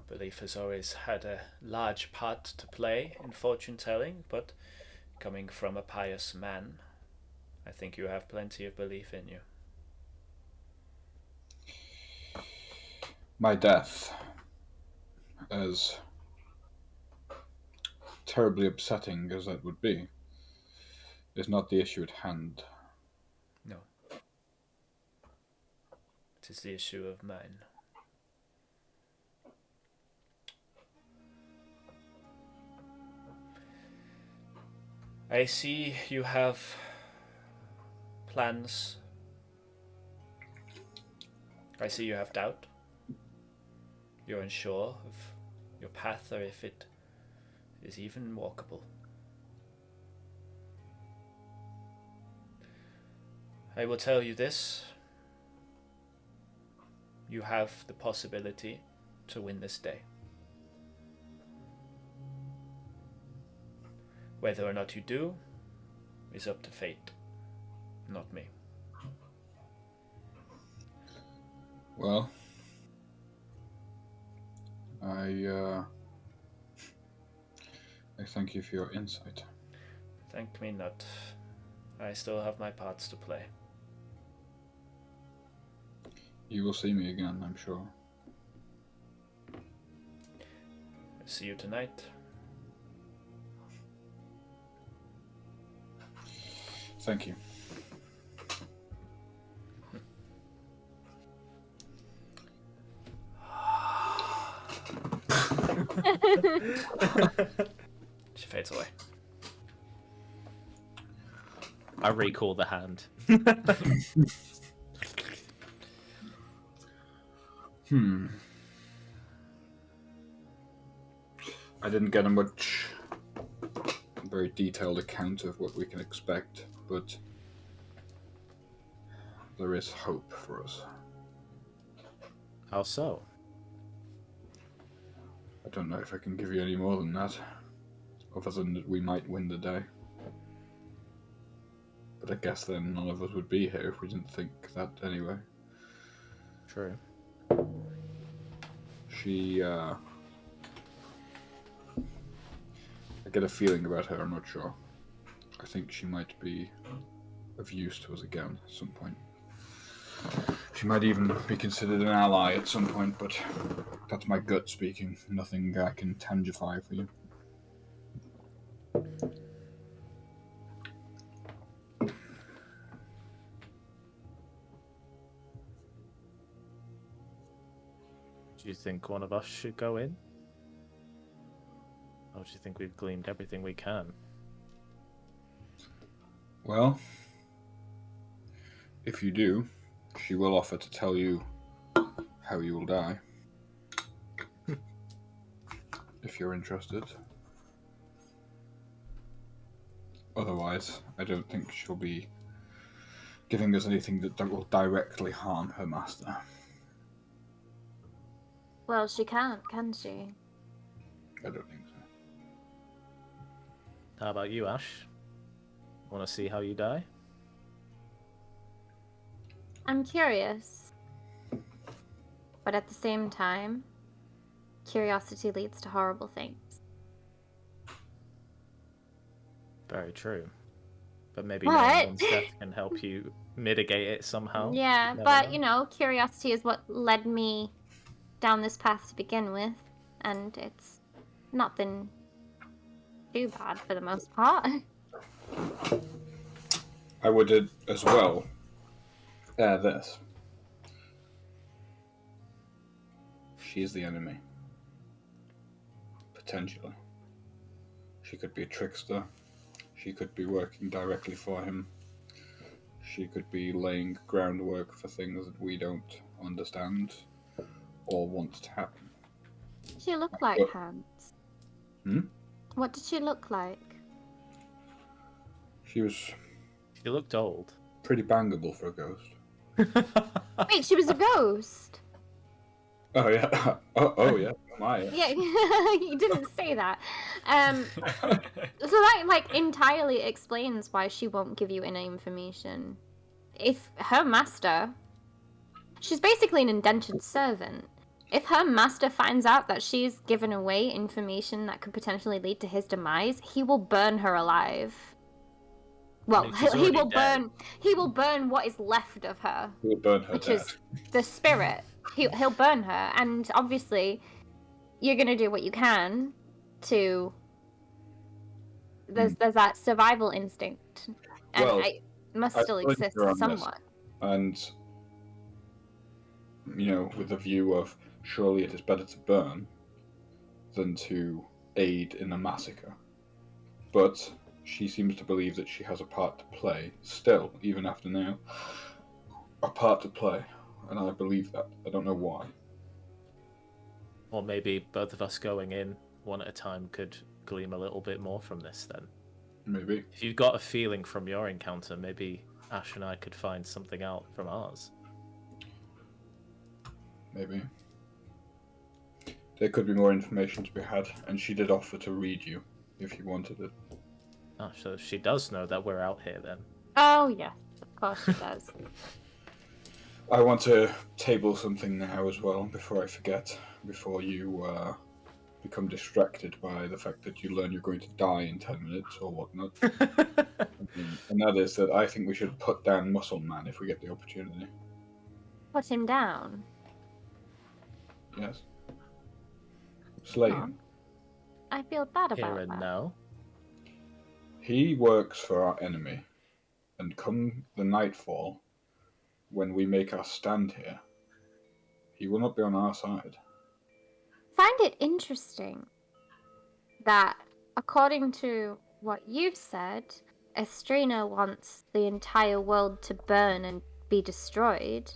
Belief has always had a large part to play in fortune telling, but coming from a pious man, I think you have plenty of belief in you. My death, as terribly upsetting as that would be, is not the issue at hand. No. It is the issue of mine. I see you have plans. I see you have doubt. You're unsure of your path or if it is even walkable. I will tell you this. you have the possibility to win this day. Whether or not you do is up to fate, not me. Well, I thank you for your insight. Thank me not. I still have my parts to play. You will see me again, I'm sure. See you tonight. Thank you. She fades away. I recall the hand. I didn't get a very detailed account of what we can expect, but there is hope for us. How so? I don't know if I can give you any more than that, other than that we might win the day. But I guess then none of us would be here if we didn't think that anyway. True. I get a feeling about her, I'm not sure. I think she might be of use to us again at some point. She might even be considered an ally at some point, but that's my gut speaking. Nothing I can tangify for you. Do you think one of us should go in? Or do you think we've gleaned everything we can? Well, if you do, she will offer to tell you how you will die. If you're interested. Otherwise, I don't think she'll be giving us anything that will directly harm her master. Well, she can't, can she? I don't think so. How about you, Ash? Want to see how you die? I'm curious. But at the same time, curiosity leads to horrible things. Very true. But maybe What? knowing one's death can help you mitigate it somehow. Yeah, Never but know. you know, curiosity is what led me down this path to begin with, and it's not been too bad for the most part. I would as well add this. She is the enemy. Potentially. She could be a trickster. She could be working directly for him. She could be laying groundwork for things that we don't understand or want to happen. What did she look like, Hans? What did she look like? She was She looked old. pretty bangable for a ghost. Wait, she was a ghost? Oh yeah. Oh yeah. My. Yeah, you didn't say that. So that entirely explains why she won't give you any information. If her master, she's basically an indentured servant. If her master finds out that she's given away information that could potentially lead to his demise, he will burn her alive. Well, she's he already will dead. burn what is left of her, He will burn her which dead. is the spirit. He'll burn her, and obviously, you're gonna do what you can to. There's that survival instinct, and Well, it must I still think exist you're on this. somewhat. And with the view of surely it is better to burn than to aid in a massacre. But she seems to believe that she has a part to play, still, even after now. A part to play, and I believe that. I don't know why. Or maybe both of us going in one at a time could glean a little bit more from this then. Maybe. If you've got a feeling from your encounter, maybe Ash and I could find something out from ours. maybe. There could be more information to be had, and she did offer to read you if you wanted it. Oh, so she does know that we're out here then. Oh, yes, of course she does. I want to table something now as well, before I forget, before you become distracted by the fact that you learn you're going to die in 10 minutes or whatnot. And that is that I think we should put down Muscle Man if we get the opportunity. Put him down. Yes. Slay Oh. him. I feel bad Here about and that. now. He works for our enemy, and come the nightfall, when we make our stand here, he will not be on our side. Find it interesting that, according to what you've said, Estrina wants the entire world to burn and be destroyed,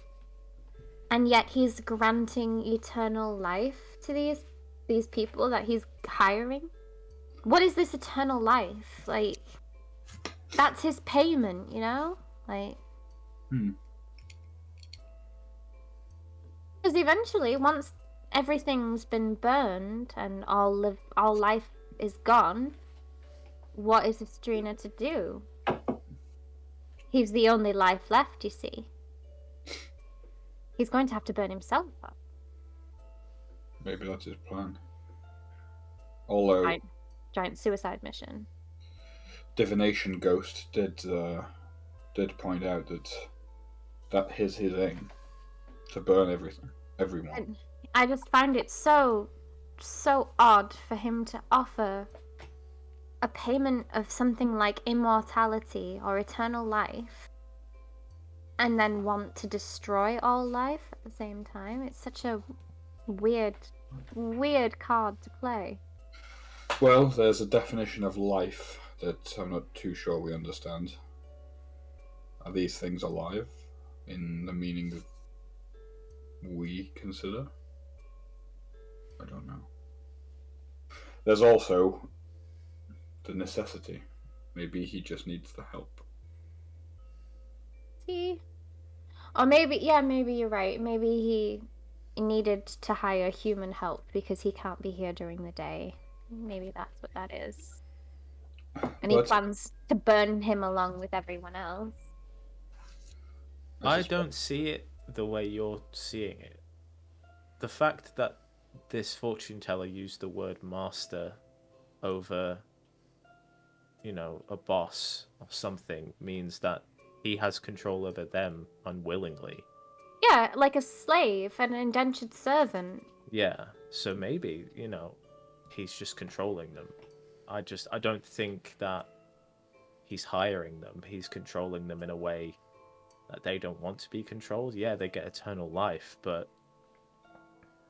and yet he's granting eternal life to these people that he's hiring. What is this eternal life? Like, that's his payment, you know? Like, because eventually, once everything's been burned and all life is gone, what is Estrina to do? He's the only life left, you see. He's going to have to burn himself up. Maybe that's his plan. Although Giant suicide mission. Divination Ghost did point out that is his aim, to burn everyone. And I just find it so odd for him to offer a payment of something like immortality or eternal life and then want to destroy all life at the same time. It's such a weird card to play. Well, there's a definition of life that I'm not too sure we understand. Are these things alive in the meaning that we consider? I don't know. There's also the necessity. Maybe he just needs the help. See? Or maybe you're right. Maybe he needed to hire human help because he can't be here during the day. Maybe that's what that is. And he plans to burn him along with everyone else. I don't see it the way you're seeing it. The fact that this fortune teller used the word master over, a boss or something means that he has control over them unwillingly. Yeah, like a slave, an indentured servant. Yeah, so maybe, he's just controlling them. I don't think that he's hiring them. He's controlling them in a way that they don't want to be controlled. Yeah, they get eternal life, but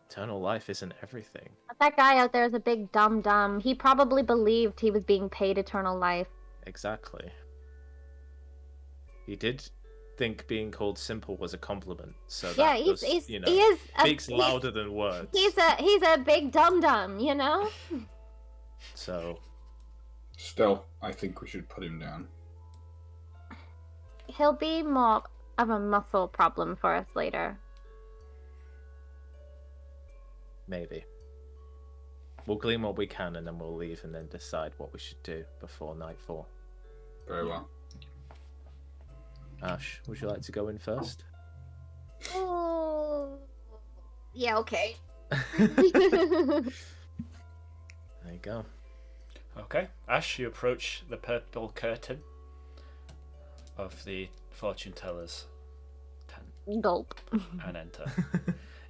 eternal life isn't everything. That guy out there is a big dum-dum. He probably believed he was being paid eternal life. Exactly. He did think being called simple was a compliment, so Yeah, that speaks louder than words. He's a big dum-dum, So Still, I think we should put him down. He'll be more of a muscle problem for us later. maybe. We'll glean what we can and then we'll leave and then decide what we should do before nightfall. Very well. Ash, would you like to go in first? Oh, yeah, okay. There you go. Okay, Ash, you approach the purple curtain of the fortune teller's tent Gulp. and enter.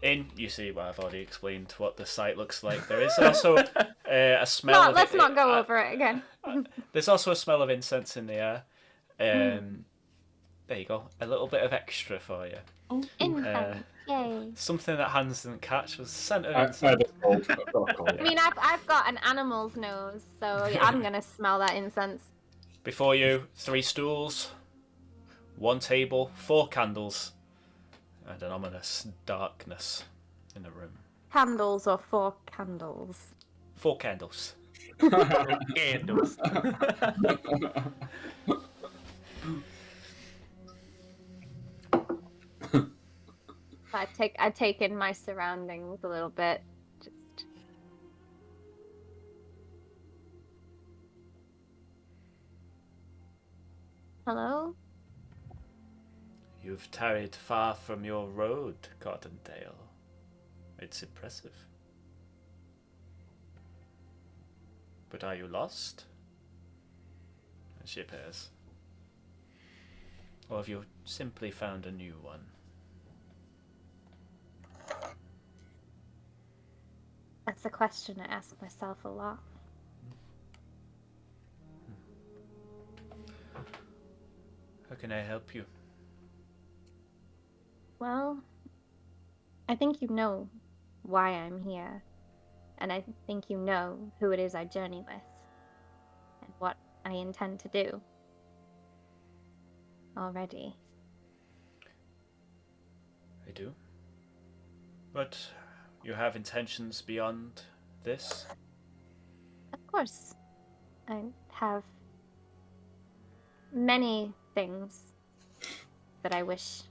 In, you see what I've already explained what the site looks like. There is also a smell. Let's not go over it again. There's also a smell of incense in the air. There you go. A little bit of extra for you. Incense. Yay. Something that Hans didn't catch was the scent of I incense. had a cold. I've got a cold. I mean, I've got an animal's nose, so I'm gonna smell that incense. Before you, 3 stools, 1 table, 4 candles, and an ominous darkness in the room. Candles or 4 candles? 4 candles. Candles. I take in my surroundings a little bit. Just hello? You've tarried far from your road, Cottontail. It's impressive. But are you lost? And she appears. Or have you simply found a new one? That's a question I ask myself a lot. How can I help you? Well, I think you know why I'm here. And I think you know who it is I journey with. And what I intend to do. Already. I do. But you have intentions beyond this? Of course. I have many things that I wish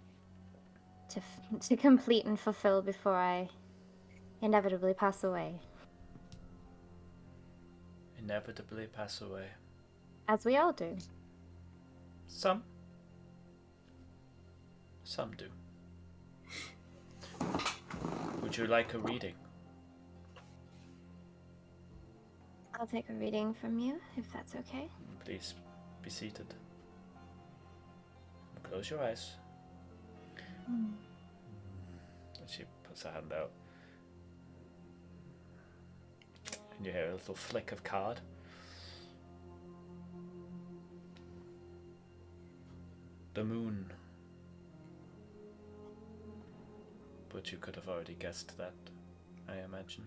to complete and fulfill before I inevitably pass away. Inevitably pass away. As we all do. Some. Some do. Would you like a reading? I'll take a reading from you, if that's okay. Please be seated. Close your eyes. And she puts her hand out. And you hear a little flick of card. The moon. But you could have already guessed that, I imagine.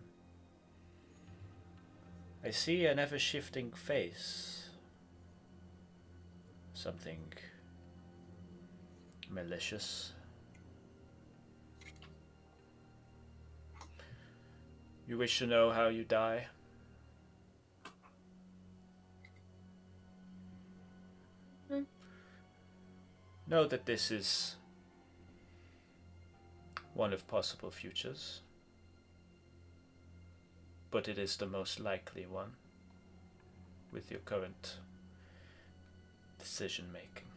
I see an ever-shifting face. Something malicious. You wish to know how you die? Know that this is one of possible futures, but it is the most likely one with your current decision making.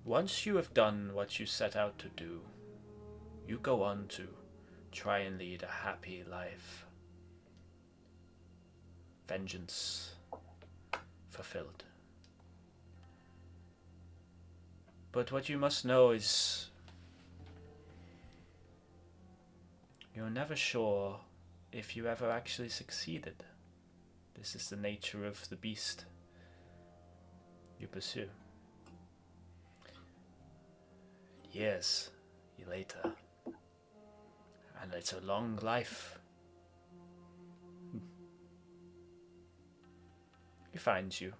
Once you have done what you set out to do, you go on to try and lead a happy life. Vengeance fulfilled. But what you must know is you're never sure if you ever actually succeeded. This is the nature of the beast you pursue. Years later, and it's a long life. He finds you.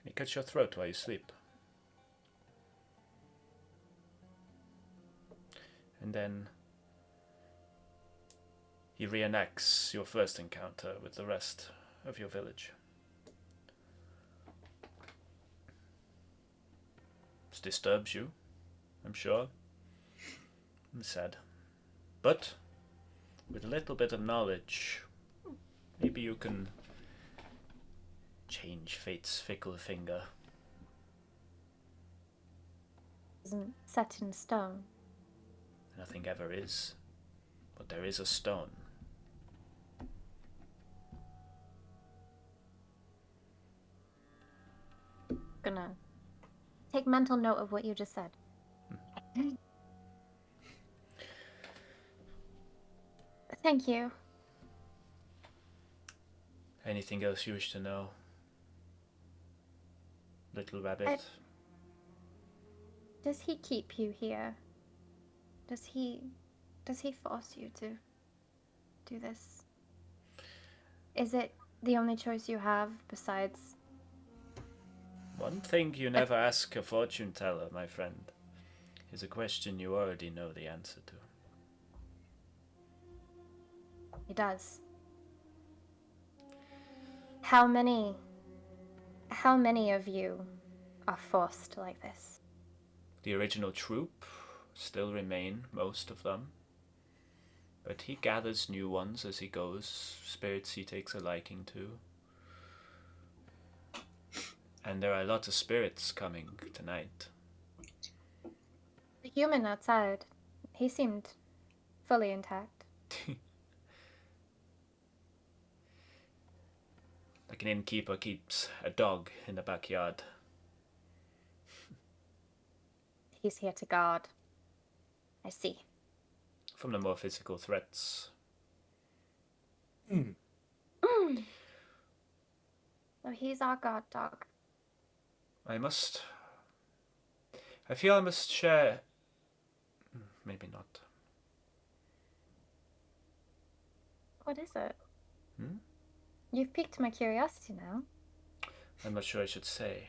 And he cuts your throat while you sleep. And then he reenacts your first encounter with the rest of your village. This disturbs you, I'm sure. I'm sad. But with a little bit of knowledge, maybe you can change fate's fickle finger. Isn't set in stone. Nothing ever is, but there is a stone. Gonna take mental note of what you just said. Thank you. Anything else you wish to know? Little rabbit. Does he keep you here? Does he force you to do this? Is it the only choice you have besides? One thing you never ask a fortune teller, my friend, is a question you already know the answer to. He does. How many how many of you are forced like this? The original troop still remain, most of them. But he gathers new ones as he goes, spirits he takes a liking to. And there are a lot of spirits coming tonight. The human outside, he seemed fully intact. Like an innkeeper keeps a dog in the backyard. He's here to guard. I see. From the more physical threats. So he's our guard dog. I feel I must share... Maybe not. What is it? Hmm? You've piqued my curiosity now. I'm not sure I should say.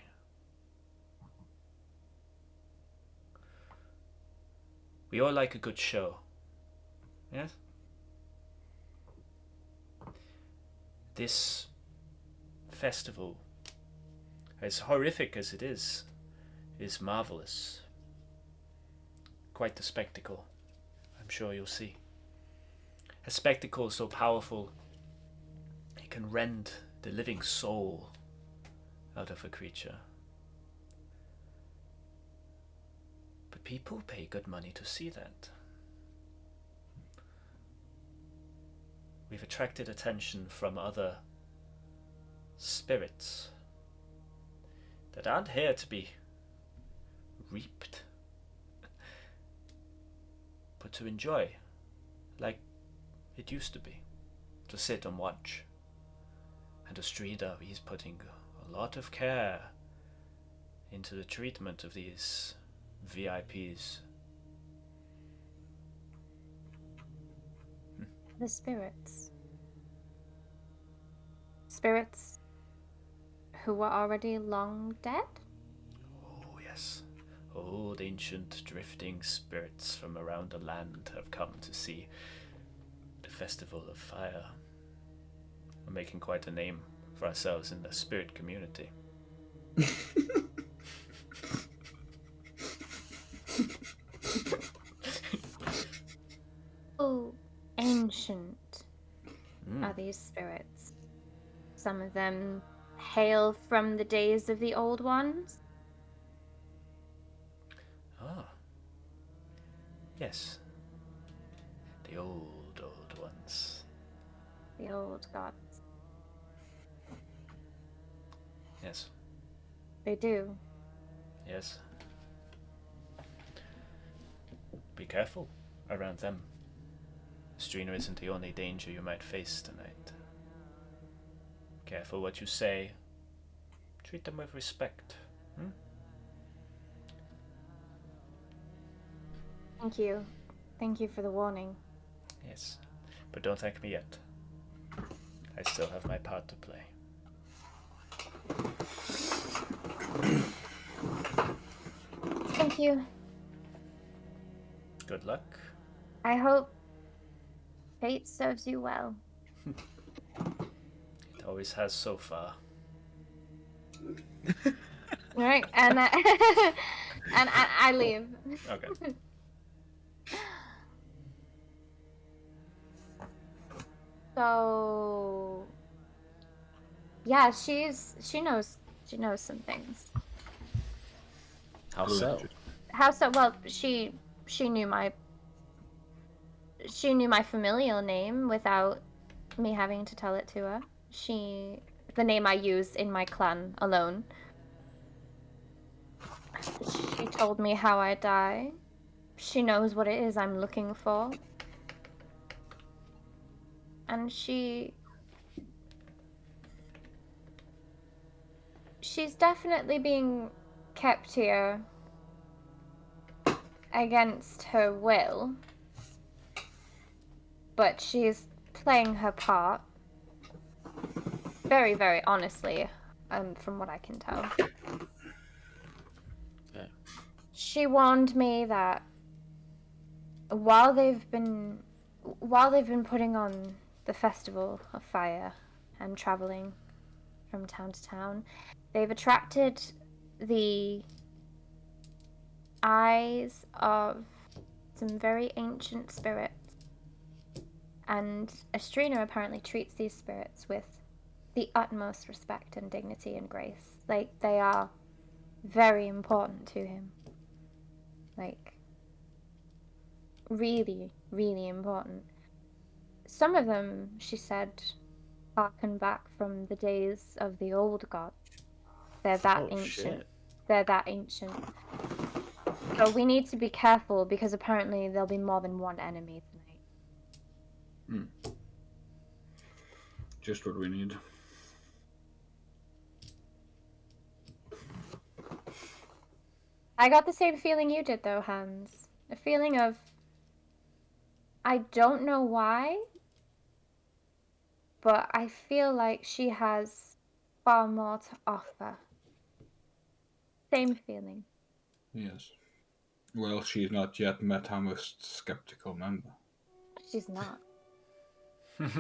We all like a good show. Yes? This festival, as horrific as it is marvelous. Quite the spectacle, I'm sure you'll see. A spectacle so powerful, it can rend the living soul out of a creature. But people pay good money to see that. We've attracted attention from other spirits that aren't here to be reaped, but to enjoy, like it used to be, to sit and watch. And Ostrida, he's putting a lot of care into the treatment of these VIPs. The spirits. Spirits who were already long dead? Oh, yes. Old, ancient, drifting spirits from around the land have come to see the Festival of Fire. We're making quite a name for ourselves in the spirit community. Oh, ancient are these spirits. Some of them hail from the days of the old ones. Ah. Yes. The old ones. The old gods. Yes. They do. Yes. Be careful around them. Strina isn't the only danger you might face tonight. Careful what you say. Treat them with respect. Thank you. Thank you for the warning. Yes. But don't thank me yet. I still have my part to play. Thank you. Good luck. I hope fate serves you well. It always has so far. Right, and and I leave. Okay. So yeah, she knows some things. How so? How so? Well, she knew my familial name without me having to tell it to her. The name I use in my clan alone. She told me how I die. She knows what it is I'm looking for. And she's definitely being kept here against her will. But she's playing her part very, very honestly, from what I can tell. Okay. She warned me that while they've been putting on the Festival of Fire and traveling from town to town. They've attracted the eyes of some very ancient spirits. And Estrina apparently treats these spirits with the utmost respect and dignity and grace. Like, they are very important to him. Like, really, really important. Some of them, she said, harken back from the days of the old gods. They're that ancient. Shit. They're that ancient. So we need to be careful because apparently there'll be more than one enemy tonight. Just what we need. I got the same feeling you did, though, Hans. A feeling of, I don't know why, but I feel like she has far more to offer. Same feeling. Yes. Well, she's not yet met our most skeptical member. She's not.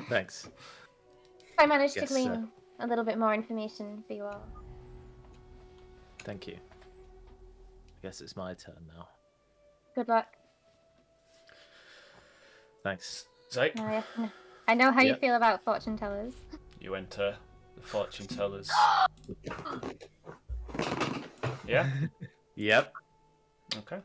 Thanks. I managed to Yes, glean a little bit more information for you all. Thank you. I guess it's my turn now. Good luck. Thanks. Zyke, I know how you Yep. feel about fortune tellers. you enter the fortune teller's. Yeah? Yep. Okay.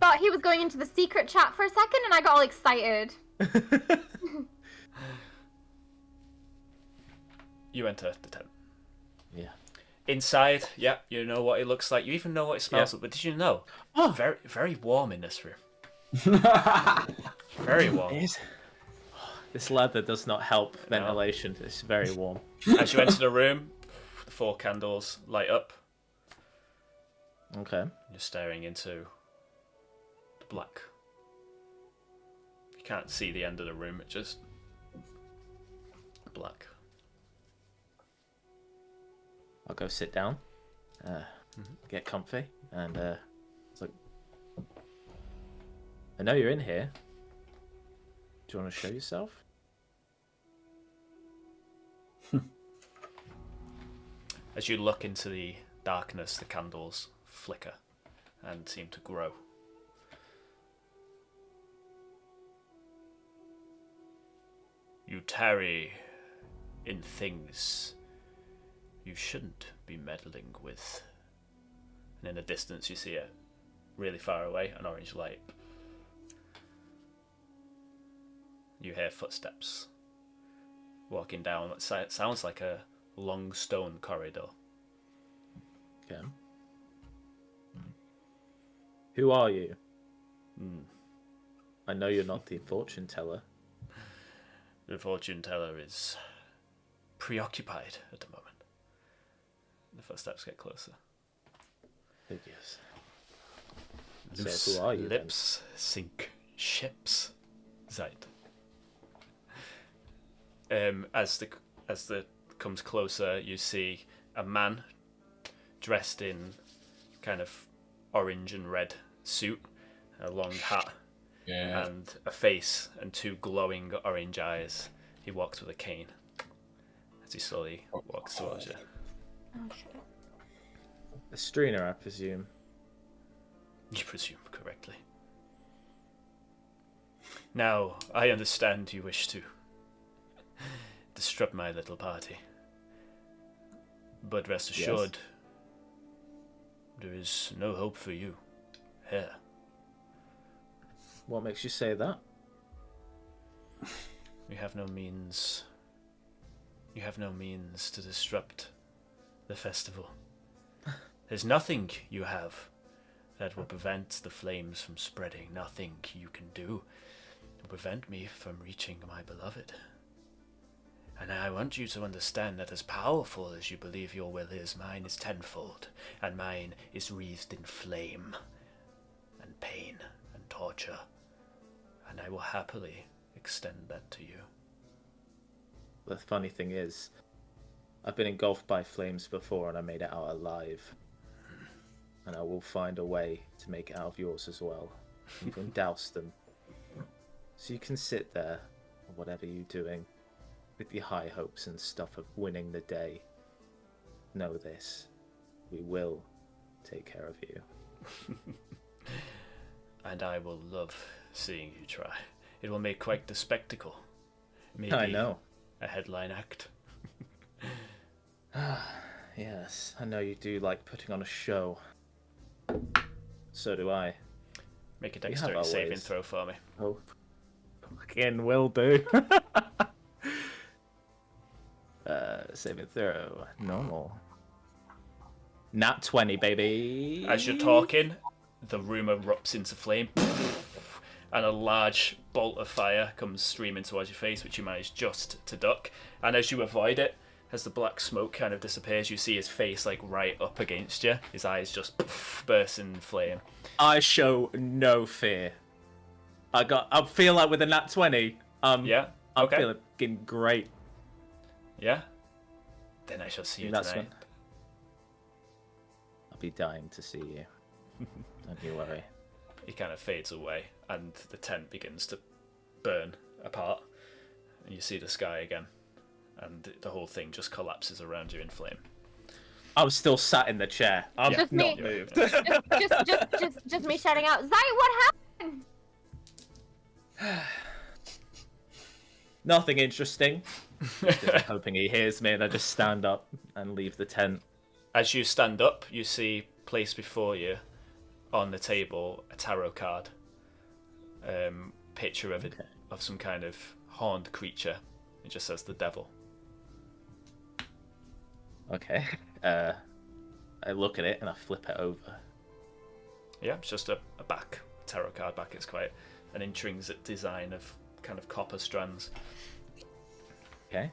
Thought he was going into the secret chat for a second and I got all excited. You enter the tent. Yeah. Inside, yeah, you know what it looks like. You even know what it smells like. But did you know? Oh. Very, very warm in this room. Very warm. This leather does not help ventilation. It's very warm. As you enter the room, the 4 candles light up. Okay. You're staring into the black. You can't see the end of the room. It's just black. I'll go sit down, get comfy, and it's like, I know you're in here. Do you want to show yourself? As you look into the darkness, the candles flicker and seem to grow. You tarry in things you shouldn't be meddling with. And in the distance you see it, really far away, an orange light. You hear footsteps walking down what sounds like a long stone corridor. Okay. Who are you? I know you're not the fortune teller. The fortune teller is preoccupied at the moment. The footsteps get closer. Figures. Loose So who are you lips sink ships. Zeit. As the comes closer, you see a man dressed in kind of orange and red suit, a long hat, and a face and 2 glowing orange eyes. He walks with a cane as he slowly walks towards you. Oh, shit. Estrina, I presume. You presume correctly. Now, I understand you wish to disrupt my little party. But rest assured, there is no hope for you here. What makes you say that? You have no means. You have no means to disrupt the festival. There's nothing you have that will prevent the flames from spreading. Nothing you can do to prevent me from reaching my beloved. And I want you to understand that as powerful as you believe your will is, mine is tenfold, and mine is wreathed in flame, and pain, and torture, and I will happily extend that to you. The funny thing is, I've been engulfed by flames before and I made it out alive. And I will find a way to make it out of yours as well. You can douse them. So you can sit there, or whatever you're doing, with your high hopes and stuff of winning the day, know this: we will take care of you. And I will love seeing you try. It will make quite the spectacle. Maybe I know. a headline act. Yes, I know you do like putting on a show. So do I. Make a We have dexterity our saving ways. throw for me. Oh, fucking will do. Saving throw. Normal. Nat 20, baby. As you're talking, the room erupts into flame, and a large bolt of fire comes streaming towards your face, which you manage just to duck. And as you avoid it, as the black smoke kind of disappears, you see his face like right up against you. His eyes just burst in flame. I show no fear. I feel like with a nat 20, Yeah? I'm Okay. feeling great. Yeah? Then I shall see you That's tonight. I'll be dying to see you. Don't you worry. He kind of fades away, and the tent begins to burn apart. And you see the sky again, and the whole thing just collapses around you in flame. I'm still sat in the chair. I'm Yeah. Just me. not moved. Just me shouting out, Zai, what happened? Nothing interesting. I'm hoping he hears me, and I just stand up and leave the tent. As you stand up, you see placed before you on the table a tarot card. Picture of it, of some kind of horned creature. It just says the devil. Okay. I look at it and I flip it over. Yeah, it's just a tarot card back. It's quite an intrinsic design of kind of copper strands. Okay.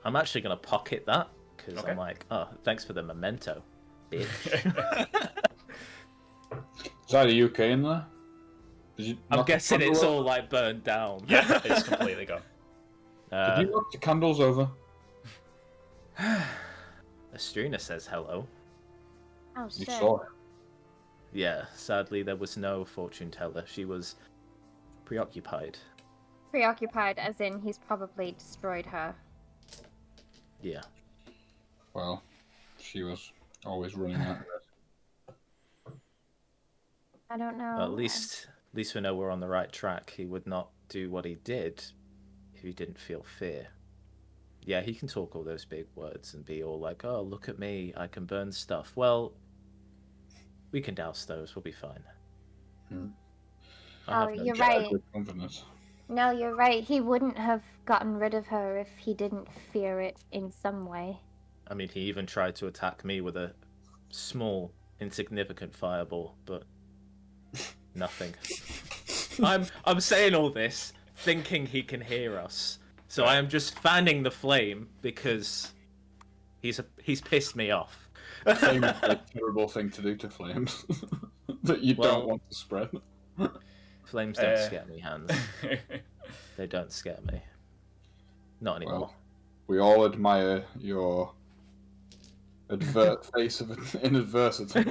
I'm actually going to pocket that because Okay. I'm like, oh, thanks for the memento, bitch. Is that a UK in there? Did you I'm knock the guessing candle it's over? all like burned down. Yeah, it's completely gone. Did you knock the candles over? Estrina says hello. Oh, You shit. saw it. Yeah, sadly there was no fortune teller. She was preoccupied. Preoccupied, as in he's probably destroyed her. Yeah. Well, she was always running that risk. I don't know. Well, at least we know we're on the right track. He would not do what he did if he didn't feel fear. Yeah, he can talk all those big words and be all like, oh, look at me, I can burn stuff. Well, we can douse those, we'll be fine. I Oh, have no you're doubt. right. Good confidence. No, you're right. He wouldn't have gotten rid of her if he didn't fear it in some way. I mean, he even tried to attack me with a small, insignificant fireball, but nothing. I'm saying all this, thinking he can hear us. So I am just fanning the flame because he's pissed me off. Flame is a terrible thing to do to flames that you Well- don't want to spread. Flames don't scare me, Hans. They don't scare me. Not anymore. Well, we all admire your face of in adversity.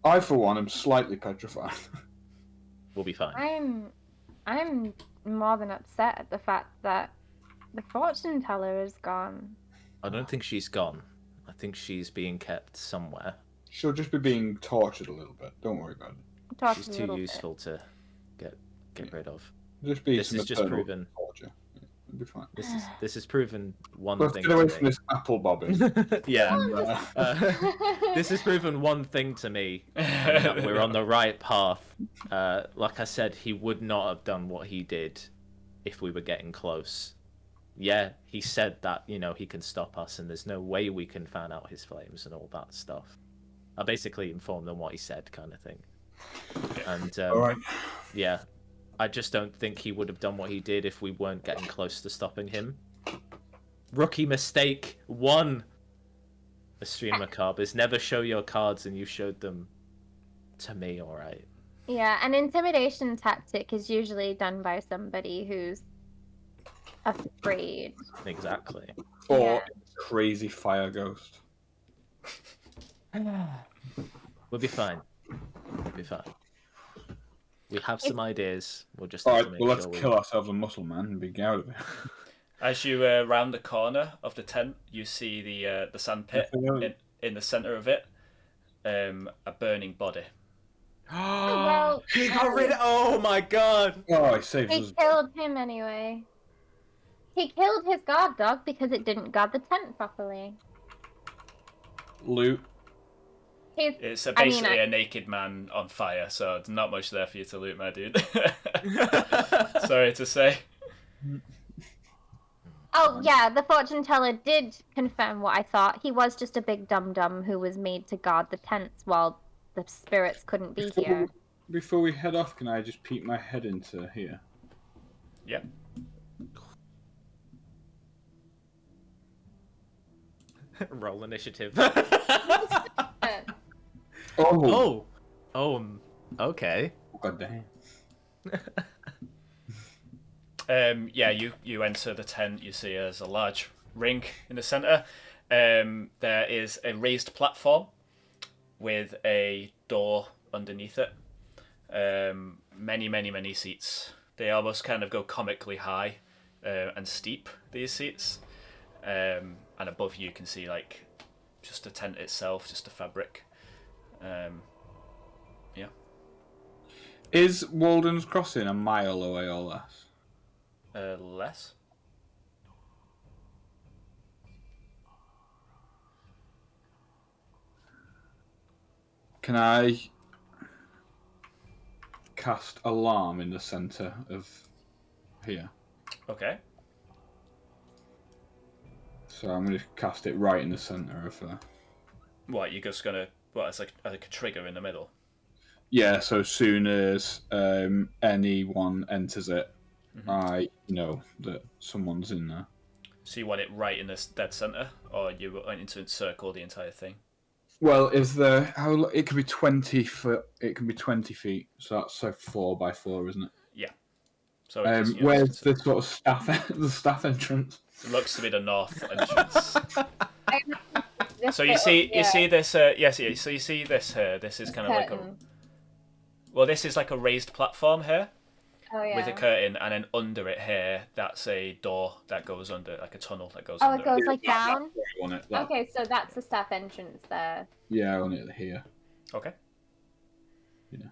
I, for one, am slightly petrified. We'll be fine. I'm more than upset at the fact that the fortune teller is gone. I don't think she's gone. I think she's being kept somewhere. She'll just be being tortured a little bit. Don't worry about it. Talk She's a too little useful to get rid of. Just be This some is just eternal proven. torture. Yeah, it'll be fine. This is proven one Let's thing get away to from me. this apple bobbing. Yeah. bit. This has proven one thing to me, and that we're on the right path. Like I said, he would not have done what he did if we were getting close. Yeah, he said that, he can stop us, and there's no way we can fan out his flames and all that stuff. I basically informed them what he said, kind of thing. And, All right. yeah, I just don't think he would have done what he did if we weren't getting close to stopping him. Rookie mistake 1. Estrina Macabre is never show your cards, and you showed them to me, alright? Yeah, an intimidation tactic is usually done by somebody who's afraid. Exactly. Or Yeah. crazy fire ghost. We'll be fine. We'll be fine. We have some ideas. We'll just All need right, to make well, let's sure kill ourselves a muscle man and be out of it. As you round the corner of the tent, you see the sand pit. In the center of it, a burning body. Oh, well, He got rid of. Oh my god! Oh, he saves he us. killed him anyway. He killed his guard dog because it didn't guard the tent properly. Loot. It's basically a naked man on fire, so there's not much there for you to loot, my dude. Sorry to say. Oh, yeah, the fortune teller did confirm what I thought. He was just a big dum-dum who was made to guard the tents while the spirits couldn't be here. Before we head off, can I just peek my head into here? Yep. Roll initiative. Oh. Okay. God damn. Yeah, you enter the tent. You see there's a large ring in the center. There is a raised platform with a door underneath it. Many seats. They almost kind of go comically high and steep, these seats. And above you can see like just the tent itself, just the fabric. Yeah. Is Wulden's Crossing a mile away or less? Less. Can I cast alarm in the center of here? Okay. So I'm going to cast it right in the center of What, you're just gonna... What, it's like a trigger in the middle? Yeah, so as soon as anyone enters it, I know that someone's in there. So you want it right in this dead center? Or you want to encircle the entire thing? Well, it could be 20 foot. It can be 20 feet. So that's 4 by 4, isn't it? Yeah. So where's the sort of staff entrance? It looks to be the north entrance. So you see this. Yes. So you see this here. This is kind of like a. Well, this is like a raised platform here. Oh, yeah. With a curtain, and then under it here, that's a door that goes under, like a tunnel that goes Oh, under. it goes like down? That. Okay, so that's the staff entrance there. Yeah, I want it here. Okay. Yeah.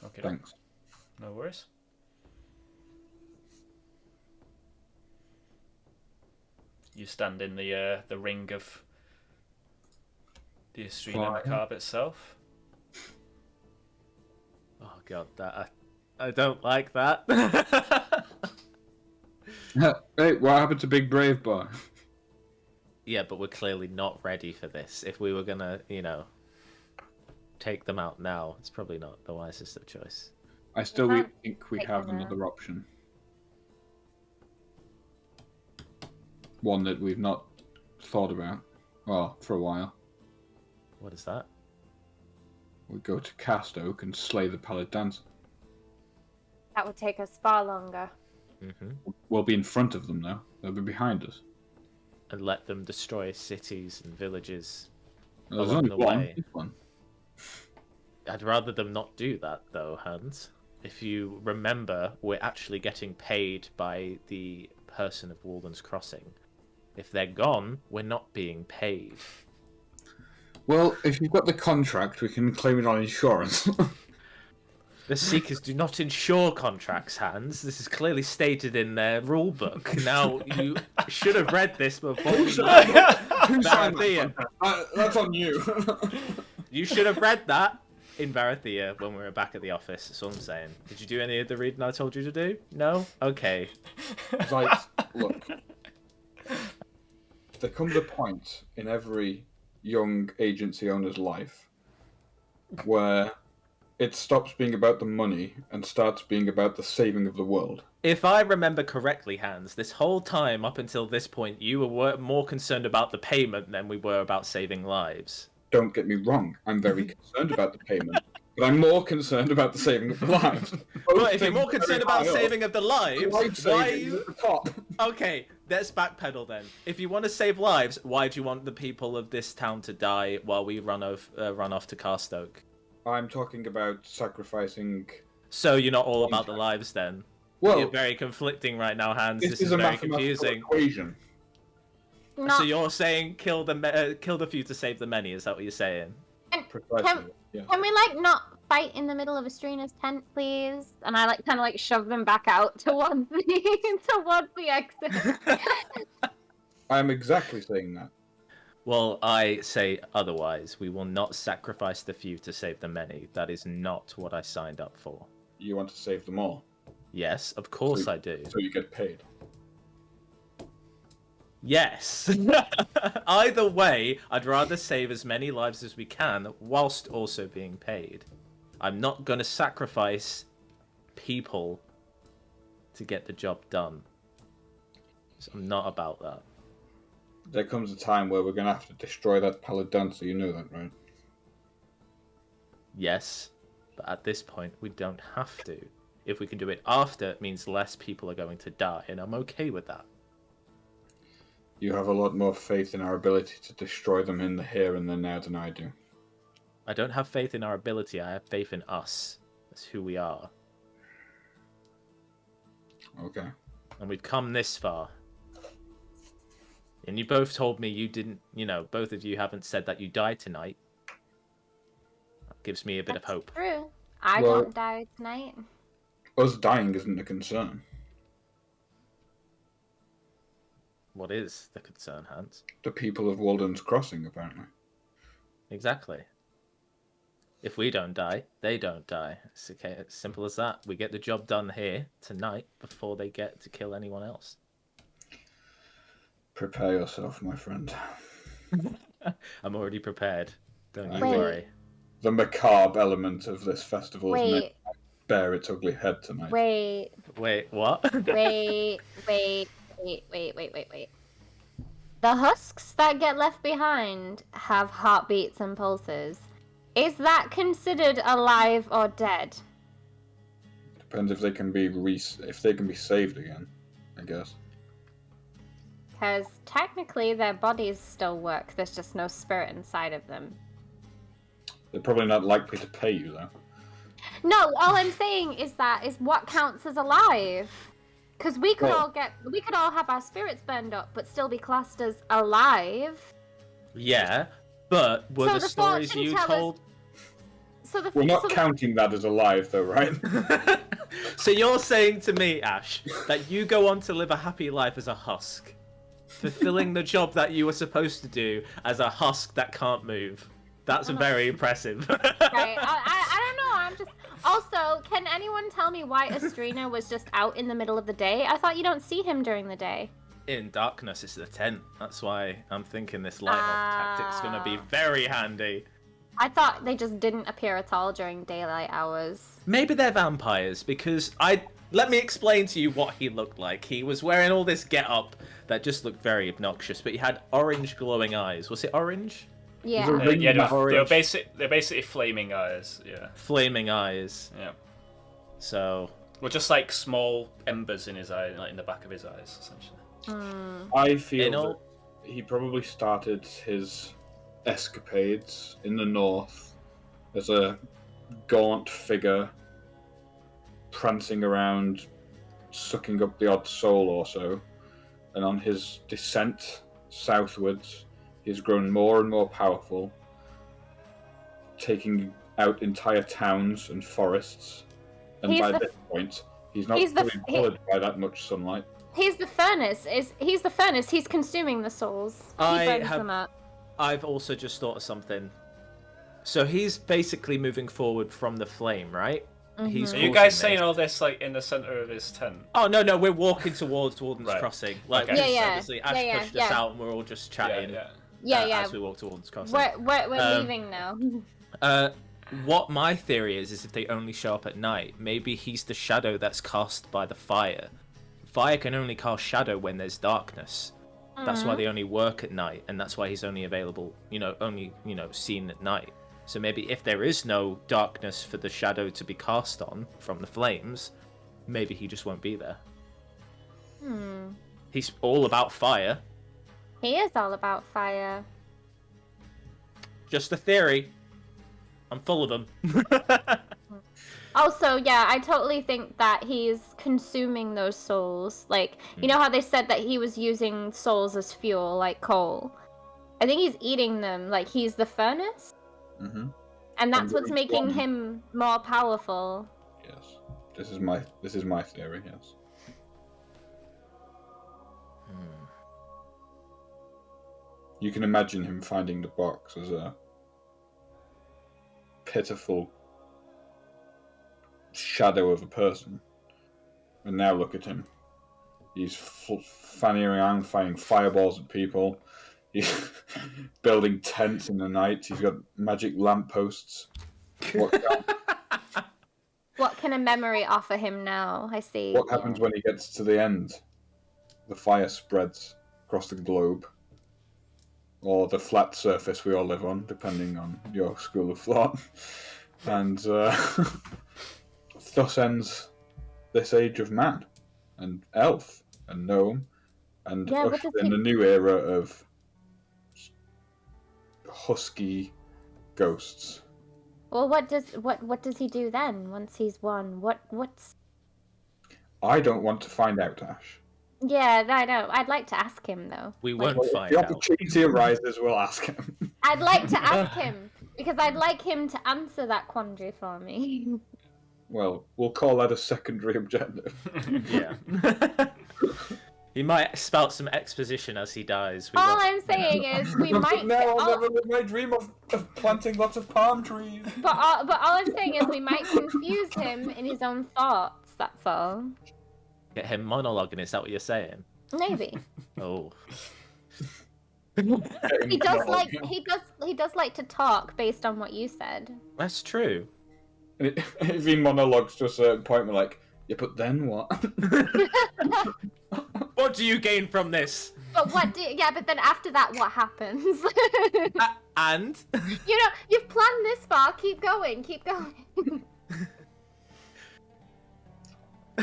Okay. Thanks. No worries. You stand in the ring of the Estrina Macabre itself. Oh god, I don't like that. Hey, what happened to Big Brave Boy? Yeah, but we're clearly not ready for this. If we were gonna, take them out now, it's probably not the wisest of choice. I still think we have another option. One that we've not thought about, well, for a while. What is that? We go to Cast Oak and slay the Pallid Dancer. That would take us far longer. We'll be in front of them now. They'll be behind us. And let them destroy cities and villages There's along only the one. way. This one. I'd rather them not do that, though, Hans. If you remember, we're actually getting paid by the person of Wulden's Crossing. If they're gone, we're not being paid. Well, if you've got the contract, we can claim it on insurance. The Seekers do not insure contracts, Hans. This is clearly stated in their rule book. Now, you should have read this before. Who signed that contract? That's on you. You should have read that in Varathea when we were back at the office. That's all I'm saying. Did you do any of the reading I told you to do? No? Okay. Like, look. There comes a point in every young agency owner's life where it stops being about the money and starts being about the saving of the world. If I remember correctly, Hans, this whole time up until this point, you were more concerned about the payment than we were about saving lives. Don't get me wrong, I'm very concerned about the payment, but I'm more concerned about the saving of the lives. But if you're more concerned about saving of the lives, why are you... At the top. Okay, let's backpedal then. If you want to save lives, why do you want the people of this town to die while we run off to Carstoke? I'm talking about sacrificing. So you're not all about the lives then? Well, You're very conflicting right now, Hans. This is a very mathematical confusing. equation. Not, So you're saying kill the few to save the many? Is that what you're saying? Precisely. Yeah. Can we like not fight in the middle of Astrina's tent, please? And I like kind of like shove them back out towards the exit. I'm exactly saying that. Well, I say otherwise. We will not sacrifice the few to save the many. That is not what I signed up for. You want to save them all. Yes, of course So- I do. So you get paid. Yes. Either way, I'd rather save as many lives as we can whilst also being paid. I'm not going to sacrifice people to get the job done. So I'm not about that. There comes a time where we're going to have to destroy that Paladin, so you know that, right? Yes, but at this point, we don't have to. If we can do it after, it means less people are going to die, and I'm okay with that. You have a lot more faith in our ability to destroy them in the here and the now than I do. I don't have faith in our ability, I have faith in us. That's who we are. Okay. And we've come this far. And you both told me you didn't, both of you haven't said that you died tonight. That gives me a bit of hope. True. I Well- don't die tonight. Us dying isn't a concern. What is the concern, Hans? The people of Wulden's Crossing, apparently. Exactly. If we don't die, they don't die. It's okay. It's simple as that. We get the job done here tonight before they get to kill anyone else. Prepare yourself, my friend. I'm already prepared. Don't you Wait. worry. The macabre element of this festival is meant Wait, to bear its ugly head tonight. wait, Wait, what? wait. The husks that get left behind have heartbeats and pulses. Is that considered alive or dead? Depends if they can be if they can be saved again, I guess. Because technically their bodies still work, there's just no spirit inside of them. They're probably not likely to pay you though. No, all I'm saying is what counts as alive. Because we could Well- all have our spirits burned up, but still be classed as alive. Yeah, but were So the the stories fortune you tellers- told... So the We're not so the- counting that as alive though, right? So you're saying to me, Ash, that you go on to live a happy life as a husk, fulfilling the job that you were supposed to do as a husk that can't move. That's very impressive. Right. I don't know. I'm just. Also, can anyone tell me why Astrina was just out in the middle of the day? I thought you don't see him during the day. In darkness, it's the tent. That's why I'm thinking this light up tactic's gonna be very handy. I thought they just didn't appear at all during daylight hours. Maybe they're vampires, because let me explain to you what he looked like. He was wearing all this get-up that just looked very obnoxious, but he had orange glowing eyes. Was it orange? Yeah. Yeah, they're Orange. basically flaming eyes. Yeah, Flaming eyes. yeah. So, Well, just like small embers in his eye, like in the back of his eyes, essentially. I feel In that all- he probably started his escapades in the north as a gaunt figure prancing around, sucking up the odd soul or so, and on his descent southwards, he's grown more and more powerful, taking out entire towns and forests. And He's by the- this point, he's not he's the- fully bothered by that much sunlight. He's the furnace. He's the furnace. He's consuming the souls. He I burns have- them up. I've also just thought of something. So he's basically moving forward from the flame, right? He's Are you causing guys this. saying all this like in the center of his tent? Oh no, we're walking towards Wulden's Right. Crossing. Like, Okay. Yeah, obviously, Ash yeah, pushed us yeah. out, and we're all just chatting. Yeah. As we walk towards Crossing. We're Um, leaving now. What my theory is if they only show up at night, maybe he's the shadow that's cast by the fire. Fire can only cast shadow when there's darkness. That's why they only work at night, and that's why he's only available, seen at night. So maybe if there is no darkness for the shadow to be cast on from the flames, maybe he just won't be there. He's all about fire. He is all about fire. Just a theory. I'm full of them. Also, yeah, I totally think that he's consuming those souls. Like, you know how they said that he was using souls as fuel, like coal? I think he's eating them, like he's the furnace. Mm-hmm. And that's what's each making one- him more powerful. Yes. This is my theory, yes. You can imagine him finding the box as a pitiful shadow of a person. And now look at him. He's fanning around, firing fireballs at people. He's building tents in the night. He's got magic lampposts. What can a memory offer him now? I see. What happens when he gets to the end? The fire spreads across the globe. Or the flat surface we all live on, depending on your school of thought. And thus ends this age of man, and elf, and gnome, and ushered in the new era of husky ghosts. Well, what does he do then once he's won? What's? I don't want to find out, Ash. Yeah, I know. I'd like to ask him though. We won't If find the out. opportunity arises, we'll ask him. I'd like to ask him because I'd like him to answer that quandary for me. Well, we'll call that a secondary objective. Yeah. He might spout some exposition as he dies. We All won't- I'm saying is we might. I'll never live my dream of planting lots of palm trees. But all I'm saying is we might confuse him in his own thoughts. That's all. Get him monologuing. Is that what you're saying? Maybe. Oh. He does like to talk based on what you said. That's true. If he monologues to a certain point, we're like, yeah, but then what? What do you gain from this? But but then after that, what happens? And? You've planned this far. Keep going. Keep going.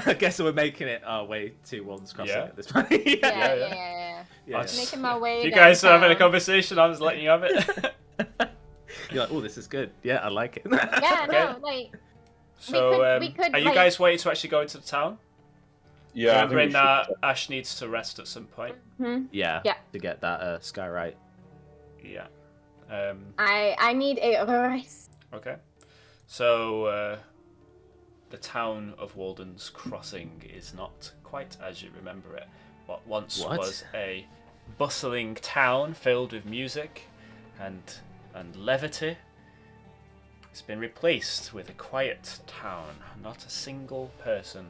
I guess we're making it our way to Wulden's Crossing Yeah. at this point. Yeah. Yeah. Making my way. You guys are having a downtown. conversation. I'm just letting you have it. You're like, oh, this is good. Yeah, I like it. Yeah, Okay. no, like. So, we could, are you like- guys waiting to actually go into the town? Yeah, I think we Remembering that should- Ash needs to rest at some point. Yeah. Yeah. To get that skyrite. Yeah. I need a rest. Okay. So, the town of Wulden's Crossing is not quite as you remember it. What once was a bustling town filled with music and levity has been replaced with a quiet town. Not a single person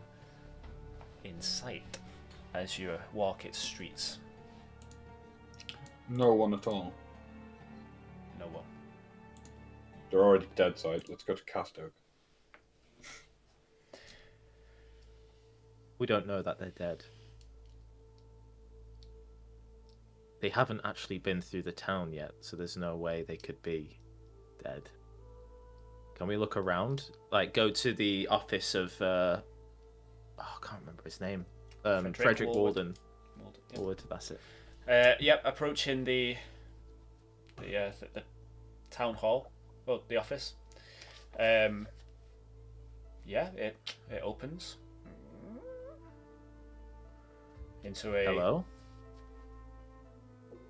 in sight as you walk its streets. No one at all. No one. They're already dead side. Let's go to Castoke. We don't know that they're dead. They haven't actually been through the town yet, so there's no way they could be dead. Can we look around? Like, go to the office of... I can't remember his name. Frederick Wulden. Yep. Wood, that's it. Yep, approaching the town hall, well, the office. Yeah, it opens into a. Hello?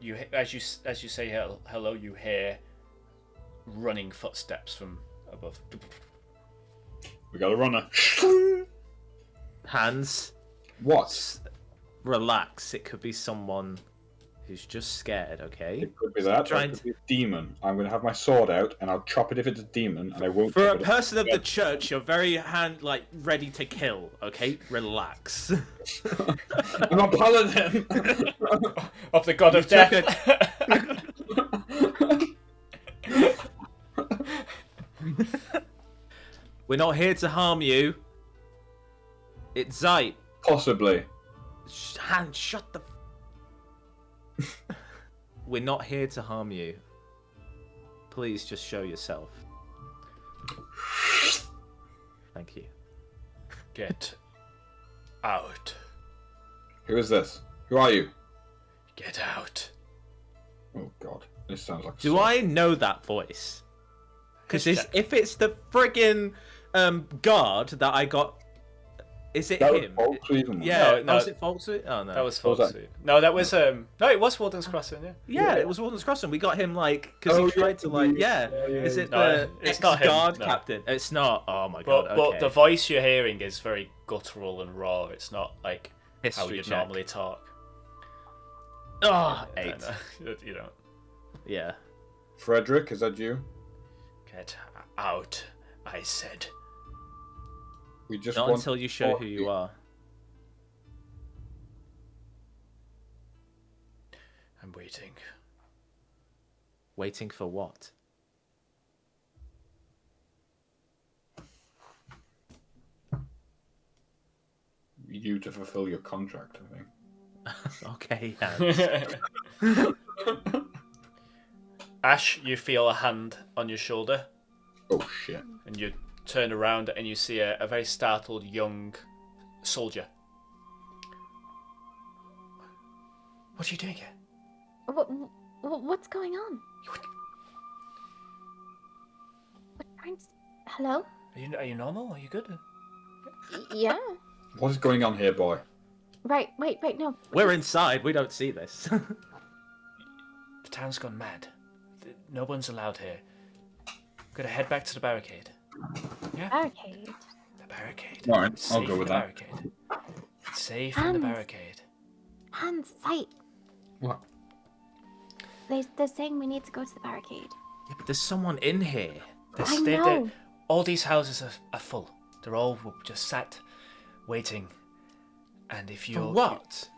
You as you say hello, you hear running footsteps from above. We got a runner. Hans, What? relax. It could be someone who's just scared, okay? It could be that. Or it trying could be a demon. I'm going to have my sword out, and I'll chop it if it's a demon, and I won't. For a chop it if person of it's the church, you're very ready to kill, okay? Relax. I'm a paladin. Of the god of You took death. We're not here to harm you. It's Zeit. Possibly. Hans, shut the... We're not here to harm you. Please just show yourself. Thank you. Get out. Who is this? Who are you? Get out. Oh God, this sounds like. a Do song. I know that voice? Because if it's the friggin' guard that I got, is it That him? was Volkswagen. Yeah, No, was it Volkswagen? Oh no, that was What was Foxy. No, that was no, it was Wulden's Crossing. Yeah. yeah, it was Wulden's Crossing. We got him like because Oh, he tried to like yeah. Is it No, the it's not him, guard no. captain? It's not. Oh my But, god. Okay. but the voice you're hearing is very guttural and raw. It's not like how History you check. normally talk. Oh, No, 8. no, you don't. Yeah. Frederick, is that you? Get out, I said. We just Not want until you show who you are. I'm waiting. Waiting for what? you to fulfill your contract, I think. Okay, Hans. Ash, you feel a hand on your shoulder, Oh shit. and you turn around and you see a very startled young soldier. What are you doing here? What's going on? What kind of... Hello? Are you normal? Are you good? Yeah. What is going on here, boy? Right, wait, no. We're inside. We don't see this. The town's gone mad. No one's allowed here. Gotta head back to the barricade. Yeah? Barricade. The barricade. Alright, It's I'll safe go in with the that. barricade. It's safe in the Hans. barricade. Hans, sight. What? They're saying we need to go to the barricade. Yeah, but there's someone in here. I know. All these houses are full. They're all just sat, waiting. And if you For what?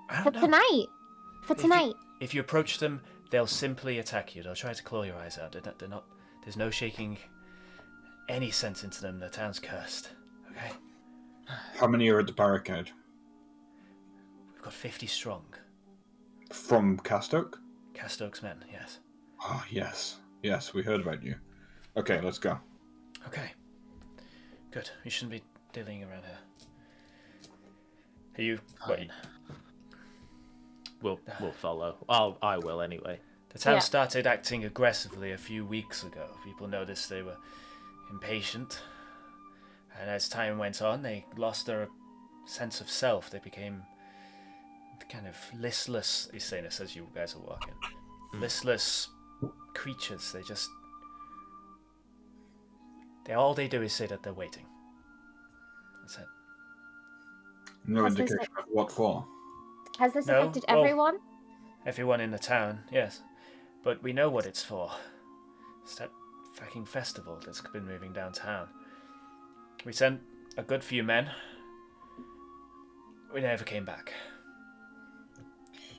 I For don't know. tonight. For If you- tonight. If you approach them, they'll simply attack you. They'll try to claw your eyes out. They're not. There's no shaking any sense into them. The town's cursed. Okay, How many are at the barricade? we've got 50 strong. From Castoke? Castoke's men. Yes. Ah, yes. Yes, we heard about you. Okay, let's go. Okay. Good. You shouldn't be dillying around here. Are you? Wait. We'll follow. I will anyway. The town Yeah. started acting aggressively a few weeks ago. People noticed they were impatient, and as time went on, they lost their sense of self. They became kind of listless. He's saying this as you guys are walking. Listless creatures. All they do is say that they're waiting. That's it. No Has this- indication of what for. Has this No, affected well- everyone? Everyone in the town, yes. But we know what it's for. It's that fucking festival that's been moving downtown. We sent a good few men. We never came back.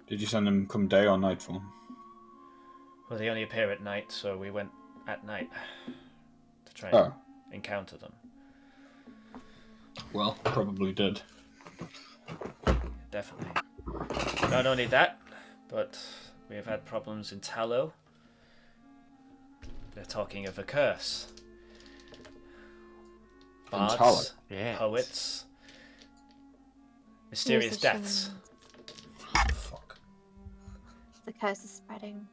Did you send them come day or nightfall? Well, they only appear at night, so we went at night to try Oh, and encounter them. well, probably did. Definitely. Not only that, but we have had problems in Tallow. They're talking of a curse. Bards, Tallow? Yeah. poets, mysterious deaths. Fuck. The curse is spreading.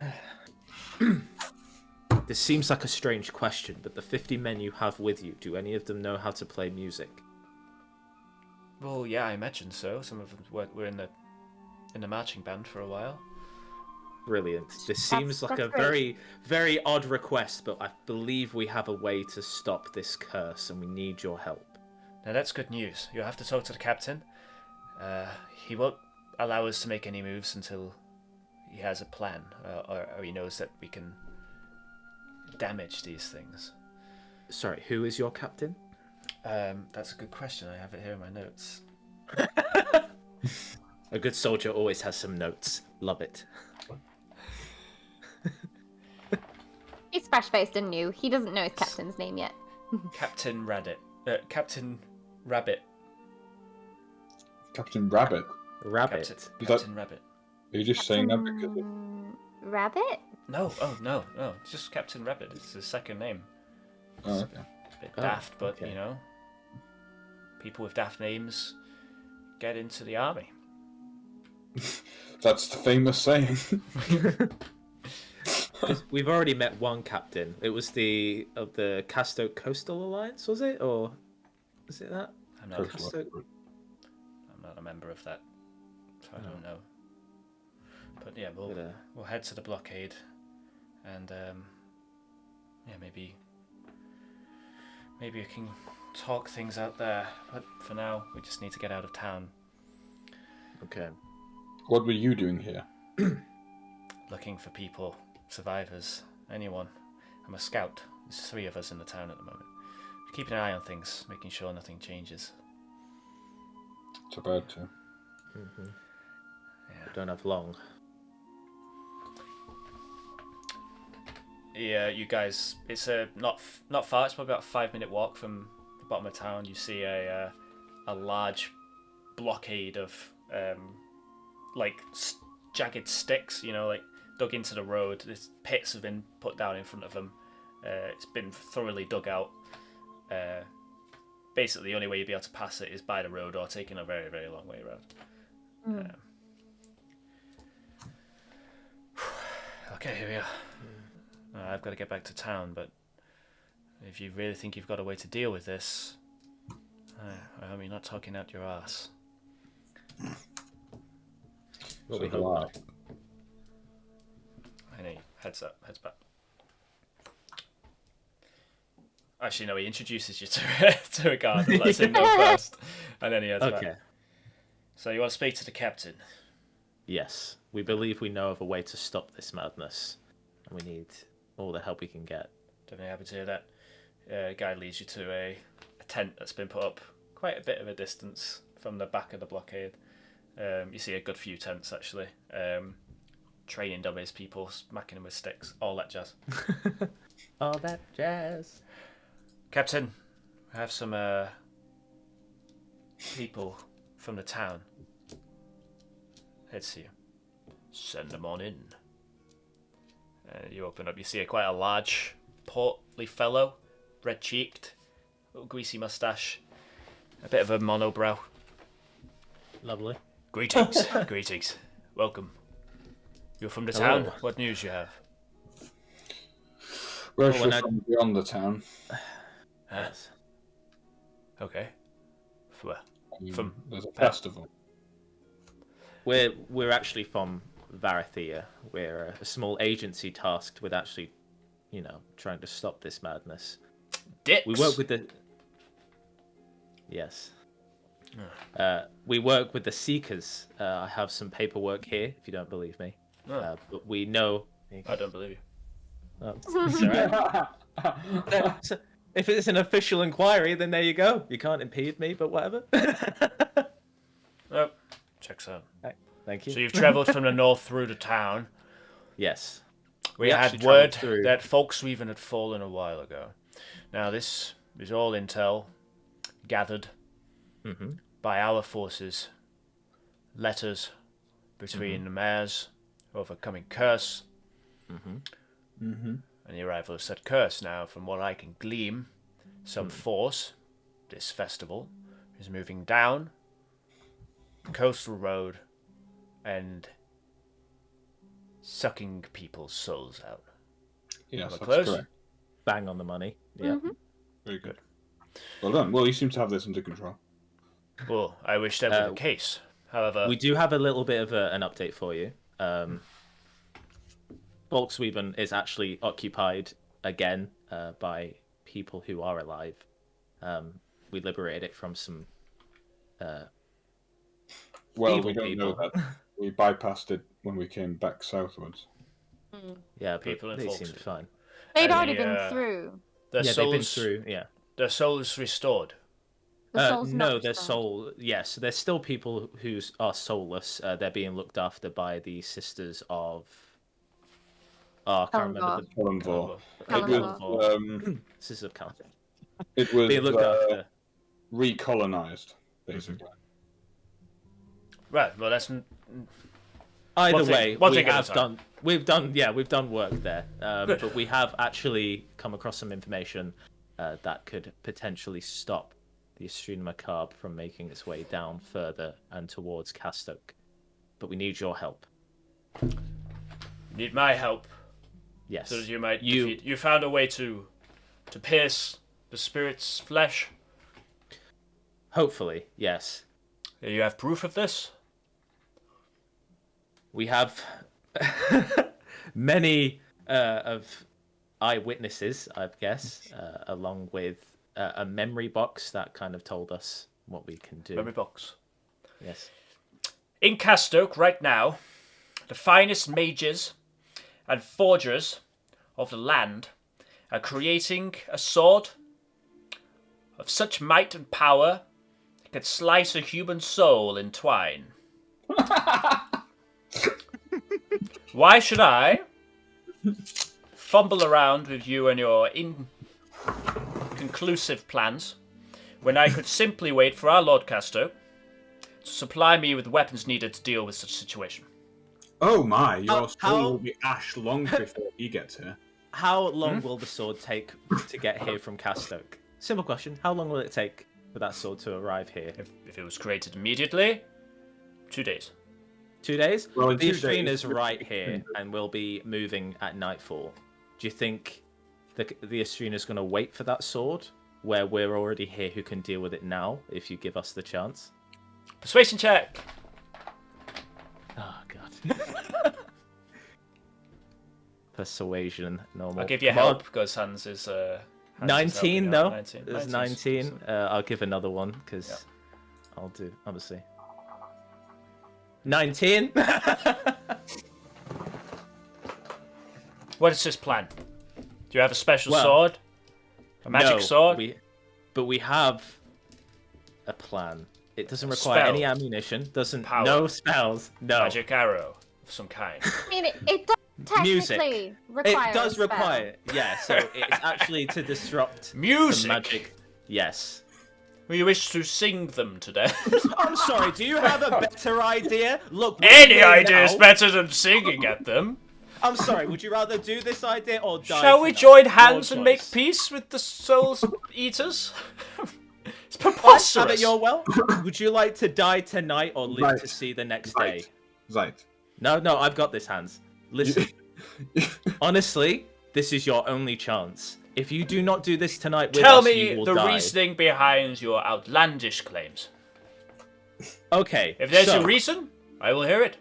This seems like a strange question, but the 50 men you have with you, do any of them know how to play music? Well, yeah, I imagine so. Some of them were in the marching band for a while. Brilliant. This seems like a that's great. very, very odd request, but I believe we have a way to stop this curse, and we need your help. Now that's good news. You'll have to talk to the captain. He won't allow us to make any moves until he has a plan, or he knows that we can damage these things. Sorry, who is your captain? That's a good question. I have it here in my notes. A good soldier always has some notes. Love it. He's fresh-faced and new. He doesn't know his captain's name yet. Captain Rabbit. Captain Rabbit. Captain Rabbit. Rabbit. Captain Rabbit. Are you just saying that because of... Rabbit? No, no. It's just Captain Rabbit. It's his second name. Oh, okay. It's a bit Oh, daft, but okay. you know, people with daft names get into the army. That's the famous saying. We've already met one captain. It was the Casto Coastal Alliance, was it, or was it that? I'm not, Coastal. I'm not a member of that, so I don't know. But yeah, we'll head to the blockade, and yeah, maybe we can talk things out there. But for now, we just need to get out of town. Okay. What were you doing here? Looking for people, survivors, anyone. I'm a scout. There's 3 of us in the town at the moment. Keeping an eye on things, making sure nothing changes. It's about to. Mm-hmm. Yeah. We don't have long. Yeah, you guys. It's not far. It's probably about a 5-minute walk from the bottom of town. You see a large blockade of like jagged sticks. You know, like dug into the road. There's pits have been put down in front of them. It's been thoroughly dug out. Basically, the only way you'd be able to pass it is by the road or taking a very, very long way around. Okay, here we are. I've got to get back to town, but if you really think you've got a way to deal with this, I hope you're not talking out your ass. Well, So we do hope I. not. I know. Heads back. Actually, no, he introduces you to a guard and lets him go first, and then he heads Okay. back. So you want to speak to the captain? Yes, we believe we know of a way to stop this madness, and we need all the help we can get. Definitely happy to hear that. Guide leads you to a tent that's been put up quite a bit of a distance from the back of the blockade. You see a good few tents, actually. Training dummies, people smacking them with sticks, all that jazz. All that jazz. Captain, I have some people from the town. Heads to you. Send them on in. You open up, you see quite a large, portly fellow, red-cheeked, little greasy moustache, a bit of a monobrow. Lovely. Greetings, greetings. Welcome. You're from the Hello. town? What news you have? We're Well, when actually from beyond the town. Yes. Okay. Where? From There's a festival. We're actually from Varathea. We're a small agency tasked with actually, trying to stop this madness. Dicks. We work with the. Yes. We work with the Seekers. I have some paperwork here, if you don't believe me. But we know. I don't believe you. It's all right. So, if it's an official inquiry, then there you go. You can't impede me, but whatever. Oh, checks out. Thank you. So you've travelled from the north through the town. Yes. We actually had word travelled through. that Folksweaven had fallen a while ago. Now this is all intel gathered by our forces. Letters between the mayor's overcoming curse and the arrival of said curse. Now, from what I can glean, some force, this festival, is moving down the coastal road and sucking people's souls out. Yes, Am I that's close? correct. Bang on the money. Yeah. Very good. Well done. Well, you seem to have this under control. Well, I wish that were the case. However, We do have a little bit of an update for you. Volkswagen is actually occupied again by people who are alive. We liberated it from some. Well, Evil we don't know people. that. We bypassed it when we came back southwards. Yeah, but People in they Volkswagen. seemed fine. They'd And already the, been through. their Yeah, souls, they've been through. Yeah. their souls restored. The soul's No, not their restored. soul. Yes, there's still people who are soulless. They're being looked after by the sisters of. Oh, I can't remember the Columnvor. It Columnvor. was, sisters of Count. it was Being looked after. recolonized, basically. Right. Well, that's Either One thing- way, one we thing at a have time. we've done work there, Good. but we have actually come across some information that could potentially stop the Estrina Macabre from making its way down further and towards Castoke. But we need your help. need my help. Yes. So that you might defeat. You found a way to pierce the spirit's flesh. Hopefully, yes. You have proof of this? We have many of eyewitnesses, I guess, along with a memory box that kind of told us what we can do. Memory box. Yes. In Castoke, right now, the finest mages and forgers of the land are creating a sword of such might and power it could slice a human soul in twine. Why should I fumble around with you and your inconclusive plans when I could simply wait for our Lord Casto to supply me with weapons needed to deal with such a situation? Oh my, your How- soul will be ash long before he gets here. How long will the sword take to get here from Castoke? Simple question. How long will it take for that sword to arrive here? If it was created immediately, 2 days. 2 days? Well, in the 2 days- Astrina's right here, and we'll be moving at nightfall. Do you think the Astrina's going to wait for that sword, where we're already here who can deal with it now, if you give us the chance? Persuasion check. Oh, God. Persuasion, normal. I'll give you Come on. help because Hans is. Hans is 19, helping out. no? 19. There's 19. 19. I'll give another one, because Yeah. I'll do, obviously. 19? What is his plan? Do you have a special Well, sword? A magic No, sword? But we have a plan. It doesn't require Spell. any ammunition. Doesn't Power. No spells. No. Magic arrow of some kind. I mean, it does Music. technically require It does a spell. require it. Yeah. So it's actually to disrupt the Music. magic. Yes. We wish to sing them to death. I'm sorry. Do you have a better idea? Look. we're Any here idea is now. better than singing at them. I'm sorry. Would you rather do this idea or die? Shall we tonight? join Your hands and make choice. peace with the soul eaters? It's Have preposterous. it your well. Would you like to die tonight or live Right. to see the next Right. day? Right. No, I've got this, Hans. Listen, honestly, this is your only chance. If you do not do this tonight with Tell us, me you will the die. reasoning behind your outlandish claims. Okay, If there's so, a reason, I will hear it.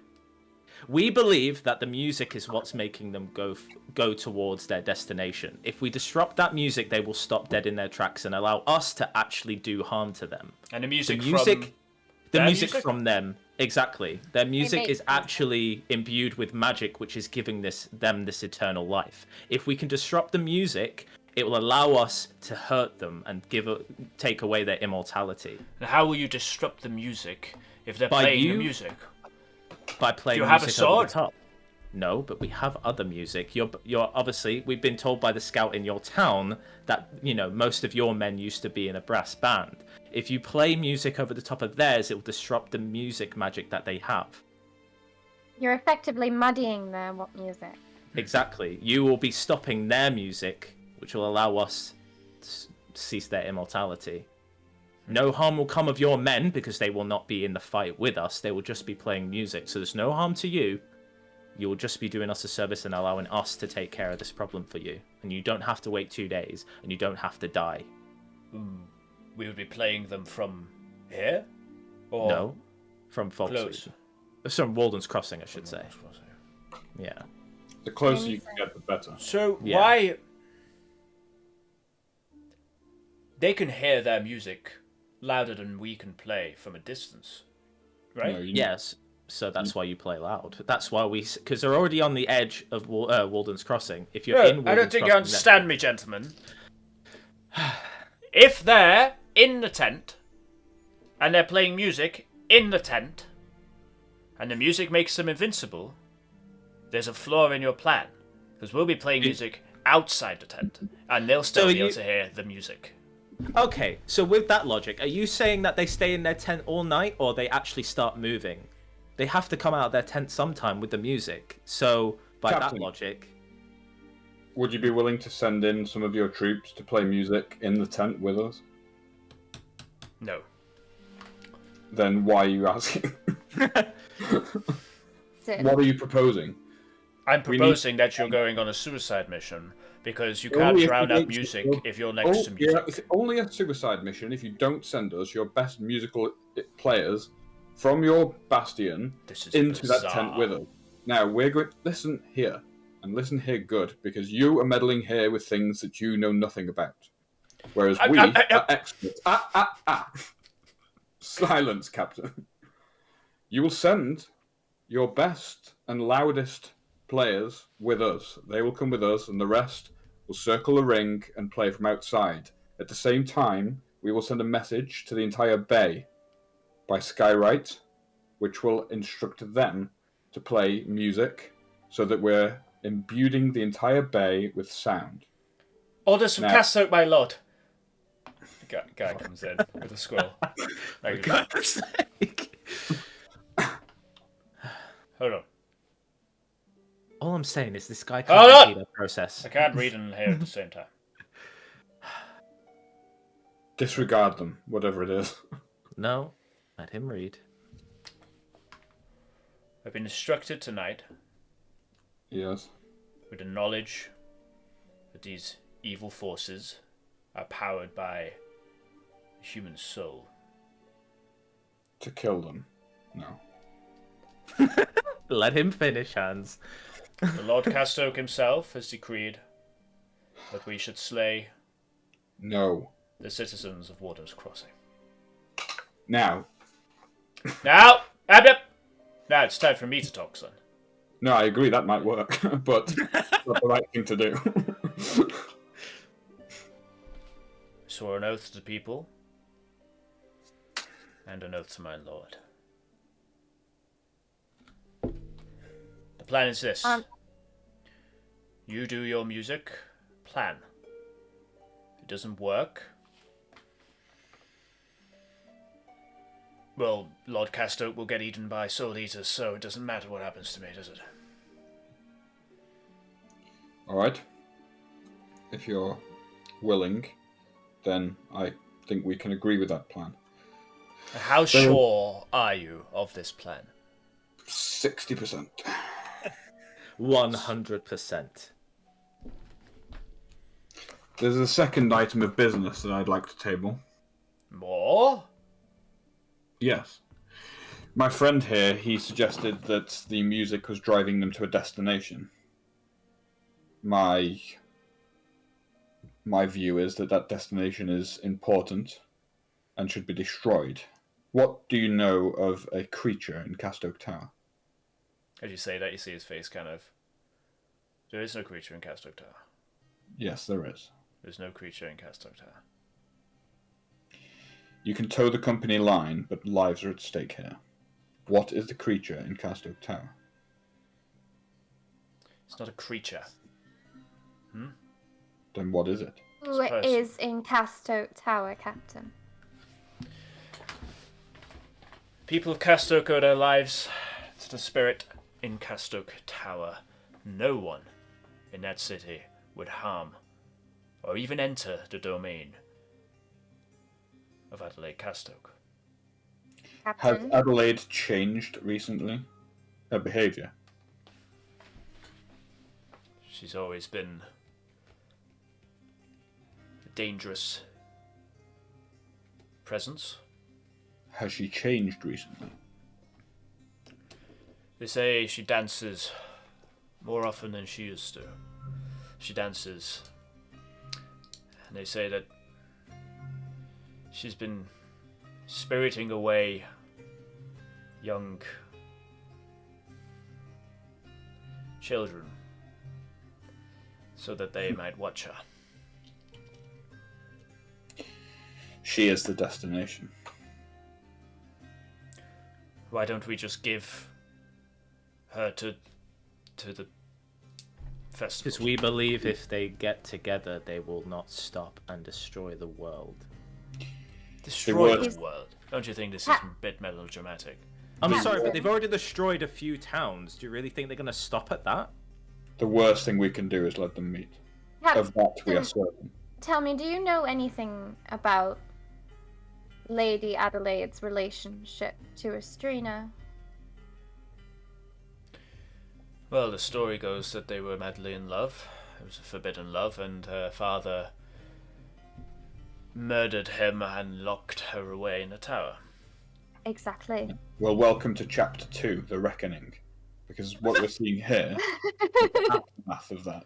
we believe that the music is what's making them go towards their destination. If we disrupt that music, they will stop dead in their tracks and allow us to actually do harm to them. And the music, The music, from the their music music? from them, exactly. Their music makes is sense. actually imbued with magic, which is giving them this eternal life. If we can disrupt the music, it will allow us to hurt them and take away their immortality And how will you disrupt the music if they're By playing you- the music? by playing Do you have a music over sword? the top. No, but we have other music. You're obviously, we've been told by the scout in your town that, most of your men used to be in a brass band. If you play music over the top of theirs, it will disrupt the music magic that they have. You're effectively muddying their music. Exactly. You will be stopping their music, which will allow us to cease their immortality. No harm will come of your men because they will not be in the fight with us. They will just be playing music. So there's no harm to you. You will just be doing us a service and allowing us to take care of this problem for you. And you don't have to wait 2 days, and you don't have to die. We would be playing them from here? Or No, from close? Folksleaf. From Wulden's Crossing, I should say. Yeah. The closer you can get, the better. So Yeah. why... They can hear their music louder than we can play from a distance, right? No, you- Yes. So that's why you play loud. That's why because they're already on the edge of Wulden's Crossing. If you're in Wulden's I don't think you Crossing, understand me, gentlemen. If they're in the tent, and they're playing music in the tent, and the music makes them invincible, there's a flaw in your plan. Because we'll be playing music outside the tent, and they'll still So be able you- to hear the music. Okay, so with that logic, are you saying that they stay in their tent all night, or they actually start moving? They have to come out of their tent sometime with the music. So by Captain. that logic, Would you be willing to send in some of your troops to play music in the tent with us? No. Then why are you asking? So, What are you proposing? I'm We proposing that you're going on a suicide mission because you can't Only if drown you out don't- music well, if you're next to music. It's only a suicide mission if you don't send us your best musical players from your bastion This is into bizarre. that tent with us. Now, we're going to listen here, and listen here good, because you are meddling here with things that you know nothing about. Whereas we are experts. Silence, Captain. You will send your best and loudest players with us. They will come with us, and the rest will circle the ring and play from outside. At the same time, we will send a message to the entire bay by Skywrite, which will instruct them to play music so that we're imbuing the entire bay with sound. Orders from Now- Castoke, my lord. The guy comes in with a scroll. For God's sake. Hold on. All I'm saying is this guy Hold can't on! repeat a process. I can't read and hear at the same time. Disregard them, whatever it is. No, let him read. I've been instructed tonight Yes. with the knowledge that these evil forces are powered by the human soul. To kill them. No. Let him finish, Hans. The Lord Castoke himself has decreed that we should slay No. the citizens of Warden's Crossing. Now. Now! Now it's time for me to talk, son. No, I agree that might work, but it's not the right thing to do. I swore an oath to the people and an oath to my lord. The plan is this. You do your music plan. If it doesn't work, well, Lord Castoke will get eaten by soul eaters, so it doesn't matter what happens to me, does it? Alright. If you're willing, then I think we can agree with that plan. How sure are you of this plan? 60%. 100%. There's a second item of business that I'd like to table. More? Yes. My friend here, he suggested that the music was driving them to a destination. My view is that that destination is important and should be destroyed. What do you know of a creature in Castoke Tower? As you say that, you see his face kind of... There is no creature in Castoke Tower. Yes, there is. There's no creature in Castoke Tower. You can toe the company line, but lives are at stake here. What is the creature in Castoke Tower? It's not a creature. Then what is it? Who person. is in Castoke Tower, Captain? People of Castoke owe their lives to the spirit in Castoke Tower. No one in that city would harm or even enter the domain of Adelaide Castoke. Has Captain? Adelaide changed recently? Her behaviour? She's always been a dangerous presence. Has she changed recently? They say she dances more often than she used to. She dances, and they say that she's been spiriting away young children so that they might watch her. She is the destination. Why don't we just give her to the festival? Because we believe if they get together, they will not stop and destroy the world. Destroy They the world. Don't you think this is a bit melodramatic? I'm Yeah. sorry, but they've already destroyed a few towns. Do you really think they're going to stop at that? The worst thing we can do is let them meet. Of that we are certain. Tell me, do you know anything about Lady Adelaide's relationship to Estrina? Well, the story goes that they were madly in love. It was a forbidden love, and her father murdered him and locked her away in a tower. Exactly. Well, welcome to Chapter 2, The Reckoning. Because what we're seeing here is the aftermath of that.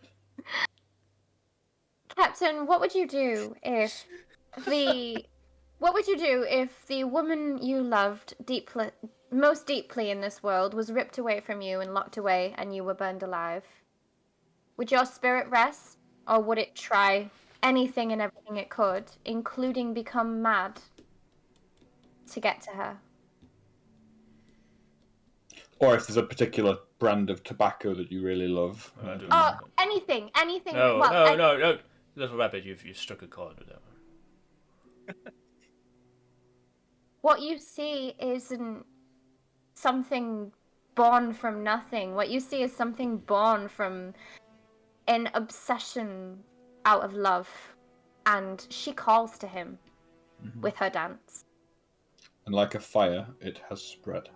Captain, what would you do if the woman you loved deeply, most deeply in this world was ripped away from you and locked away and you were burned alive? Would your spirit rest, or would it try anything and everything it could, including become mad, to get to her? Or if there's a particular brand of tobacco that you really love. Oh, anything. No, Well, no. Little rabbit, you've struck a chord with that one. What you see isn't something born from nothing. What you see is something born from an obsession out of love. And she calls to him with her dance. And like a fire, it has spread.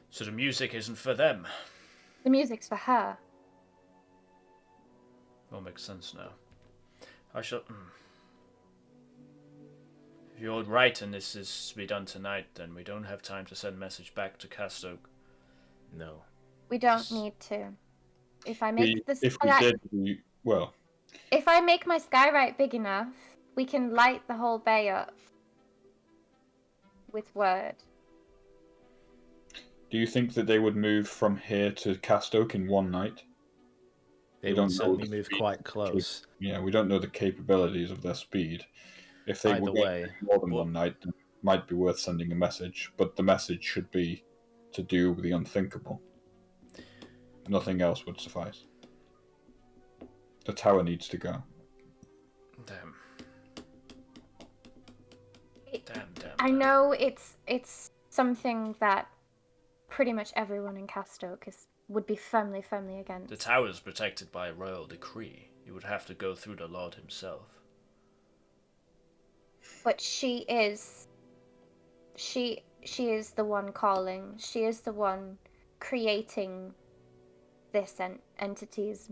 So the music isn't for them. The music's for her. All makes sense now. I shall. If you're right and this is to be done tonight, then we don't have time to send a message back to Castoke. No. We don't need to. If I make If we did, well. If I make my skyrite big enough, we can light the whole bay up with word. Do you think that they would move from here to Castoke in one night? They would certainly move quite close. Yeah, we don't know the capabilities of their speed. If they Either were way, more than one night, then it might be worth sending a message. But the message should be to do with the unthinkable. Nothing else would suffice. The tower needs to go. Damn. I know it's something that pretty much everyone in Castoke would be firmly against. The tower is protected by a royal decree. You would have to go through the Lord himself. But she is the one calling. She is the one creating this entity's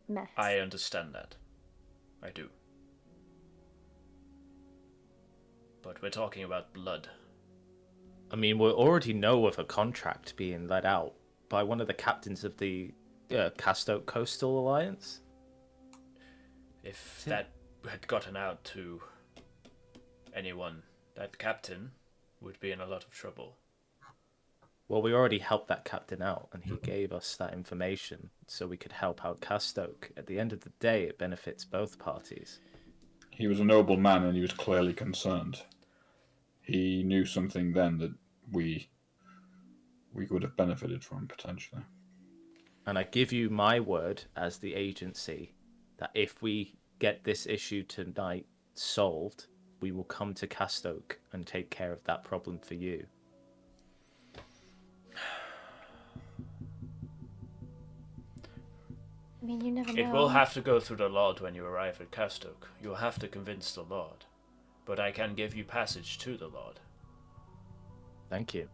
mess. I understand that. I do. But we're talking about blood. I mean, we already know of a contract being let out by one of the captains of the Castoke Coastal Alliance. If that had gotten out to anyone, that captain would be in a lot of trouble. Well, we already helped that captain out, and he gave us that information so we could help out Castoke. At the end of the day, it benefits both parties. He was a noble man, and he was clearly concerned. He knew something then that we would have benefited from, potentially. And I give you my word as the agency that if we get this issue tonight solved, we will come to Castoke and take care of that problem for you. I mean, you never know. It will have to go through the Lord when you arrive at Castoke. You'll have to convince the Lord. But I can give you passage to the Lord. Thank you.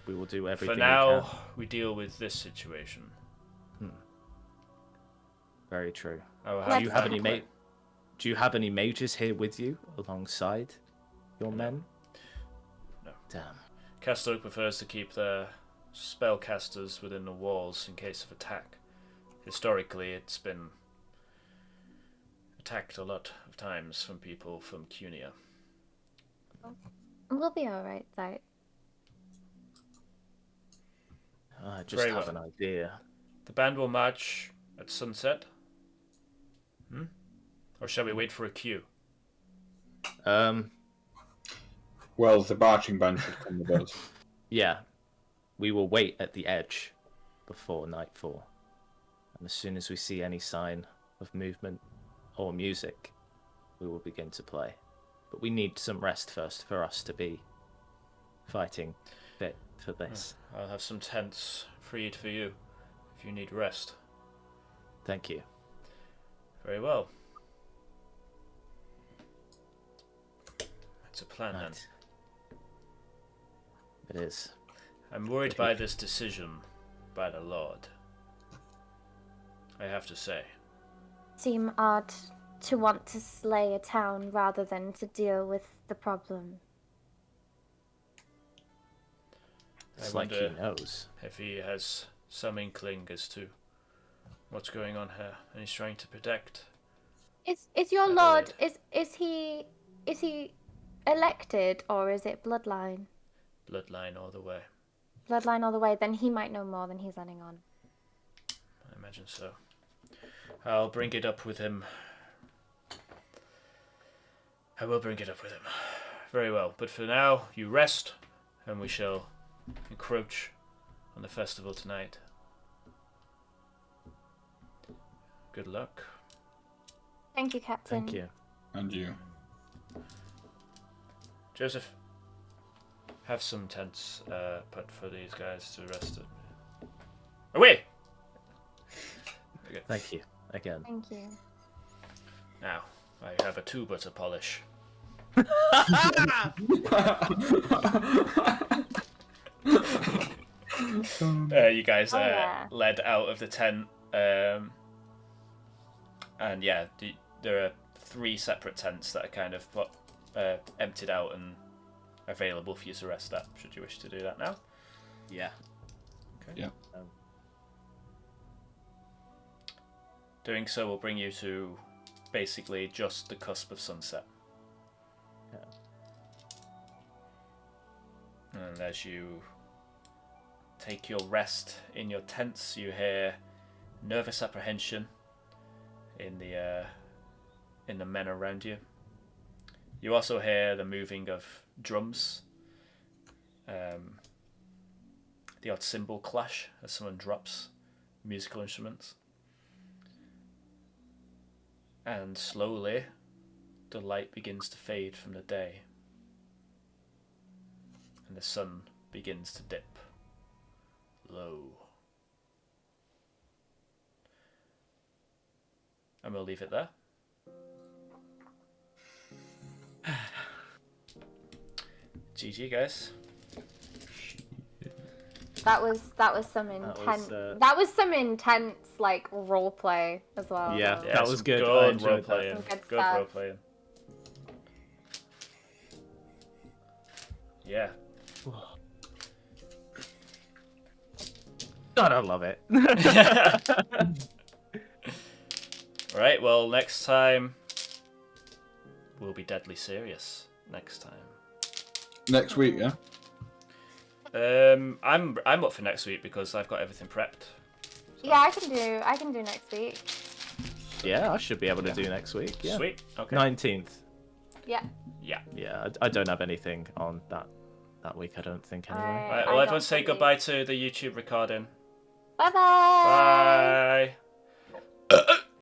We will do everything For now, we can. we deal with this situation. Very true. Do you have any mages here with you alongside your men? No. Damn. Castoke prefers to keep their spellcasters within the walls in case of attack. Historically, it's been attacked a lot of times from people from Cunia. We'll be alright, Zite. I just Very have well. an idea. The band will march at sunset. Or shall we wait for a cue? Well, the marching band should come with us. Yeah. We will wait at the edge before nightfall. And as soon as we see any sign of movement or music, we will begin to play. But we need some rest first for us to be fighting fit for this. I'll have some tents freed for you if you need rest. Thank you. Very well. It's a plan Right. It is. then. I'm worried by this decision by the Lord. I have to say. Seem odd to want to slay a town rather than to deal with the problem. It's I like he wonder knows. if he has some inkling as to what's going on here, and he's trying to protect. Is your Adelaide. lord is he elected or is it bloodline? Bloodline all the way. Bloodline all the way. Then he might know more than he's letting on. I imagine so. I'll bring it up with him. I will bring it up with him. Very well. But for now, you rest, and we shall encroach on the festival tonight. Good luck. Thank you, Captain. Thank you. And you. Joseph, have some tents put for these guys to rest in. Away! Okay. Thank you again. Thank you. Now, I have a tuba to polish. You guys Oh, yeah. led out of the tent, and yeah, there are 3 separate tents that are kind of emptied out and available for you to rest at, should you wish to do that now. Yeah. Okay. Yeah. Doing so will bring you to basically just the cusp of sunset. And as you take your rest in your tents, you hear nervous apprehension in the men around you. You also hear the moving of drums, the odd cymbal clash as someone drops musical instruments. And slowly, the light begins to fade from the day, and the sun begins to dip low. And we'll leave it there. GG, guys. That was some intense. That was some intense like role play as well. Yeah. though. Yeah, That was some good. I Good enjoyed role that. playing. Some good Good stuff. role playing. Yeah. God, I love it. Right. Well, next time we'll be deadly serious. Next time. Next week, yeah? I'm up for next week because I've got everything prepped. Yeah, I can do next week. Yeah, I should be able to do next week. Yeah. Sweet. Okay. 19th. Yeah. Yeah. Yeah, I don't have anything on that week, I don't think, anyway. Right. I Well, don't everyone say believe- goodbye to the YouTube recording. Bye bye. Bye.